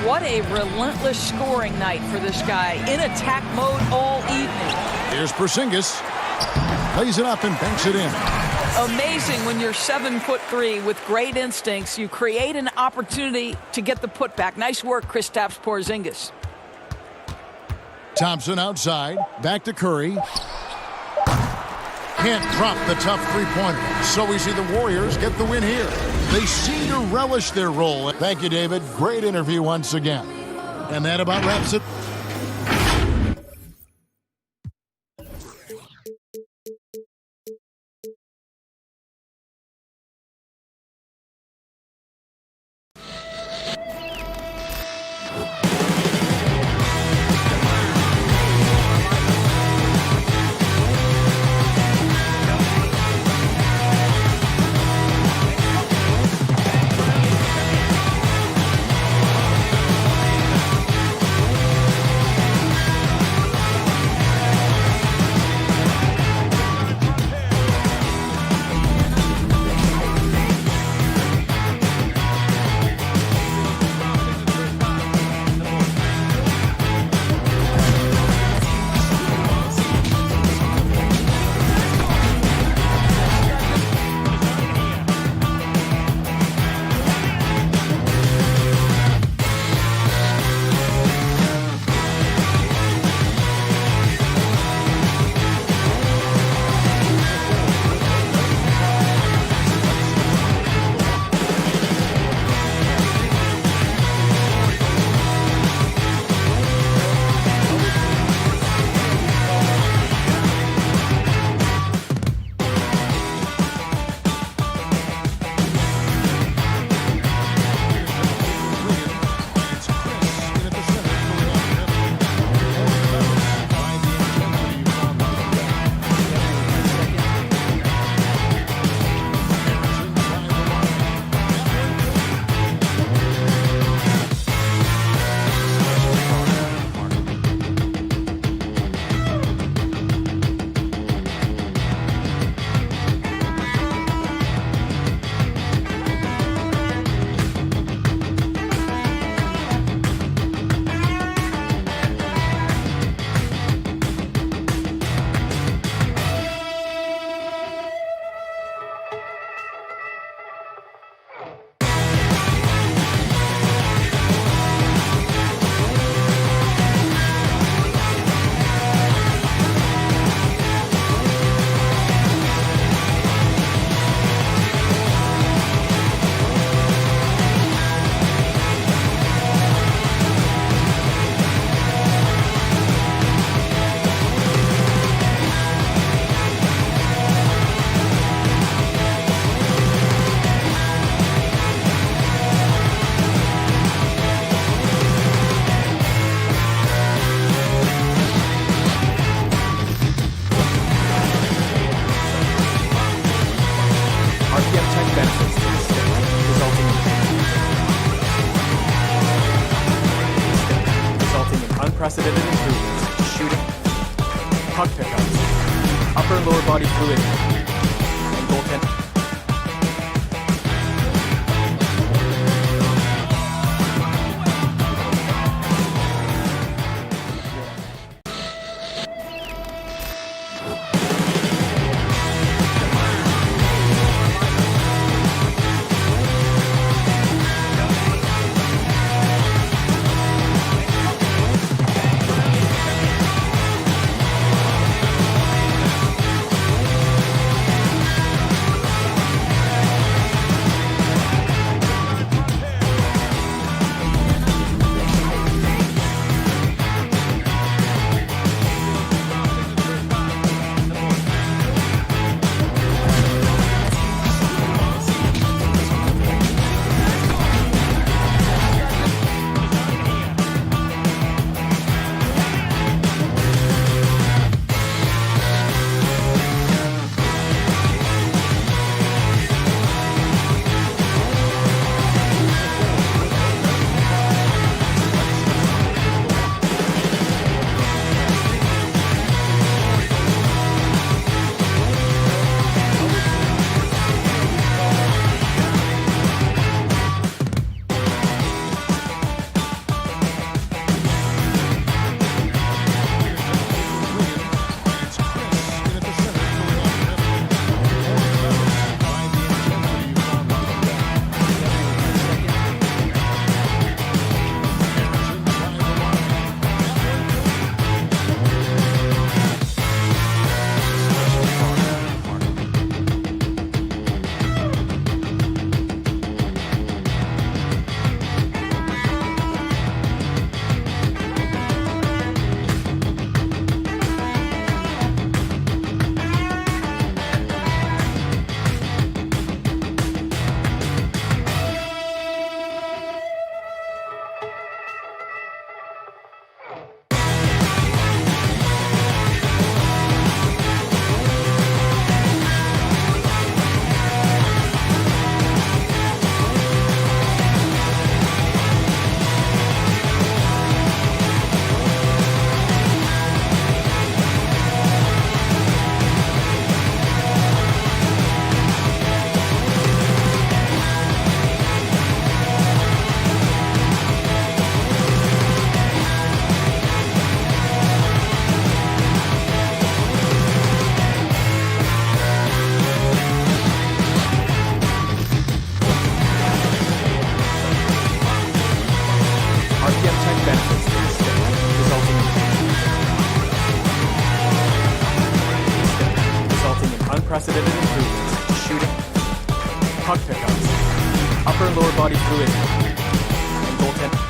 What a relentless scoring night for this guy. In attack mode all evening. Here's Porzingis. Plays it up and banks it in. Amazing when you're 7'3" with great instincts. You create an opportunity to get the putback. Nice work, Kristaps Porzingis. Thompson outside. Back to Curry. Can't drop the tough three-pointer. So we see the Warriors get the win here. They seem to relish their role. Thank you, David. Great interview once again. And that about wraps it. unprecedented improvements. Shooting, puck pickups, upper and lower body fluidity, and goaltending. Unprecedented improvements. Shooting, puck pickups, upper and lower body fluidity, and goaltending.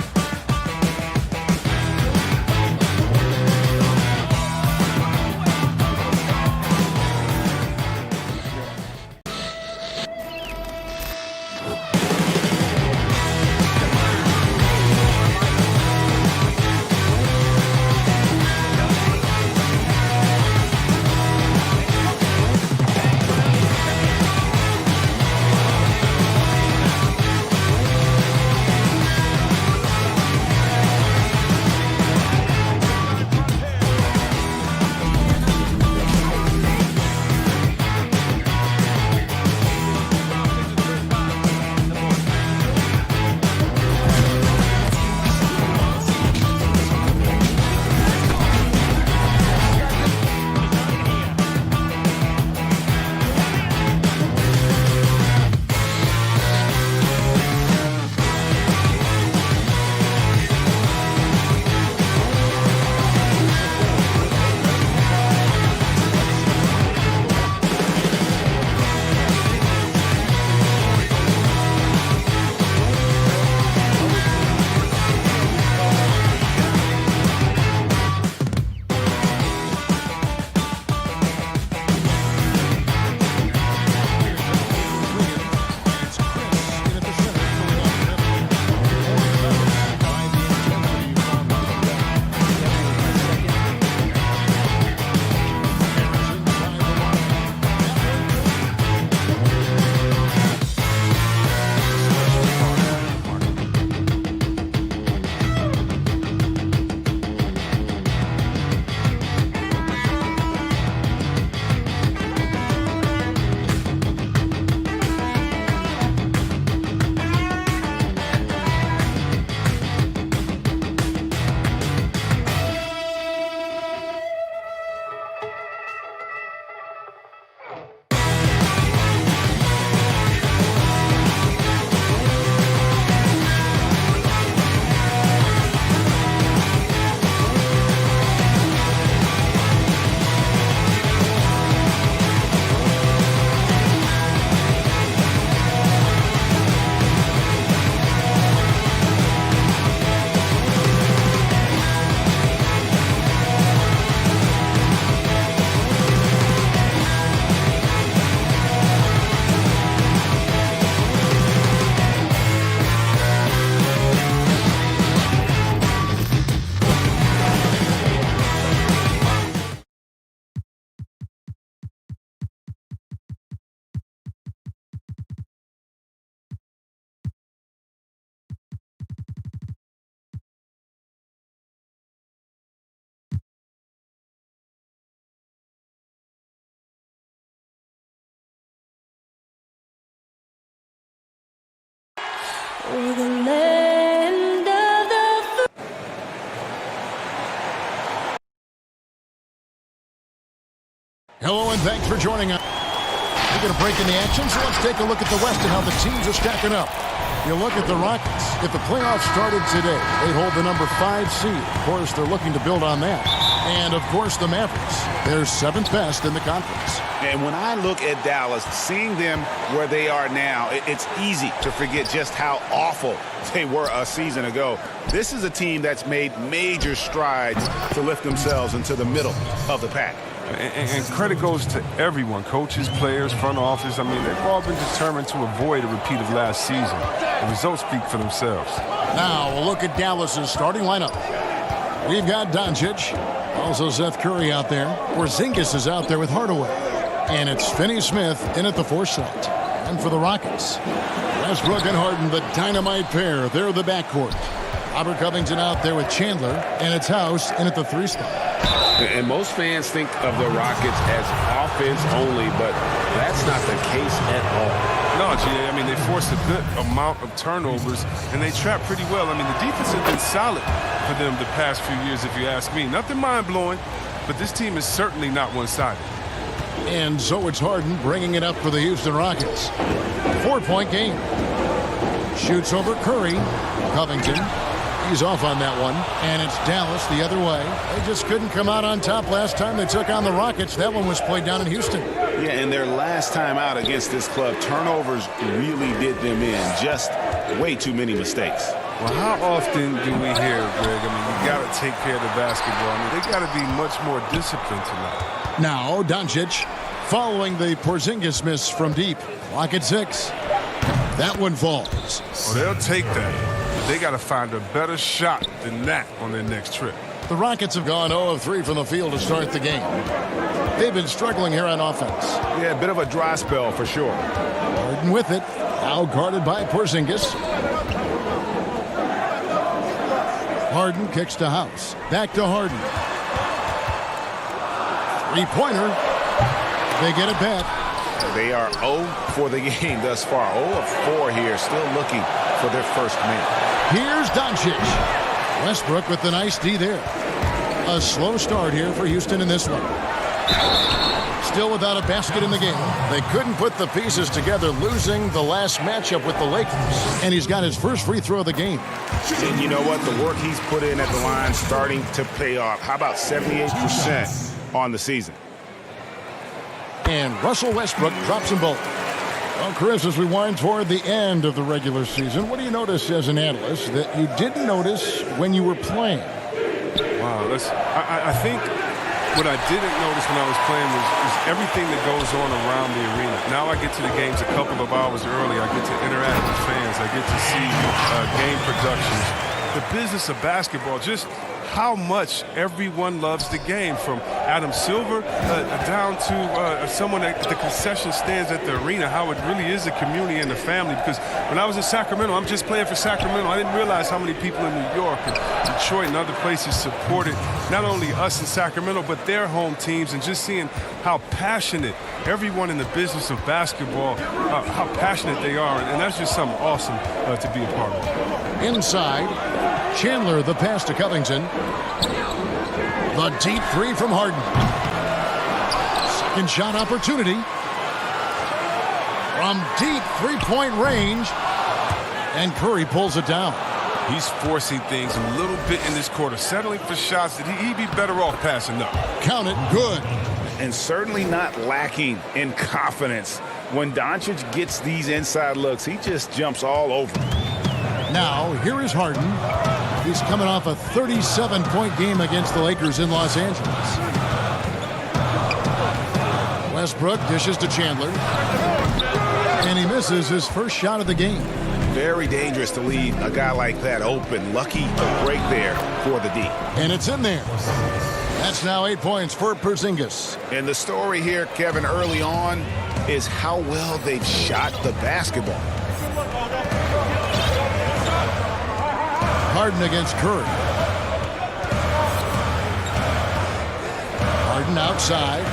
for the land of the free. Hello and thanks for joining us. We're going to break in the action, so let's take a look at the West and how the teams are stacking up. You look at the Rockets. If the playoffs started today, they hold the number 5 seed. Of course, they're looking to build on that. And, of course, the Mavericks. They're 7th best in the conference. And when I look at Dallas, seeing them where they are now, it's easy to forget just how awful they were a season ago. This is a team that's made major strides to lift themselves into the middle of the pack. And credit goes to everyone, coaches, players, front office. I mean, they've all been determined to avoid a repeat of last season. The results speak for themselves. Now we'll look at Dallas's starting lineup. We've got Doncic, also Seth Curry out there. Porzingis is out there with Hardaway. And it's Finney Smith in at the 4 slot. And for the Rockets, Westbrook and Harden, the dynamite pair. They're the backcourt. Robert Covington out there with Chandler, and it's House in at the 3 spot. And most fans think of the Rockets as offense only, but that's not the case at all. No, GA, I mean, they forced a good amount of turnovers, and they trapped pretty well. I mean, the defense has been solid for them the past few years, if you ask me. Nothing mind-blowing, but this team is certainly not one-sided. And so it's Harden bringing it up for the Houston Rockets. 4-point game. Shoots over Curry. Covington. He's off on that one. And it's Dallas the other way. They just couldn't come out on top last time they took on the Rockets. That one was played down in Houston. Yeah, and their last time out against this club, turnovers really did them in. Just way too many mistakes. Well, how often do we hear, Greg? I mean, you got to take care of the basketball. I mean, they got to be much more disciplined tonight. Now, Doncic following the Porzingis miss from deep. Clock at 6. That one falls. Oh, they'll take that. They got to find a better shot than that on their next trip. The Rockets have gone 0 of 3 from the field to start the game. They've been struggling here on offense. Yeah, a bit of a dry spell for sure. Harden with it. Now guarded by Porzingis. Harden kicks to House. Back to Harden. 3-pointer. They get it back. They are 0 for the game thus far. 0 of 4 here, still looking for their first man. Here's Doncic. Westbrook with the nice D there. A slow start here for Houston in this one. Still without a basket in the game. They couldn't put the pieces together, losing the last matchup with the Lakers. And he's got his first free throw of the game. And you know what? The work he's put in at the line starting to pay off. How about 78% on the season? And Russell Westbrook drops them both. Well, Chris, as we wind toward the end of the regular season, what do you notice as an analyst that you didn't notice when you were playing? Wow, I think what I didn't notice when I was playing was everything that goes on around the arena. Now I get to the games a couple of hours early. I get to interact with fans. I get to see game productions. The business of basketball, just how much everyone loves the game, from Adam Silver down to someone at the concession stands at the arena, how it really is a community and a family. Because when I was in Sacramento, I'm just playing for Sacramento. I didn't realize how many people in New York and Detroit and other places supported not only us in Sacramento, but their home teams, and just seeing how passionate everyone in the business of basketball, how passionate they are. And that's just something awesome to be a part of. Inside, Chandler, the pass to Covington. The deep 3 from Harden. Second shot opportunity. From deep 3-point range. And Curry pulls it down. He's forcing things a little bit in this quarter, settling for shots that he'd be better off passing up. Count it, good. And certainly not lacking in confidence. When Doncic gets these inside looks, he just jumps all over. Now, here is Harden. He's coming off a 37-point game against the Lakers in Los Angeles. Westbrook dishes to Chandler. And he misses his first shot of the game. Very dangerous to leave a guy like that open. Lucky to break there for the D. And it's in there. That's now 8 points for Porzingis. And the story here, Kevin, early on is how well they've shot the basketball. Harden against Curry. Harden outside.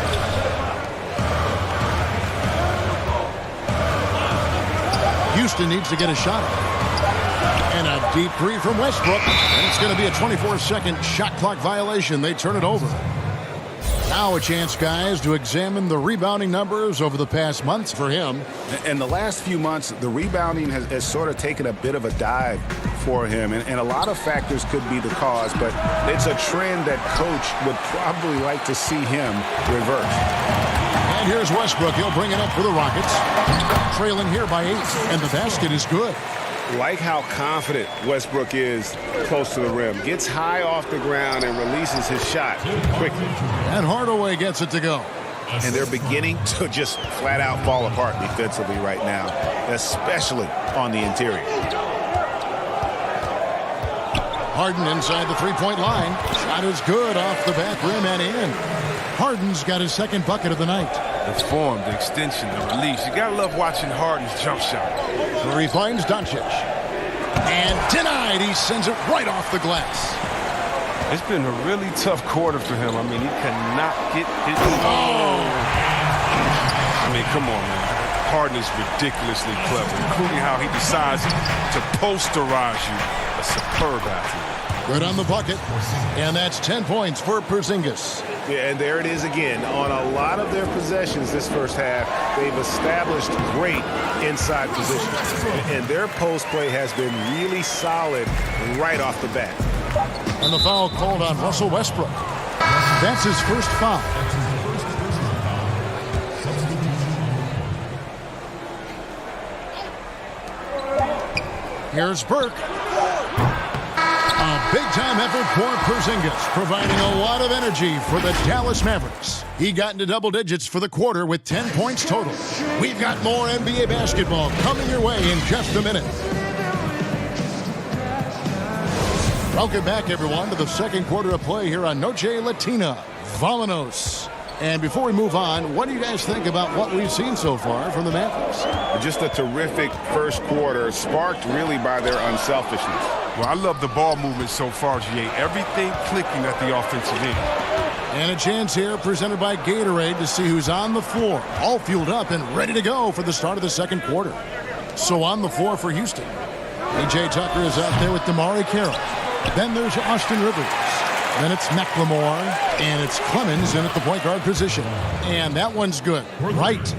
Houston needs to get a shot. Deep three from Westbrook, and it's going to be a 24-second shot clock violation. They turn it over. Now a chance, guys, to examine the rebounding numbers over the past months for him. In the last few months, the rebounding has sort of taken a bit of a dive for him, and a lot of factors could be the cause, but it's a trend that coach would probably like to see him reverse. And here's Westbrook. He'll bring it up for the Rockets. Trailing here by 8, and the basket is good. Like how confident Westbrook is close to the rim. Gets high off the ground and releases his shot quickly. And Hardaway gets it to go. And they're beginning to just flat out fall apart defensively right now, especially on the interior. Harden inside the three-point line. Shot is good off the back rim and in. Harden's got his second bucket of the night. The form, the extension, the release. You gotta love watching Harden's jump shot. Curry finds Doncic. And denied. He sends it right off the glass. It's been a really tough quarter for him. I mean, he cannot get his... I mean, come on, man. Harden is ridiculously clever, including how he decides to posterize you. A superb athlete. Good on the bucket. And that's 10 points for Porzingis. Yeah, and there it is again. On a lot of their possessions this first half, they've established great inside positions. And their post play has been really solid right off the bat. And the foul called on Russell Westbrook. That's his first foul. Here's Burke. A big-time effort for Porzingis, providing a lot of energy for the Dallas Mavericks. He got into double digits for the quarter with 10 points total. We've got more NBA basketball coming your way in just a minute. Welcome back, everyone, to the second quarter of play here on Noche Latina. Vámonos. And before we move on, what do you guys think about what we've seen so far from the Mavericks? Just a terrific first quarter, sparked really by their unselfishness. Well, I love the ball movement so far, G.A. Everything clicking at the offensive end. And a chance here presented by Gatorade to see who's on the floor, all fueled up and ready to go for the start of the second quarter. So on the floor for Houston, A.J. Tucker is out there with Damari Carroll. Then there's Austin Rivers. Then it's McLemore, and it's Clemens in at the point guard position. And that one's good. Right.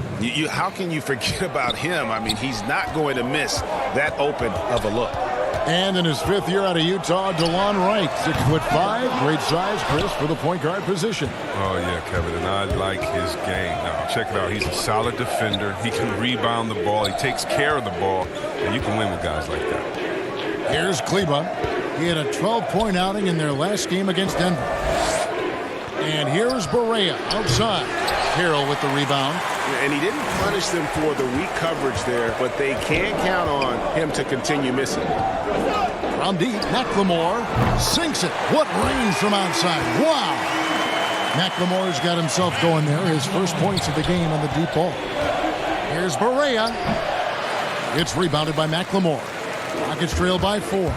How can you forget about him? I mean, he's not going to miss that open of a look. And in his 5th year out of Utah, DeLon Wright, 6'5", great size, Chris, for the point guard position. Oh, yeah, Kevin, and I like his game. Now, check it out. He's a solid defender. He can rebound the ball. He takes care of the ball, and you can win with guys like that. Here's Kleba. He had a 12-point outing in their last game against Denver. And here's Barea outside. Carroll with the rebound. And he didn't punish them for the weak coverage there, but they can't count on him to continue missing. From deep, McLemore sinks it. What range from outside. Wow. McLemore's got himself going there. His first points of the game on the deep ball. Here's Barea. It's rebounded by McLemore. Rockets trail by 4.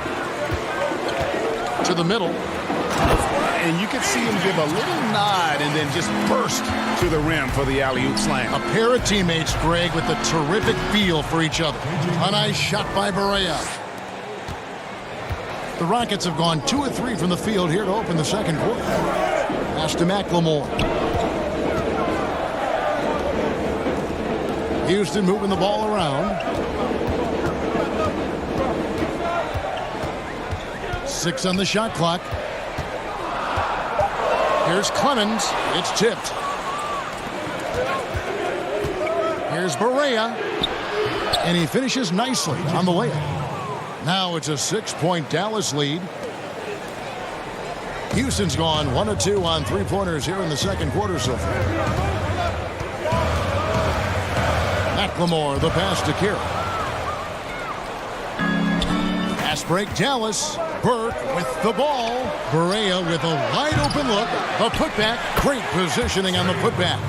To the middle. And you could see him give a little nod and then just burst to the rim for the alley-oop slam. A pair of teammates, Greg, with a terrific feel for each other. A nice shot by Barea. The Rockets have gone 2 of 3 from the field here to open the second quarter. Pass to McLemore. Houston moving the ball around. 6 on the shot clock. Here's Clemens. It's tipped. Here's Barea. And he finishes nicely on the layup. Now it's a 6-point Dallas lead. Houston's gone 1 of 2 on three-pointers here in the second quarter so far. McLemore, the pass to Carroll. Pass break, Dallas. Burke with the ball. Barea with a wide-open look. A putback. Great positioning on the putback.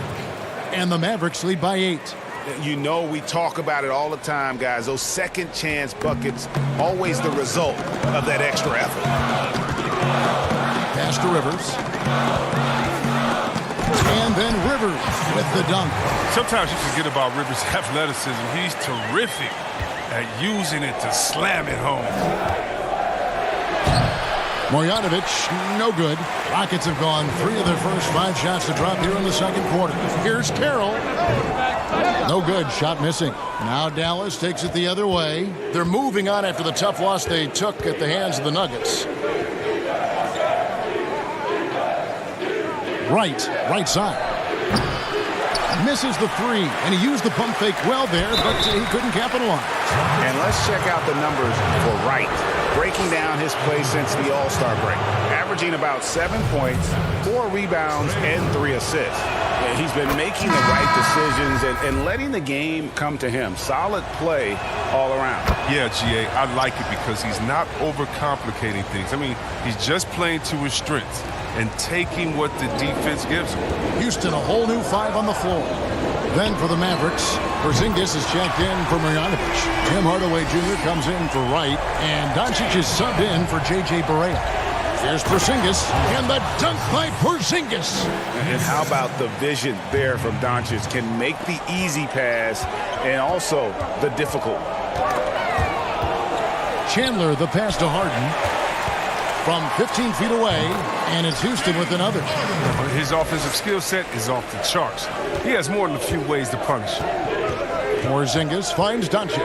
And the Mavericks lead by 8. You know, we talk about it all the time, guys. Those second chance buckets, always the result of that extra effort. Pass to Rivers. And then Rivers with the dunk. Sometimes you forget about Rivers' athleticism. He's terrific at using it to slam it home. Marjanovic, no good. Rockets have gone 3 of their first 5 shots to drop here in the second quarter. Here's Carroll. No good. Shot missing. Now Dallas takes it the other way. They're moving on after the tough loss they took at the hands of the Nuggets. Right side. Misses the 3, and he used the pump fake well there, but he couldn't capitalize. And let's check out the numbers for Wright. Breaking down his play since the All-Star break. Averaging about 7 points, 4 rebounds, and 3 assists. He's been making the right decisions and letting the game come to him. Solid play all around. Yeah, GA, I like it because he's not overcomplicating things. I mean, he's just playing to his strengths and taking what the defense gives him. Houston, a whole new 5 on the floor. Then for the Mavericks, Porzingis is checked in for Marjanovic. Tim Hardaway Jr. comes in for Wright, and Doncic is subbed in for J.J. Barea. Here's Porzingis, and the dunk by Porzingis. And how about the vision there from Doncic? Can make the easy pass and also the difficult. Chandler, the pass to Harden. From 15 feet away, and it's Houston with another. His offensive skill set is off the charts. He has more than a few ways to punish. Porzingis finds Doncic.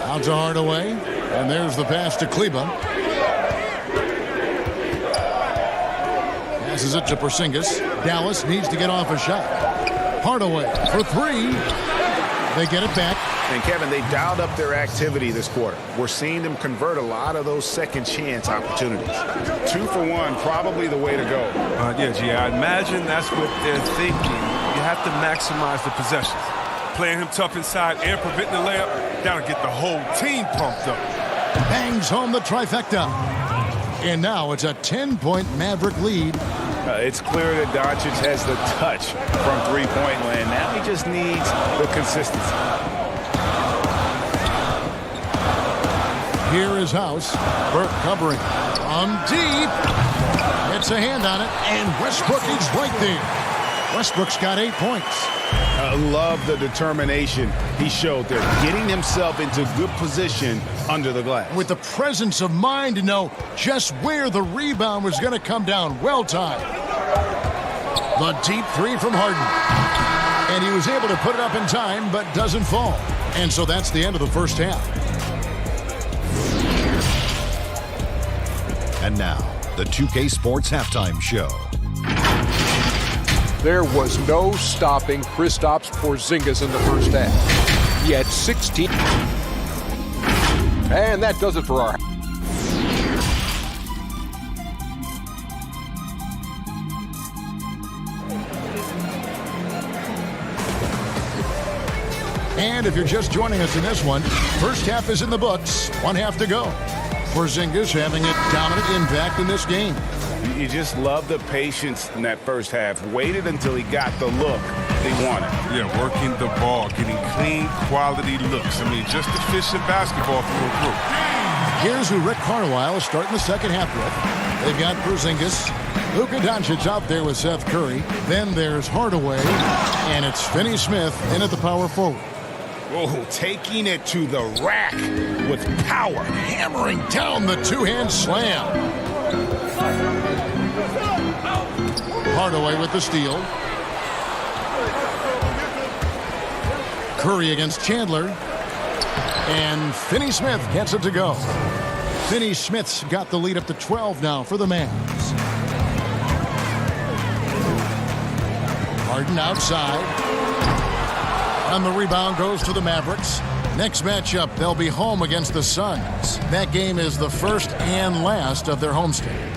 Out to Hardaway, and there's the pass to Kleba. Passes it to Porzingis. Dallas needs to get off a shot. Hardaway for 3. They get it back. And, Kevin, they dialed up their activity this quarter. We're seeing them convert a lot of those second chance opportunities. 2 for 1, probably the way to go. Yeah, G, I imagine that's what they're thinking. You have to maximize the possessions. Playing him tough inside and preventing the layup, that'll get the whole team pumped up. Bangs home the trifecta. And now it's a 10-point Maverick lead. It's clear that Doncic has the touch from three-point land. Now he just needs the consistency. Here is House. Burke covering. From deep. Gets a hand on it, and Westbrook is right there. Westbrook's got 8 points. I love the determination he showed there, getting himself into good position under the glass. With the presence of mind to know just where the rebound was going to come down. Well timed. The deep 3 from Harden. And he was able to put it up in time, but doesn't fall. And so that's the end of the first half. And now, the 2K Sports Halftime Show. There was no stopping Kristaps Porzingis in the first half. He had 16. And that does it for our... And if you're just joining us in this one, first half is in the books. 1 half to go. Porzingis having a dominant impact in this game. You just love the patience in that first half. Waited until he got the look they wanted. Yeah, working the ball, getting clean, quality looks. I mean, just efficient basketball through and through. Here's who Rick Carlisle is starting the second half with. They've got Porzingis, Luka Doncic out there with Seth Curry. Then there's Hardaway, and it's Finney Smith in at the power forward. Oh, taking it to the rack with power. Hammering down the two-hand slam. Hardaway with the steal. Curry against Chandler. And Finney Smith gets it to go. Finney Smith's got the lead up to 12 now for the Mavs. Harden outside. And the rebound goes to the Mavericks. Next matchup, they'll be home against the Suns. That game is the first and last of their homestand.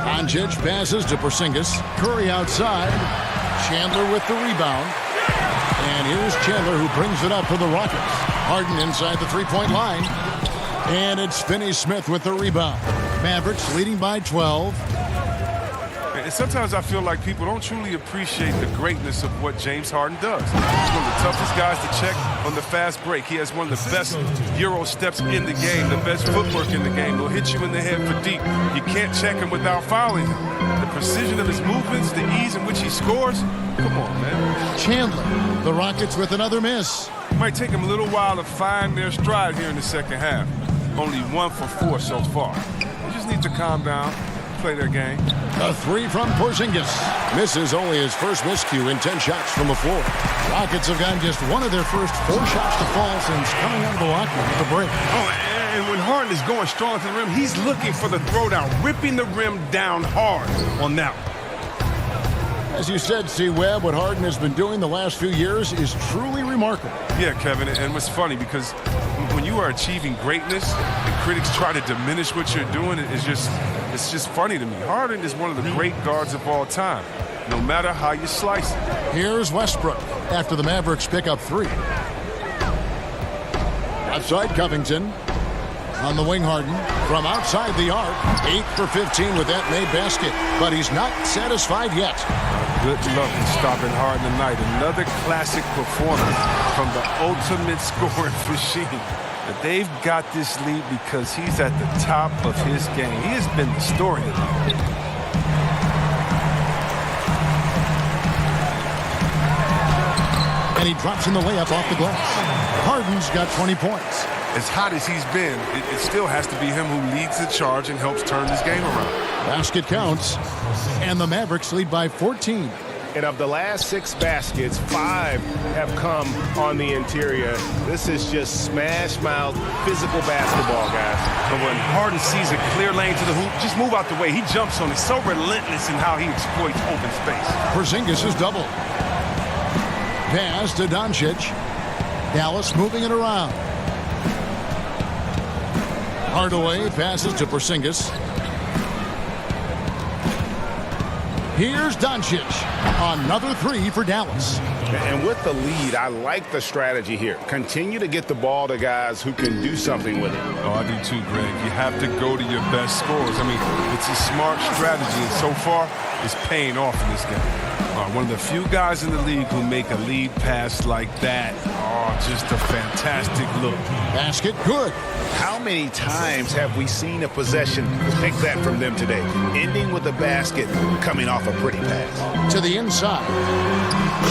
Doncic passes to Porzingis. Curry outside. Chandler with the rebound. And here's Chandler who brings it up for the Rockets. Harden inside the three-point line. And it's Finney Smith with the rebound. Mavericks leading by 12. And sometimes I feel like people don't truly appreciate the greatness of what James Harden does. He's one of the toughest guys to check on the fast break. He has one of the best Euro steps in the game, the best footwork in the game. He'll hit you in the head for deep. You can't check him without fouling him. The precision of his movements, the ease in which he scores. Come on, man. Chandler, the Rockets with another miss. Might take them a little while to find their stride here in the second half. Only 1 for 4 so far. They just need to calm down, play their game. A 3 from Porzingis. Misses only his first miscue in 10 shots from the floor. Rockets have gotten just one of their first 4 shots to fall since coming out of the locker room at the break. Oh, and when Harden is going strong to the rim, he's looking for the throwdown, ripping the rim down hard on that one. As you said, C-Webb, what Harden has been doing the last few years is truly remarkable. Yeah, Kevin, and what's funny, because when you are achieving greatness and critics try to diminish what you're doing, it's just funny to me. Harden is one of the great guards of all time, no matter how you slice it. Here's Westbrook after the Mavericks pick up 3. Outside Covington. On the wing, Harden. From outside the arc, 8 for 15 with that made basket. But he's not satisfied yet. Good luck in stopping Harden tonight. Another classic performance from the ultimate scoring machine. But they've got this lead because he's at the top of his game. He has been the story tonight. And he drops in the layup off the glass. Harden's got 20 points. As hot as he's been, it still has to be him who leads the charge and helps turn this game around. Basket counts, and the Mavericks lead by 14. And of the last 6 baskets, 5 have come on the interior. This is just smash-mouth, physical basketball, guys. But when Harden sees a clear lane to the hoop, just move out the way. He jumps on it. So relentless in how he exploits open space. Porzingis is doubled. Pass to Doncic. Dallas moving it around. Hardaway passes to Porzingis. Here's Doncic. Another 3 for Dallas. And with the lead, I like the strategy here. Continue to get the ball to guys who can do something with it. Oh, I do too, Greg. You have to go to your best scorers. I mean, it's a smart strategy, and so far, it's paying off in this game. One of the few guys in the league who make a lead pass like that. Oh, just a fantastic look. Basket good. How many times have we seen a possession like that from them today? Ending with a basket, coming off a pretty pass. To the inside.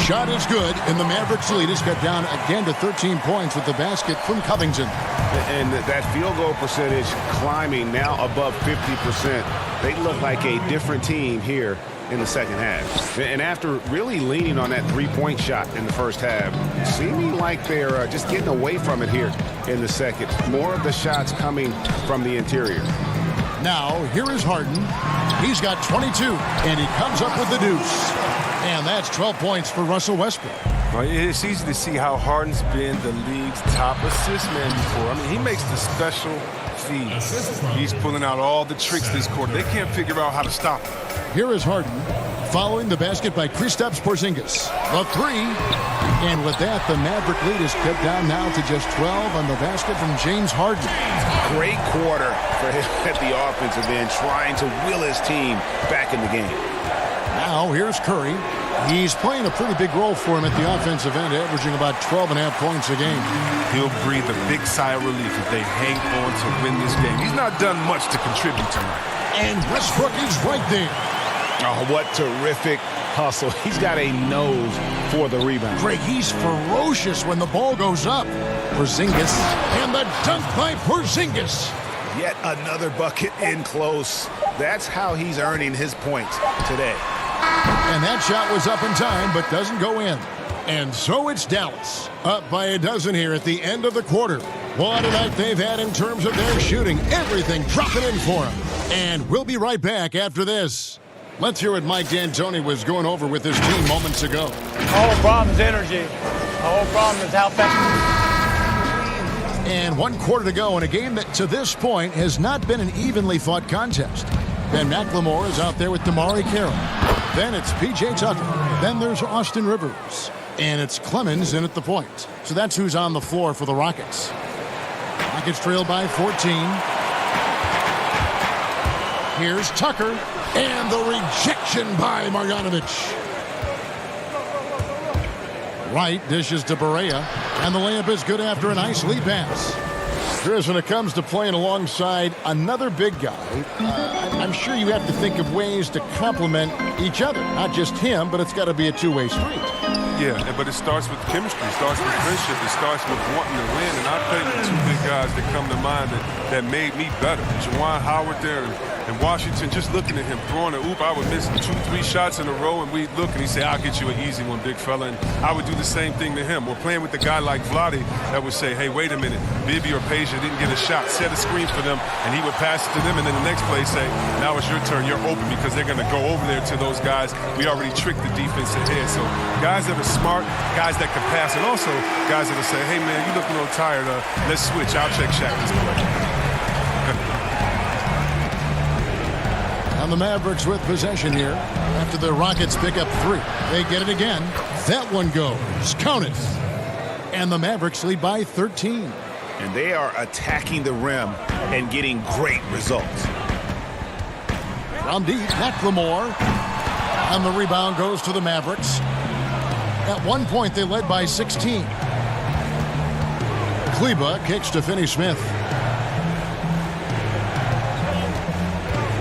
Shot is good, and the Mavericks lead is cut down again to 13 points with the basket from Covington. And that field goal percentage climbing now above 50%. They look like a different team here in the second half. And after really leaning on that three-point shot in the first half, seeming like they're just getting away from it here in the second. More of the shots coming from the interior. Now, here is Harden. He's got 22, and he comes up with the deuce. And that's 12 points for Russell Westbrook. Well, it's easy to see how Harden's been the league's top assist man before. I mean, he makes the special feeds. He's pulling out all the tricks this quarter. They can't figure out how to stop him. Here is Harden, following the basket by Kristaps Porzingis. The 3, and with that, the Maverick lead is cut down now to just 12 on the basket from James Harden. Great quarter for him at the offensive end, trying to will his team back in the game. Now, here's Curry. He's playing a pretty big role for him at the offensive end, averaging about 12.5 points a game. He'll breathe a big sigh of relief if they hang on to win this game. He's not done much to contribute tonight. And Westbrook is right there. Oh, what terrific hustle. He's got a nose for the rebound. Greg, he's ferocious when the ball goes up. Porzingis, and the dunk by Porzingis. Yet another bucket in close. That's how he's earning his points today. And that shot was up in time, but doesn't go in. And so it's Dallas, up by a dozen here at the end of the quarter. What a night they've had in terms of their shooting. Everything dropping in for them. And we'll be right back after this. Let's hear what Mike D'Antoni was going over with his team moments ago. The whole problem is energy. The whole problem is how fast. And 1 quarter to go in a game that to this point has not been an evenly fought contest. Ben McLemore is out there with Damari Carroll. Then it's P.J. Tucker. Then there's Austin Rivers. And it's Clemens in at the point. So that's who's on the floor for the Rockets. Rockets trail by 14. Here's Tucker. And the rejection by Marjanovic. Wright dishes to Barea. And the layup is good after a nice lead pass. Chris, when it comes to playing alongside another big guy, I'm sure you have to think of ways to complement each other. Not just him, but it's got to be a two-way street. Yeah, but it starts with chemistry. It starts with friendship. It starts with wanting to win. And I played with two big guys that come to mind that made me better. Juwan Howard there and Washington, just looking at him throwing an oop, I would miss 2-3 shots in a row, and we'd look and he'd say, I'll get you an easy one, big fella. And I would do the same thing to him. We're playing with a guy like Vlade that would say, hey, wait a minute, Bibby or Peja didn't get a shot. Set a screen for them, and he would pass it to them, and then the next play say, now it's your turn, you're open, because they're going to go over there to those guys. We already tricked the defense ahead. So guys that are smart, guys that can pass, and also guys that will say, hey, man, you look a little tired. Let's switch. I'll check Shaq this play. And the Mavericks with possession here after the Rockets pick up 3. They get it again. That one goes. Count it. And the Mavericks lead by 13. And they are attacking the rim and getting great results. From deep, McLemore. And the rebound goes to the Mavericks. At one point, they led by 16. Kleba kicks to Finney-Smith.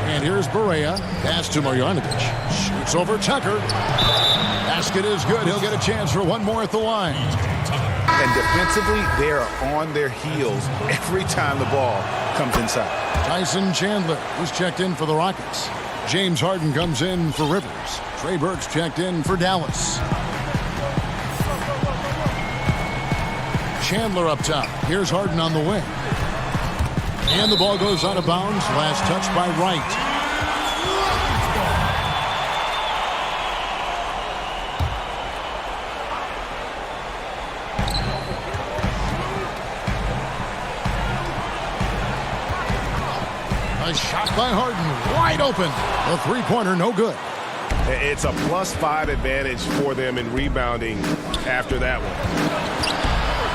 And here's Barea. Pass to Marjanovic. Shoots over Tucker. Basket is good. He'll get a chance for one more at the line. And defensively, they are on their heels every time the ball comes inside. Tyson Chandler was checked in for the Rockets. James Harden comes in for Rivers. Trey Burke's checked in for Dallas. Chandler up top. Here's Harden on the wing. And the ball goes out of bounds. Last touch by Wright. A shot by Harden. Wide open. A three-pointer, no good. It's a +5 advantage for them in rebounding after that one.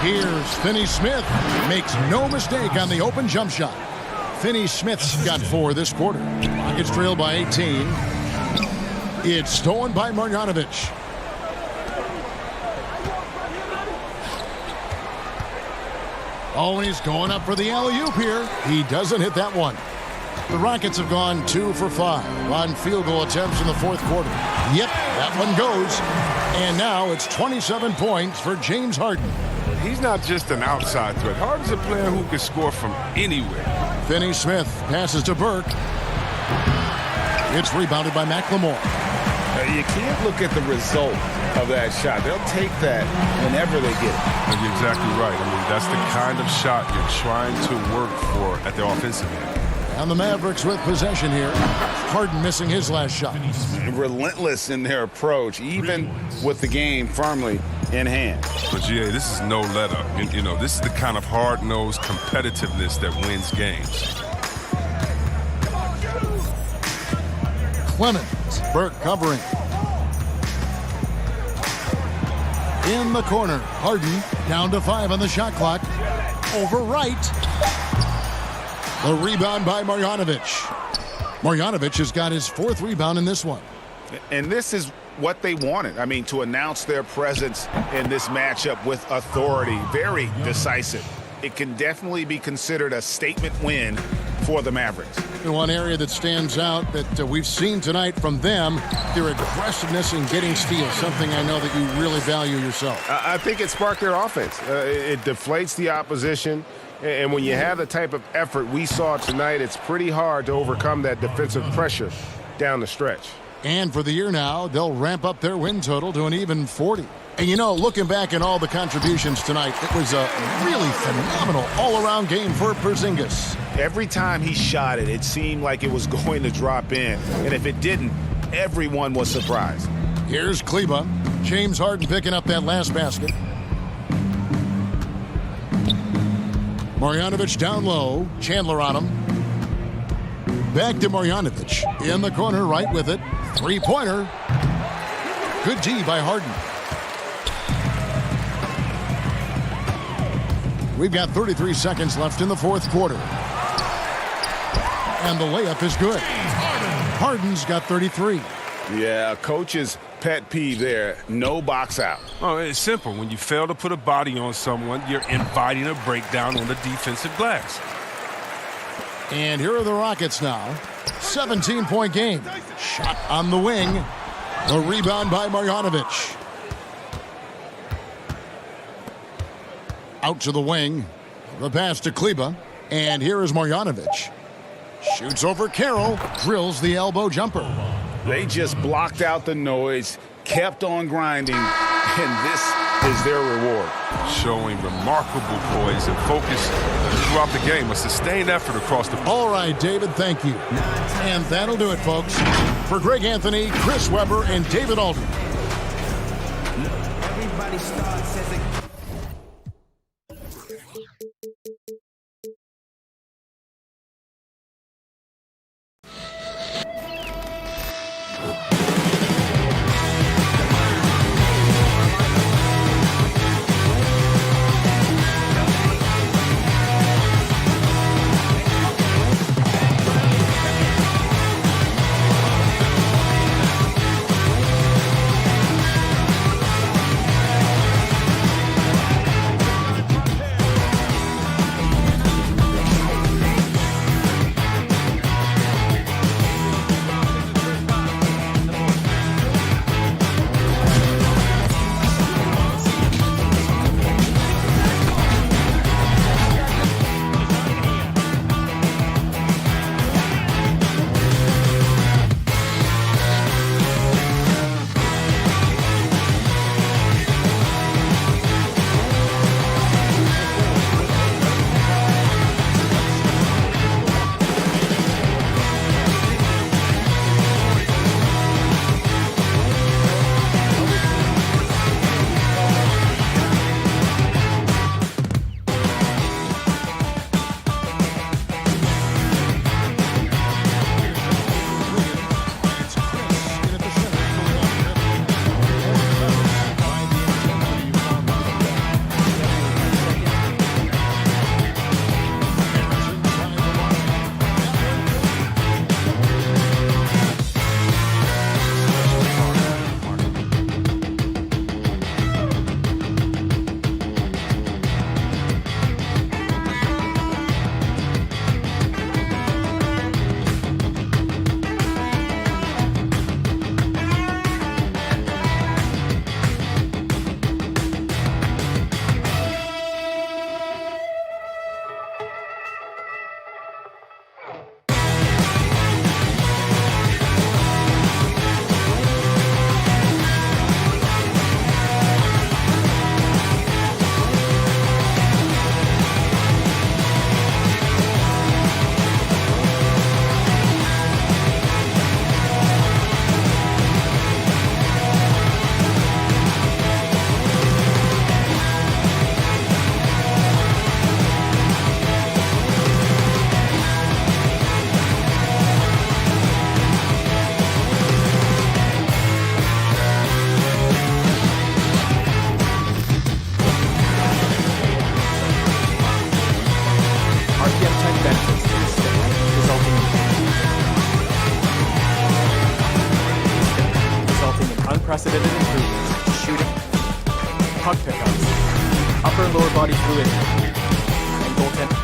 Here's Finney-Smith. Makes no mistake on the open jump shot. Finney-Smith's got 4 this quarter. Rockets trail by 18. It's stolen by Marjanovic. Oh, and he's going up for the alley-oop here. He doesn't hit that one. The Rockets have gone 2 for 5 on field goal attempts in the fourth quarter. Yep, that one goes. And now it's 27 points for James Harden. He's not just an outside threat. Harden's a player who can score from anywhere. Finney-Smith passes to Burke. It's rebounded by McLemore. You can't look at the result of that shot. They'll take that whenever they get it. You're exactly right. I mean, that's the kind of shot you're trying to work for at the offensive end. And the Mavericks with possession here. Harden missing his last shot. Relentless in their approach, even with the game firmly in hand. But, GA, this is no let-up. You know, this is the kind of hard-nosed competitiveness that wins games. Clemens. Burke covering. In the corner. Harden down to 5 on the shot clock. Over Wright. The rebound by Marjanovic. Marjanovic has got his 4th rebound in this one. And this is what they wanted. I mean, to announce their presence in this matchup with authority. Very decisive. It can definitely be considered a statement win for the Mavericks. In one area that stands out that we've seen tonight from them, their aggressiveness in getting steals, something I know that you really value yourself. I think it sparked their offense. It deflates the opposition. And when you have the type of effort we saw tonight, it's pretty hard to overcome that defensive pressure down the stretch. And for the year now, they'll ramp up their win total to an even 40. And, you know, looking back at all the contributions tonight, it was a really phenomenal all-around game for Porzingis. Every time he shot it, it seemed like it was going to drop in. And if it didn't, everyone was surprised. Here's Kleba. James Harden picking up that last basket. Marjanovic down low. Chandler on him. Back to Marjanovic. In the corner, right with it. Three-pointer. Good D by Harden. We've got 33 seconds left in the fourth quarter. And the layup is good. Harden's got 33. Yeah, coach's pet peeve there. No box out. Oh, it's simple. When you fail to put a body on someone, you're inviting a breakdown on the defensive glass. And here are the Rockets now. 17-point game. Shot on the wing. The rebound by Marjanovic. Out to the wing. The pass to Kleba. And here is Marjanovic. Shoots over Carroll. Drills the elbow jumper. They just blocked out the noise, kept on grinding, and this is their reward. Showing remarkable poise and focus throughout the game. A sustained effort across the board. All right, David, thank you. And that'll do it, folks. For Greg Anthony, Chris Webber, and David Aldridge. Everybody starts as a unprecedented improvements to shooting, puck pickups, upper and lower body fluidity, and goaltending.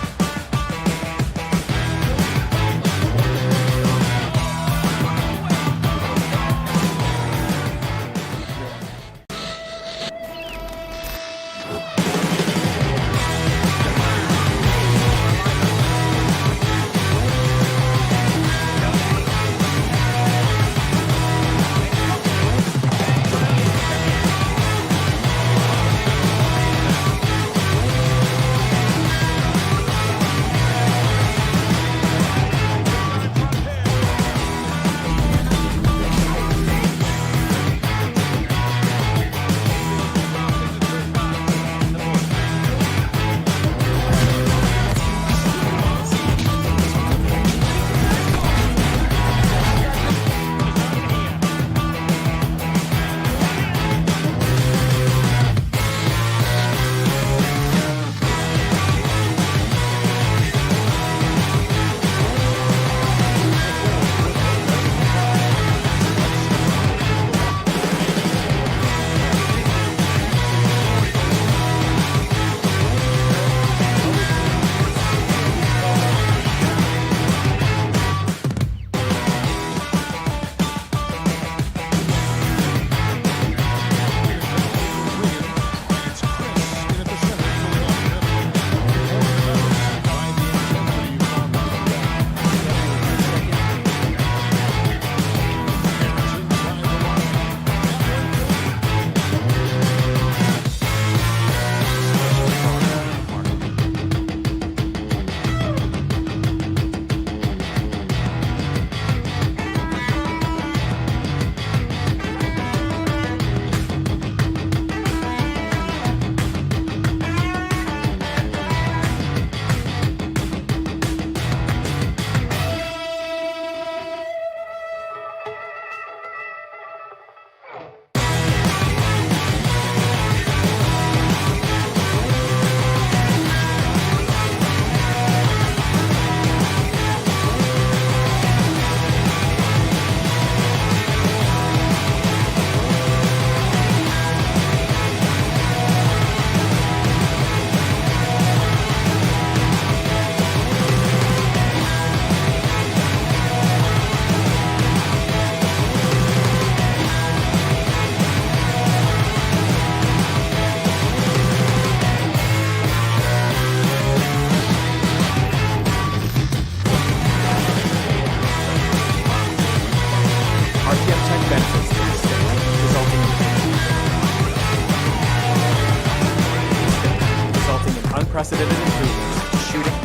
unprecedented improvements, shooting,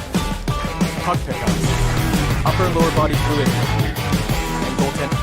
puck pickups, upper and lower body fluidity, and goaltending.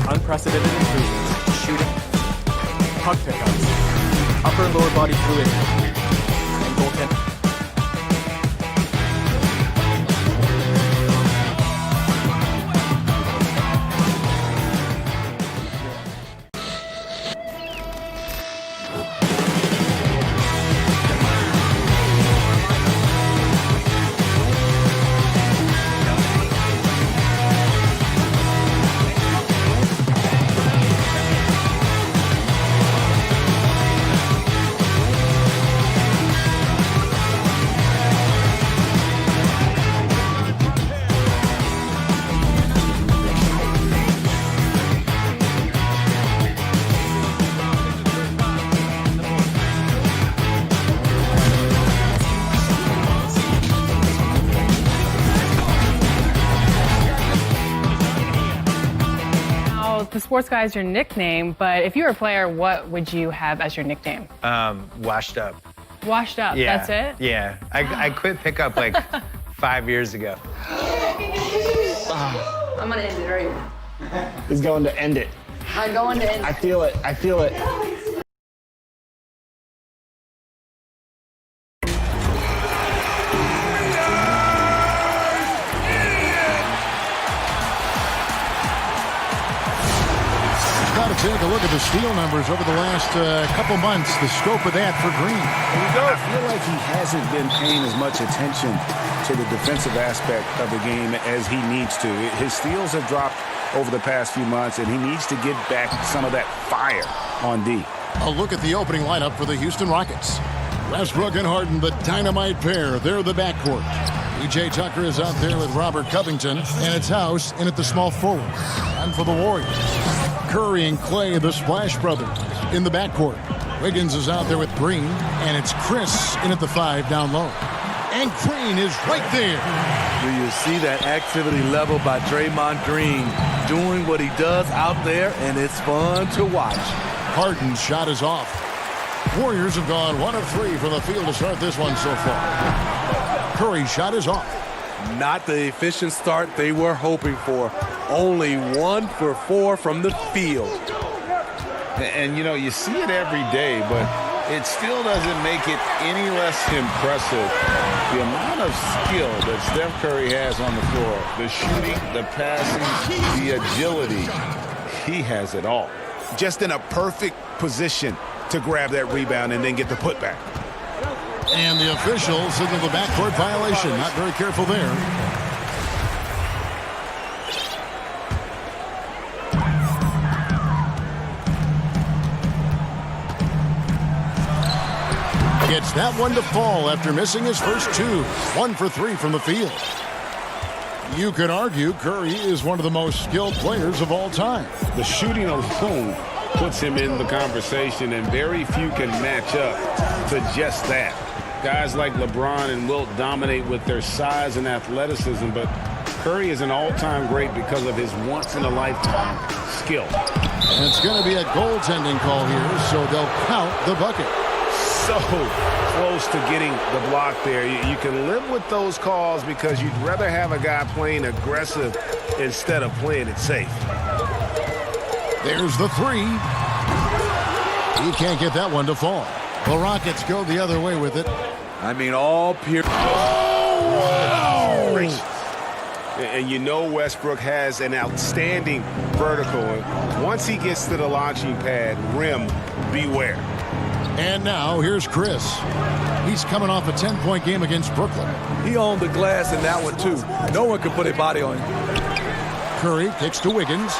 Unprecedented improvements, shooting, puck pickups, upper and lower body fluidity, and goaltending. The sports guy is your nickname, but if you were a player, what would you have as your nickname? Washed up. Washed up, Yeah. that's it? Yeah. I quit pickup like 5 years ago. I'm gonna end it right. He's going to end it. I'm going to end it. I feel it. I feel it. Take a look at the steal numbers over the last couple months, the scope of that for Green. I feel like he hasn't been paying as much attention to the defensive aspect of the game as he needs to. His steals have dropped over the past few months, and he needs to get back some of that fire on D. A look at the opening lineup for the Houston Rockets. Westbrook and Harden, the dynamite pair. They're the backcourt. P.J. Tucker is out there with Robert Covington, and it's House in at the small forward. And for the Warriors, Curry and Clay, the Splash Brothers, in the backcourt. Wiggins is out there with Green, and it's Chris in at the 5 down low. And Green is right there. Do you see that activity level by Draymond Green doing what he does out there, and it's fun to watch. Harden's shot is off. Warriors have gone 1 of 3 from the field to start this one so far. Curry's shot is off. Not the efficient start they were hoping for. Only 1 for 4 from the field. And, you know, you see it every day, but it still doesn't make it any less impressive. The amount of skill that Steph Curry has on the floor, the shooting, the passing, the agility, he has it all. Just in a perfect position to grab that rebound and then get the putback. And the officials signal the backcourt violation. Not very careful there. Gets that one to fall after missing his first 2. 1 for 3 from the field. You could argue Curry is one of the most skilled players of all time. The shooting alone puts him in the conversation, and very few can match up to just that. Guys like LeBron and Wilt dominate with their size and athleticism, but Curry is an all-time great because of his once-in-a-lifetime skill. And it's going to be a goaltending call here, so they'll count the bucket. So close to getting the block there. You can live with those calls because you'd rather have a guy playing aggressive instead of playing it safe. There's the 3. He can't get that one to fall. The Rockets go the other way with it. I mean, all pure. Oh! And you know Westbrook has an outstanding vertical. Once he gets to the launching pad, rim, beware. And now here's Chris. He's coming off a 10-point game against Brooklyn. He owned the glass in that one, too. No one could put a body on him. Curry kicks to Wiggins.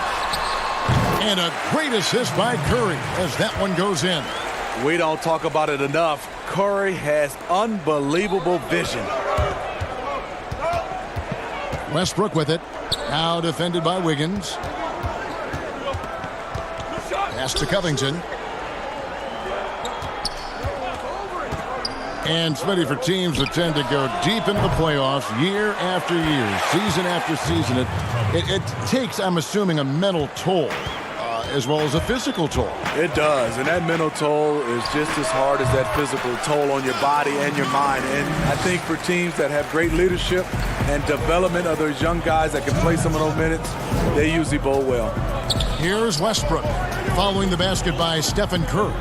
And a great assist by Curry as that one goes in. We don't talk about it enough. Curry has unbelievable vision. Westbrook with it. Now defended by Wiggins. Pass to Covington. And it's ready for teams that tend to go deep into the playoffs year after year, season after season. It takes, I'm assuming, a mental toll as well as a physical toll. It does, and that mental toll is just as hard as that physical toll on your body and your mind. And I think for teams that have great leadership and development of those young guys that can play some of those minutes, they usually bowl well. Here's Westbrook following the basket by Stephen Curry.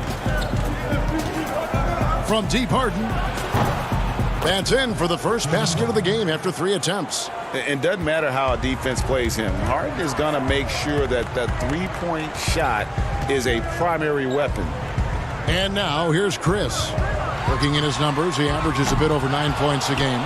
From deep, Harden. That's in for the first basket of the game after 3 attempts. It doesn't matter how a defense plays him. Harden is going to make sure that that three-point shot is a primary weapon. And now here's Chris. Looking at his numbers, he averages a bit over 9 points a game.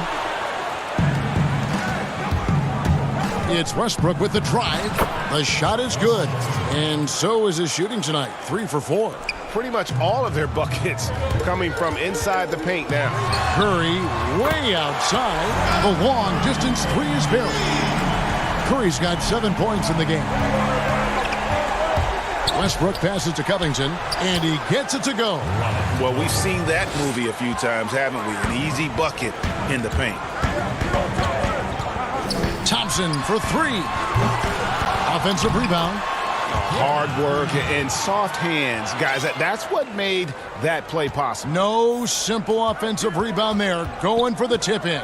It's Westbrook with the drive. The shot is good. And so is his shooting tonight. 3 for 4. Pretty much all of their buckets coming from inside the paint now. Curry way outside. The long distance 3 is buried. Curry's got 7 points in the game. Westbrook passes to Covington, and he gets it to go. Well, we've seen that movie a few times, haven't we? An easy bucket in the paint. Thompson for 3. Offensive rebound. Hard work and soft hands, guys. That's what made that play possible. No simple offensive rebound there. Going for the tip-in.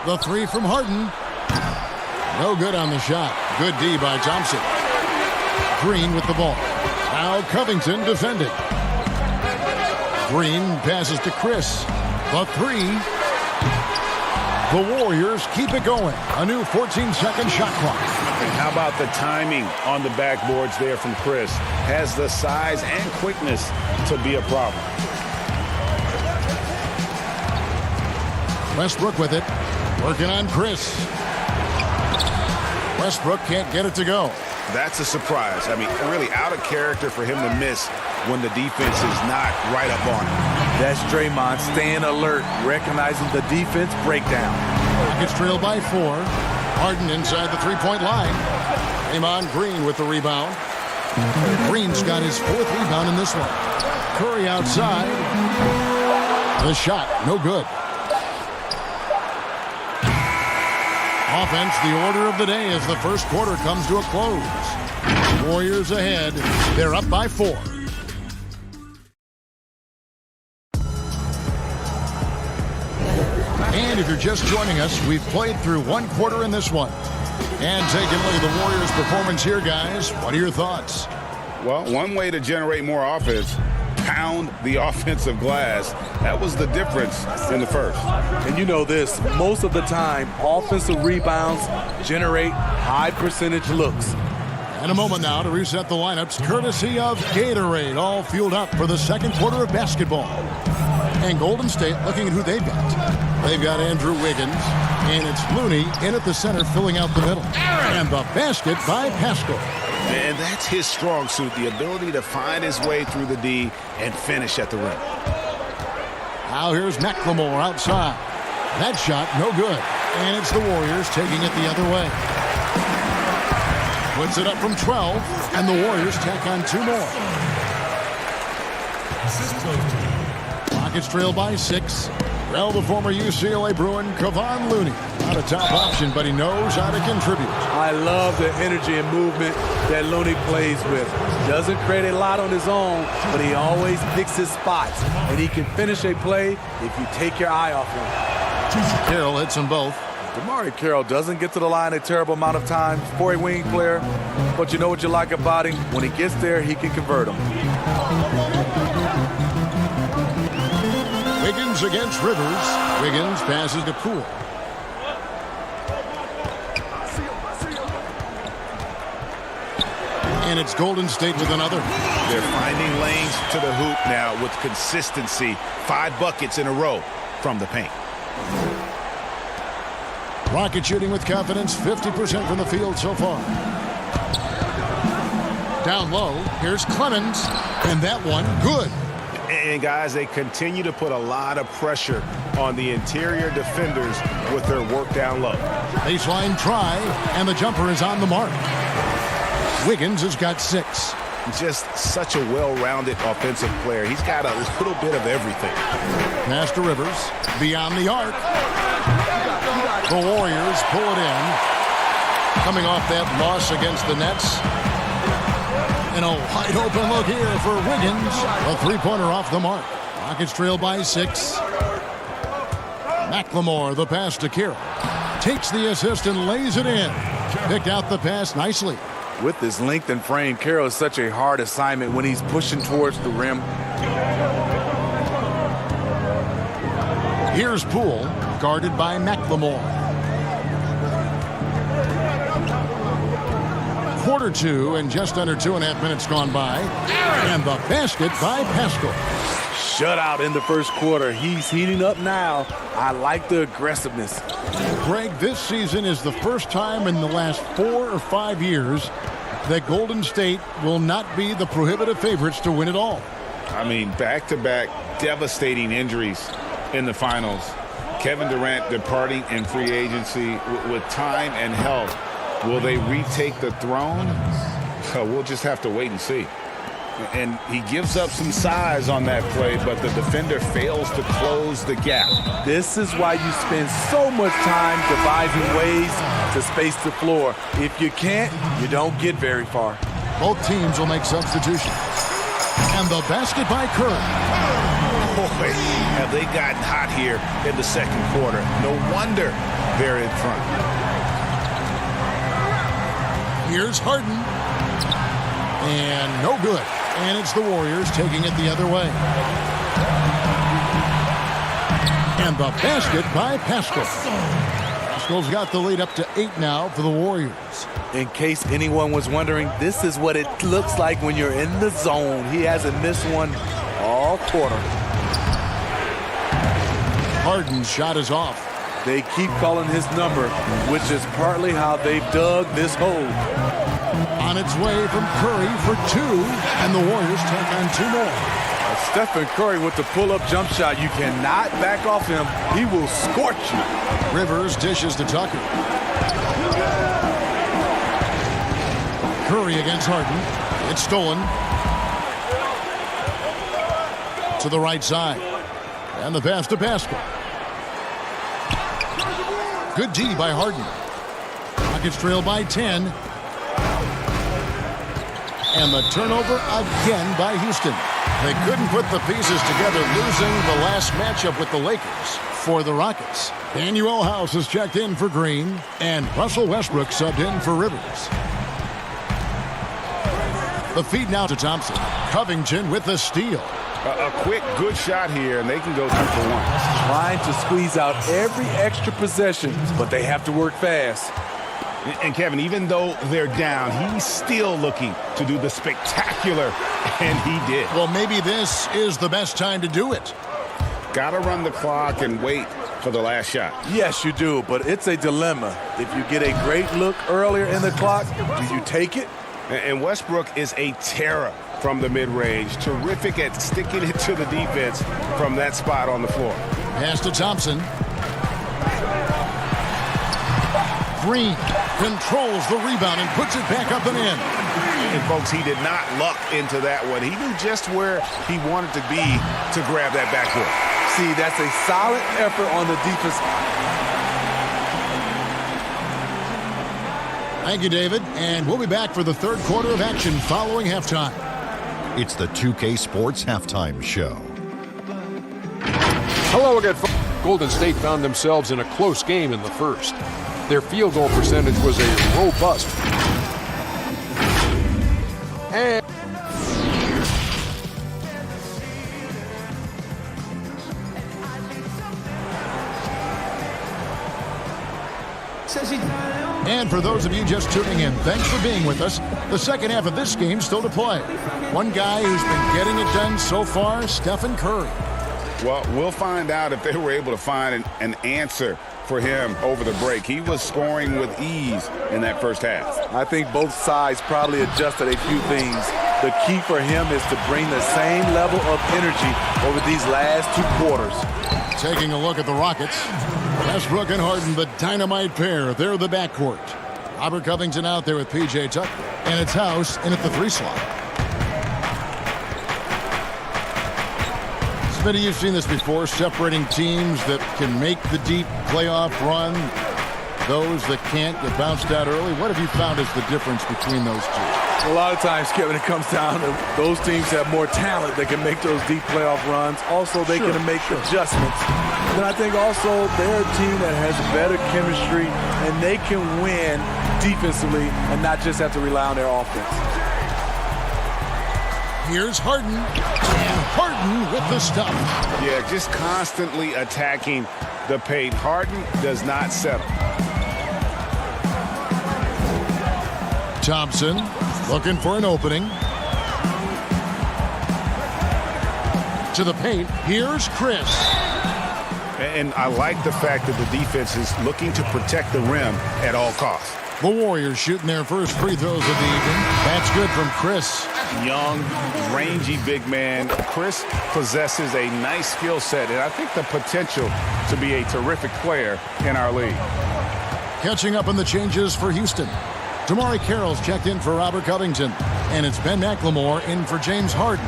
The 3 from Harden. No good on the shot. Good D by Thompson. Green with the ball. Now Covington defending. Green passes to Chris. The 3. The Warriors keep it going. A new 14-second shot clock. And how about the timing on the backboards there from Chris? Has the size and quickness to be a problem. Westbrook with it. Working on Chris. Westbrook can't get it to go. That's a surprise. I mean, really out of character for him to miss when the defense is not right up on him. That's Draymond staying alert, recognizing the defense breakdown. Rockets trail by 4. Harden inside the three-point line. Draymond Green with the rebound. Green's got his 4th rebound in this one. Curry outside. The shot, no good. Offense, the order of the day as the first quarter comes to a close. Warriors ahead. They're up by 4. And if you're just joining us, we've played through 1 quarter in this one. And taking a look at the Warriors' performance here, guys. What are your thoughts? Well, one way to generate more offense, pound the offensive glass. That was the difference in the first. And you know this, most of the time, offensive rebounds generate high percentage looks. And a moment now to reset the lineups, courtesy of Gatorade, all fueled up for the second quarter of basketball. And Golden State looking at who they've got. They've got Andrew Wiggins, and it's Looney in at the center filling out the middle. And the basket by Pascal. And that's his strong suit, the ability to find his way through the D and finish at the rim. Now here's McLemore outside. That shot, no good. And it's the Warriors taking it the other way. Puts it up from 12, and the Warriors tack on 2 more. Rockets trail by 6. Well, the former UCLA Bruin, Kevon Looney. Not a top option, but he knows how to contribute. I love the energy and movement that Looney plays with. Doesn't create a lot on his own, but he always picks his spots. And he can finish a play if you take your eye off him. Carroll hits them both. DeMarre Carroll doesn't get to the line a terrible amount of times for a wing player, but you know what you like about him? When he gets there, he can convert them. Wiggins against Rivers. Wiggins passes to Poole. And it's Golden State with another. They're finding lanes to the hoop now with consistency. 5 buckets in a row from the paint. Rocket shooting with confidence, 50% from the field so far. Down low, here's Clemens, and that one good. And guys, they continue to put a lot of pressure on the interior defenders with their work down low. Baseline try, and the jumper is on the mark. Wiggins has got 6. Just such a well-rounded offensive player. He's got a little bit of everything. Pass to Rivers, beyond the arc. The Warriors pull it in. Coming off that loss against the Nets. And a wide open look here for Wiggins. A 3-pointer off the mark. Rockets trail by 6. McLemore, the pass to Carroll. Takes the assist and lays it in. Picked out the pass nicely. With his length and frame, Carroll is such a hard assignment when he's pushing towards the rim. Here's Poole, guarded by McLemore. Quarter 2 and just under 2.5 minutes gone by. And the basket by Pascal. Shutout in the first quarter. He's heating up now. I like the aggressiveness. Greg, this season is the first time in the last 4 or 5 years that Golden State will not be the prohibitive favorites to win it all. I mean, back-to-back devastating injuries in the finals. Kevin Durant departing in free agency with time and health. Will they retake the throne? We'll just have to wait and see. And he gives up some size on that play, but the defender fails to close the gap. This is why you spend so much time devising ways to space the floor. If you can't, you don't get very far. Both teams will make substitutions. And the basket by Curry. Boy, have they gotten hot here in the second quarter. No wonder they're in front. Here's Harden. And no good. And it's the Warriors taking it the other way. And the basket by Pascal. Pascal's got the lead up to 8 now for the Warriors. In case anyone was wondering, this is what it looks like when you're in the zone. He hasn't missed one all quarter. Harden's shot is off. They keep calling his number, which is partly how they've dug this hole. On its way from Curry for 2, and the Warriors tack on 2 more. A Stephen Curry with the pull-up jump shot. You cannot back off him. He will scorch you. Rivers dishes to Tucker. Curry against Harden. It's stolen. To the right side. And the pass to Pascal. Good D by Harden. Rockets trail by 10. And the turnover again by Houston. They couldn't put the pieces together, losing the last matchup with the Lakers for the Rockets. Danuel House is checked in for Green, and Russell Westbrook subbed in for Rivers. The feed now to Thompson. Covington with the steal. A quick, good shot here, and they can go 2 for 1. Trying to squeeze out every extra possession, but they have to work fast. And Kevin, even though they're down, he's still looking to do the spectacular, and he did. Well, maybe this is the best time to do it. Got to run the clock and wait for the last shot. Yes, you do, but it's a dilemma. If you get a great look earlier in the clock, do you take it? And Westbrook is a terror from the mid-range. Terrific at sticking it to the defense from that spot on the floor. Pass to Thompson. Green controls the rebound and puts it back up and in. And, folks, he did not luck into that one. He knew just where he wanted to be to grab that backboard. See, that's a solid effort on the defense. Thank you, David. And we'll be back for the third quarter of action following halftime. It's the 2K Sports Halftime Show. Hello again, folks. Golden State found themselves in a close game in the first. Their field goal percentage was a robust. And And for those of you just tuning in, thanks for being with us. The second half of this game still to play. One guy who's been getting it done so far, Stephen Curry. Well, we'll find out if they were able to find an answer for him over the break. He was scoring with ease in that first half. I think both sides probably adjusted a few things. The key for him is to bring the same level of energy over these last 2 quarters. Taking a look at the Rockets. Westbrook and Harden, the dynamite pair. They're the backcourt. Robert Covington out there with P.J. Tucker. And it's House in at the 3 slot. Smitty, you've seen this before, separating teams that can make the deep playoff run, those that can't get bounced out early. What have you found is the difference between those two? A lot of times, Kevin, it comes down to those teams have more talent that can make those deep playoff runs. Also, they can make adjustments. Then I think also they're a team that has better chemistry, and they can win defensively and not just have to rely on their offense. Here's Harden, and Harden with the stuff. Yeah, just constantly attacking the paint. Harden does not settle. Thompson looking for an opening. To the paint, here's Chris. And I like the fact that the defense is looking to protect the rim at all costs. The Warriors shooting their first free throws of the evening. That's good from Chris. Young, rangy big man. Chris possesses a nice skill set, and I think the potential to be a terrific player in our league. Catching up on the changes for Houston. Damari Carroll's checked in for Robert Covington, and it's Ben McLemore in for James Harden.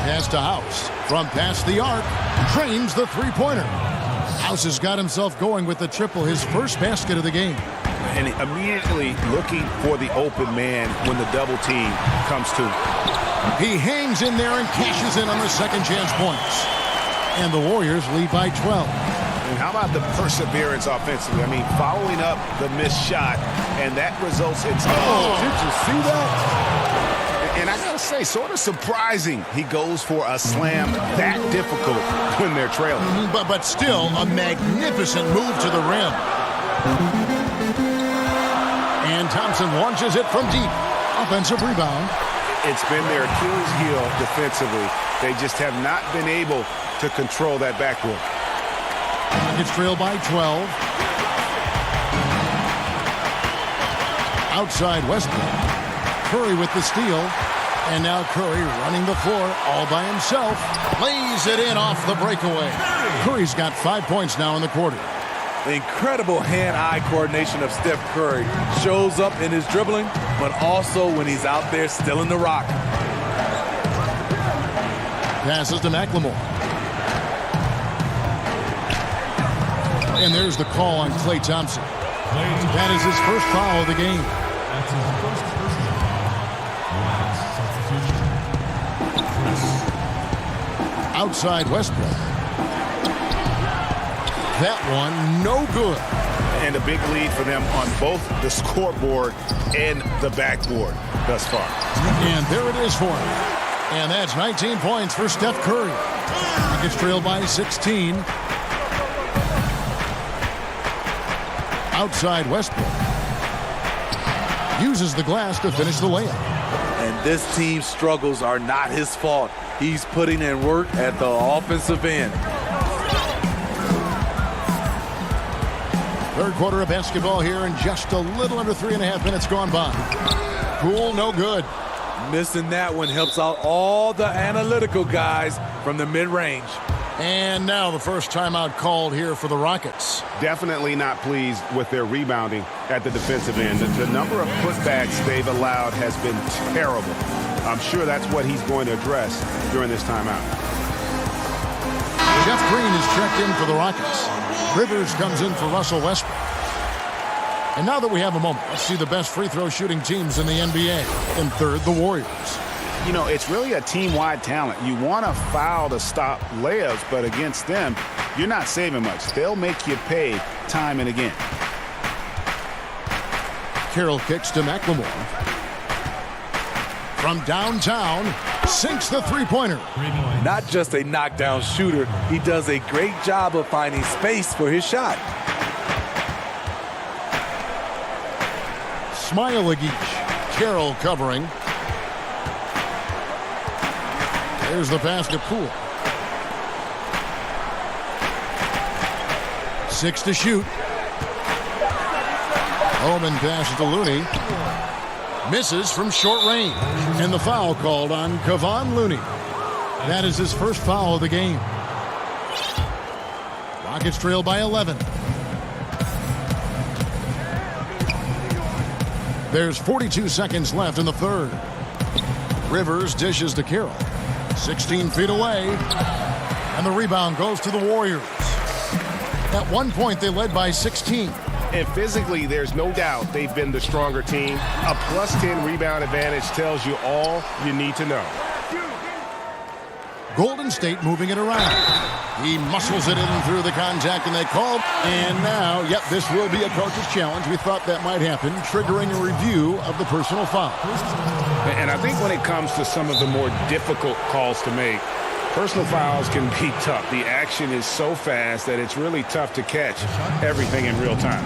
Pass to House. From past the arc, trains the three-pointer. House has got himself going with the triple, his first basket of the game. And immediately looking for the open man when the double team comes to. He hangs in there and cashes in on the second chance points. And the Warriors lead by 12. And how about the perseverance offensively? I mean, following up the missed shot, and that results in... Oh, did you see that? And I got to say, sort of surprising he goes for a slam that difficult when they're trailing. But still, a magnificent move to the rim. And Thompson launches it from deep. Offensive rebound. It's been their Achilles heel defensively. They just have not been able to control that backcourt. Rockets trail by 12. Outside Westbrook. Curry with the steal. And now Curry running the floor all by himself. Lays it in off the breakaway. Curry's got 5 points now in the quarter. The incredible hand-eye coordination of Steph Curry shows up in his dribbling, but also when he's out there stealing the rock. Passes to McLemore. And there's the call on Klay Thompson. That is his first foul of the game. That's his first personal. Substitution. Outside Westbrook. That one, no good. And a big lead for them on both the scoreboard and the backboard thus far. And there it is for him. And that's 19 points for Steph Curry. He gets trailed by 16. Outside Westbrook. Uses the glass to finish the layup. And this team's struggles are not his fault. He's putting in work at the offensive end. Third quarter of basketball here, and just a little under 3.5 minutes gone by. Poole, no good. Missing that one helps out all the analytical guys from the mid-range. And now the first timeout called here for the Rockets. Definitely not pleased with their rebounding at the defensive end. The number of putbacks they've allowed has been terrible. I'm sure that's what he's going to address during this timeout. Jeff Green is checked in for the Rockets. Rivers comes in for Russell Westbrook. And now that we have a moment, let's see the best free throw shooting teams in the NBA. In third, the Warriors. You know, it's really a team-wide talent. You want to foul to stop layups, but against them, you're not saving much. They'll make you pay time and again. Carroll kicks to McLemore. From downtown, sinks the three-pointer. Not just a knockdown shooter, he does a great job of finding space for his shot. Smailagic. Carroll covering. There's the pass to Poole. 6 to shoot. Holman passes to Looney. Misses from short range. And the foul called on Kevon Looney. That is his first foul of the game. Rockets trail by 11. There's 42 seconds left in the third. Rivers dishes to Carroll. 16 feet away. And the rebound goes to the Warriors. At one point, they led by 16. And physically, there's no doubt they've been the stronger team. A plus 10 rebound advantage tells you all you need to know. Golden State moving it around. He muscles it in through the contact, and they call. And now, yep, this will be a coach's challenge. We thought that might happen, triggering a review of the personal foul. And I think when it comes to some of the more difficult calls to make, personal fouls can be tough. The action is so fast that it's really tough to catch everything in real time.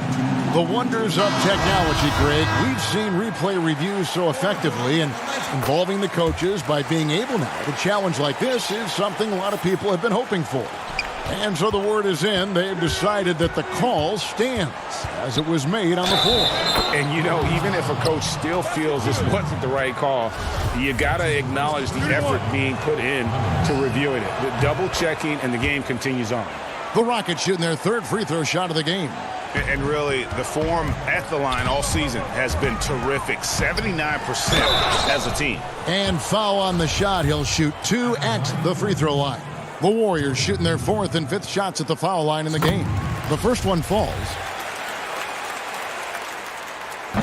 The wonders of technology, Greg. We've seen replay reviews so effectively, and involving the coaches by being able now to challenge like this is something a lot of people have been hoping for. And so the word is in. They've decided that the call stands as it was made on the floor. And, you know, even if a coach still feels this wasn't the right call, you got to acknowledge the effort being put in to reviewing it. The double checking, and the game continues on. The Rockets shooting their third free throw shot of the game. And really, the form at the line all season has been terrific. 79% as a team. And foul on the shot. He'll shoot 2 at the free throw line. The Warriors shooting their 4th and 5th shots at the foul line in the game. The first one falls.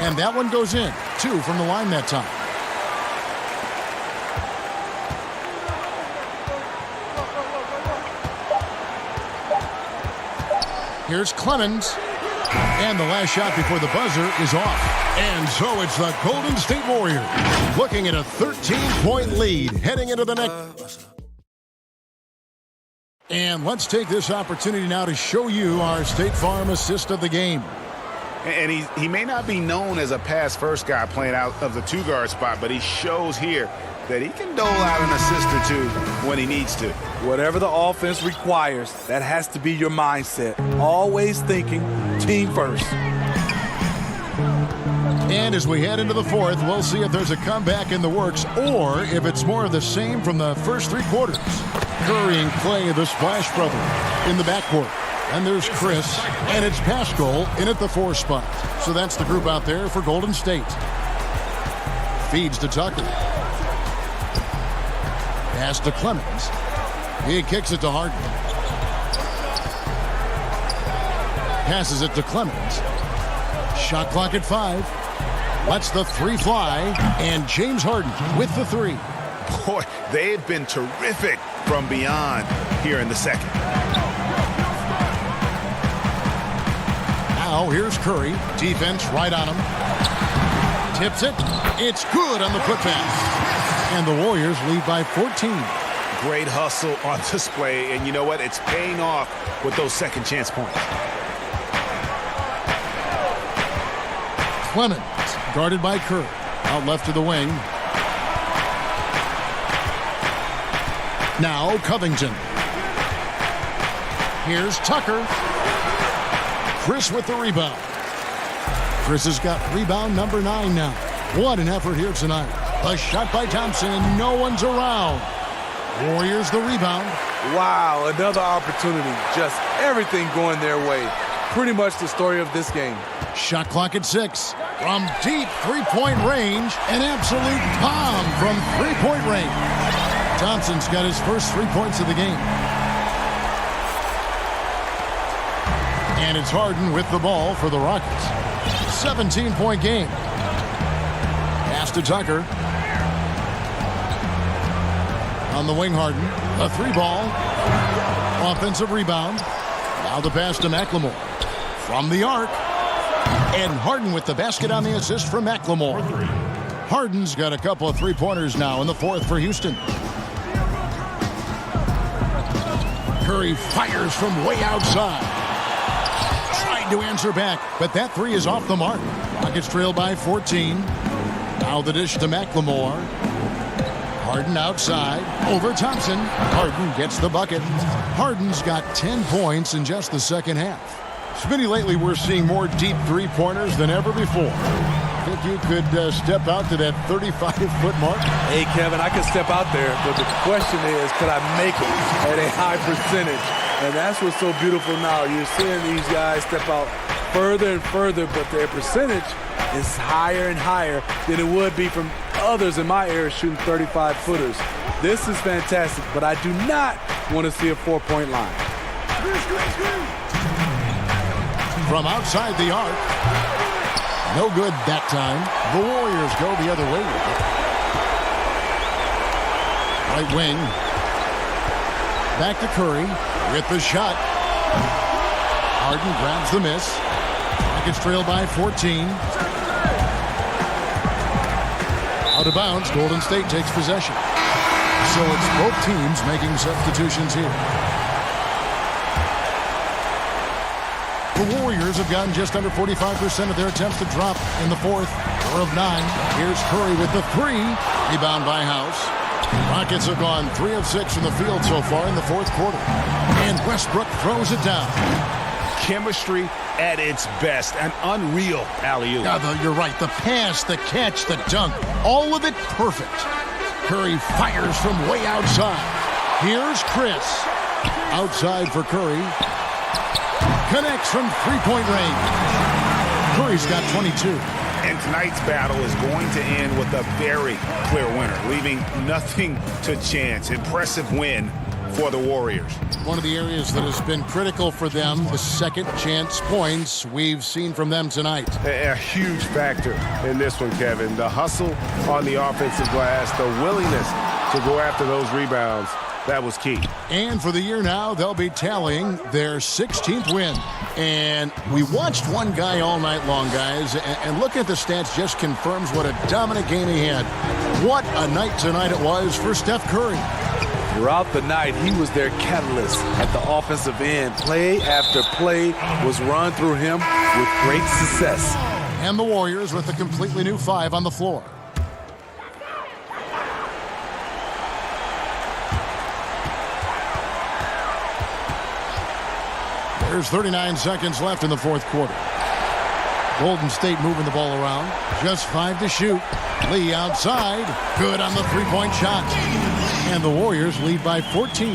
And that one goes in. 2 from the line that time. Here's Clemens. And the last shot before the buzzer is off. And so it's the Golden State Warriors looking at a 13-point lead heading into the next. And let's take this opportunity now to show you our State Farm assist of the game. And he may not be known as a pass-first guy playing out of the two-guard spot, but he shows here that he can dole out an assist or two when he needs to. Whatever the offense requires, that has to be your mindset. Always thinking team first. And as we head into the fourth, we'll see if there's a comeback in the works or if it's more of the same from the first 3 quarters. Curry and Clay, the Splash Brothers, in the backcourt. And there's Chris, and it's Pascal in at the 4 spot. So that's the group out there for Golden State. Feeds to Tucker. Pass to Clemens. He kicks it to Harden. Passes it to Clemens. Shot clock at 5. Lets the 3 fly, and James Harden with the 3. Boy, they've been terrific from beyond here in the second. Now here's Curry. Defense right on him. Tips it. It's good on the putback. And the Warriors lead by 14. Great hustle on display, and you know what? It's paying off with those second chance points. Clemens, guarded by Curry. Out left to the wing. Now Covington. Here's Tucker. Chris with the rebound. Chris has got rebound number 9 now. What an effort here tonight. A shot by Thompson, and no one's around. Warriors the rebound. Wow, another opportunity. Just everything going their way. Pretty much the story of this game. Shot clock at 6. From deep three-point range, an absolute bomb from three-point range. Thompson's got his first 3 points of the game. And it's Harden with the ball for the Rockets. 17-point game. Pass to Tucker. On the wing, Harden. A 3-ball. Offensive rebound. Now the pass to McLemore. From the arc. And Harden with the basket on the assist from McLemore. Harden's got a couple of 3-pointers now in the fourth for Houston. Curry fires from way outside. Tried to answer back, but that 3 is off the mark. Rockets trail by 14. Now the dish to McLemore. Harden outside, over Thompson. Harden gets the bucket. Harden's got 10 points in just the second half. Smitty, lately we're seeing more deep 3-pointers than ever before. Think you could step out to that 35-foot mark? Hey, Kevin, I can step out there, but the question is, could I make it at a high percentage? And that's what's so beautiful now. You're seeing these guys step out further and further, but their percentage is higher and higher than it would be from others in my era shooting 35-footers. This is fantastic, but I do not want to see a 4-point line. From outside the arc. No good that time. The Warriors go the other way. Right wing. Back to Curry with the shot. Harden grabs the miss. Rockets trail by 14. Out of bounds, Golden State takes possession. So it's both teams making substitutions here. The Warriors have gotten just under 45% of their attempts to drop in the fourth. 4 of 9. Here's Curry with the 3. Rebound by House. Rockets have gone 3 of 6 from the field so far in the fourth quarter. And Westbrook throws it down. Chemistry at its best. An unreal alley-oop. Yeah, you're right. The pass, the catch, the dunk. All of it perfect. Curry fires from way outside. Here's Chris. Outside for Curry. Connects from three-point range. Curry's got 22. And tonight's battle is going to end with a very clear winner, leaving nothing to chance. Impressive win for the Warriors. One of the areas that has been critical for them, the second chance points we've seen from them tonight. A huge factor in this one, Kevin. The hustle on the offensive glass, the willingness to go after those rebounds. That was key. And for the year now, they'll be tallying their 16th win. And we watched one guy all night long, guys, and looking at the stats just confirms what a dominant game he had. What a night tonight it was for Steph Curry. Throughout the night, he was their catalyst at the offensive end. Play after play was run through him with great success. And the Warriors with a completely new 5 on the floor. There's 39 seconds left in the fourth quarter. Golden State moving the ball around. Just 5 to shoot. Lee outside. Good on the three-point shot. And the Warriors lead by 14.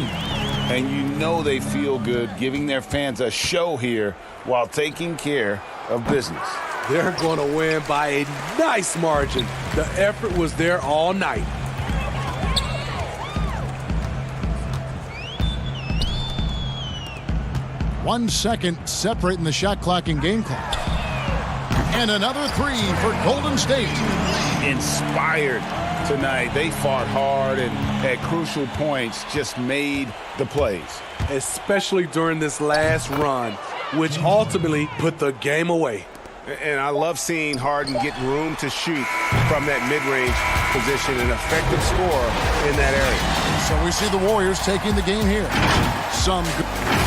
And you know they feel good giving their fans a show here while taking care of business. They're going to win by a nice margin. The effort was there all night. One second separating the shot clock and game clock. And another three for Golden State. Inspired tonight. They fought hard and at crucial points just made the plays. Especially during this last run, which ultimately put the game away. And I love seeing Harden get room to shoot from that mid-range position, an effective scorer in that area. So we see the Warriors taking the game here. Some good.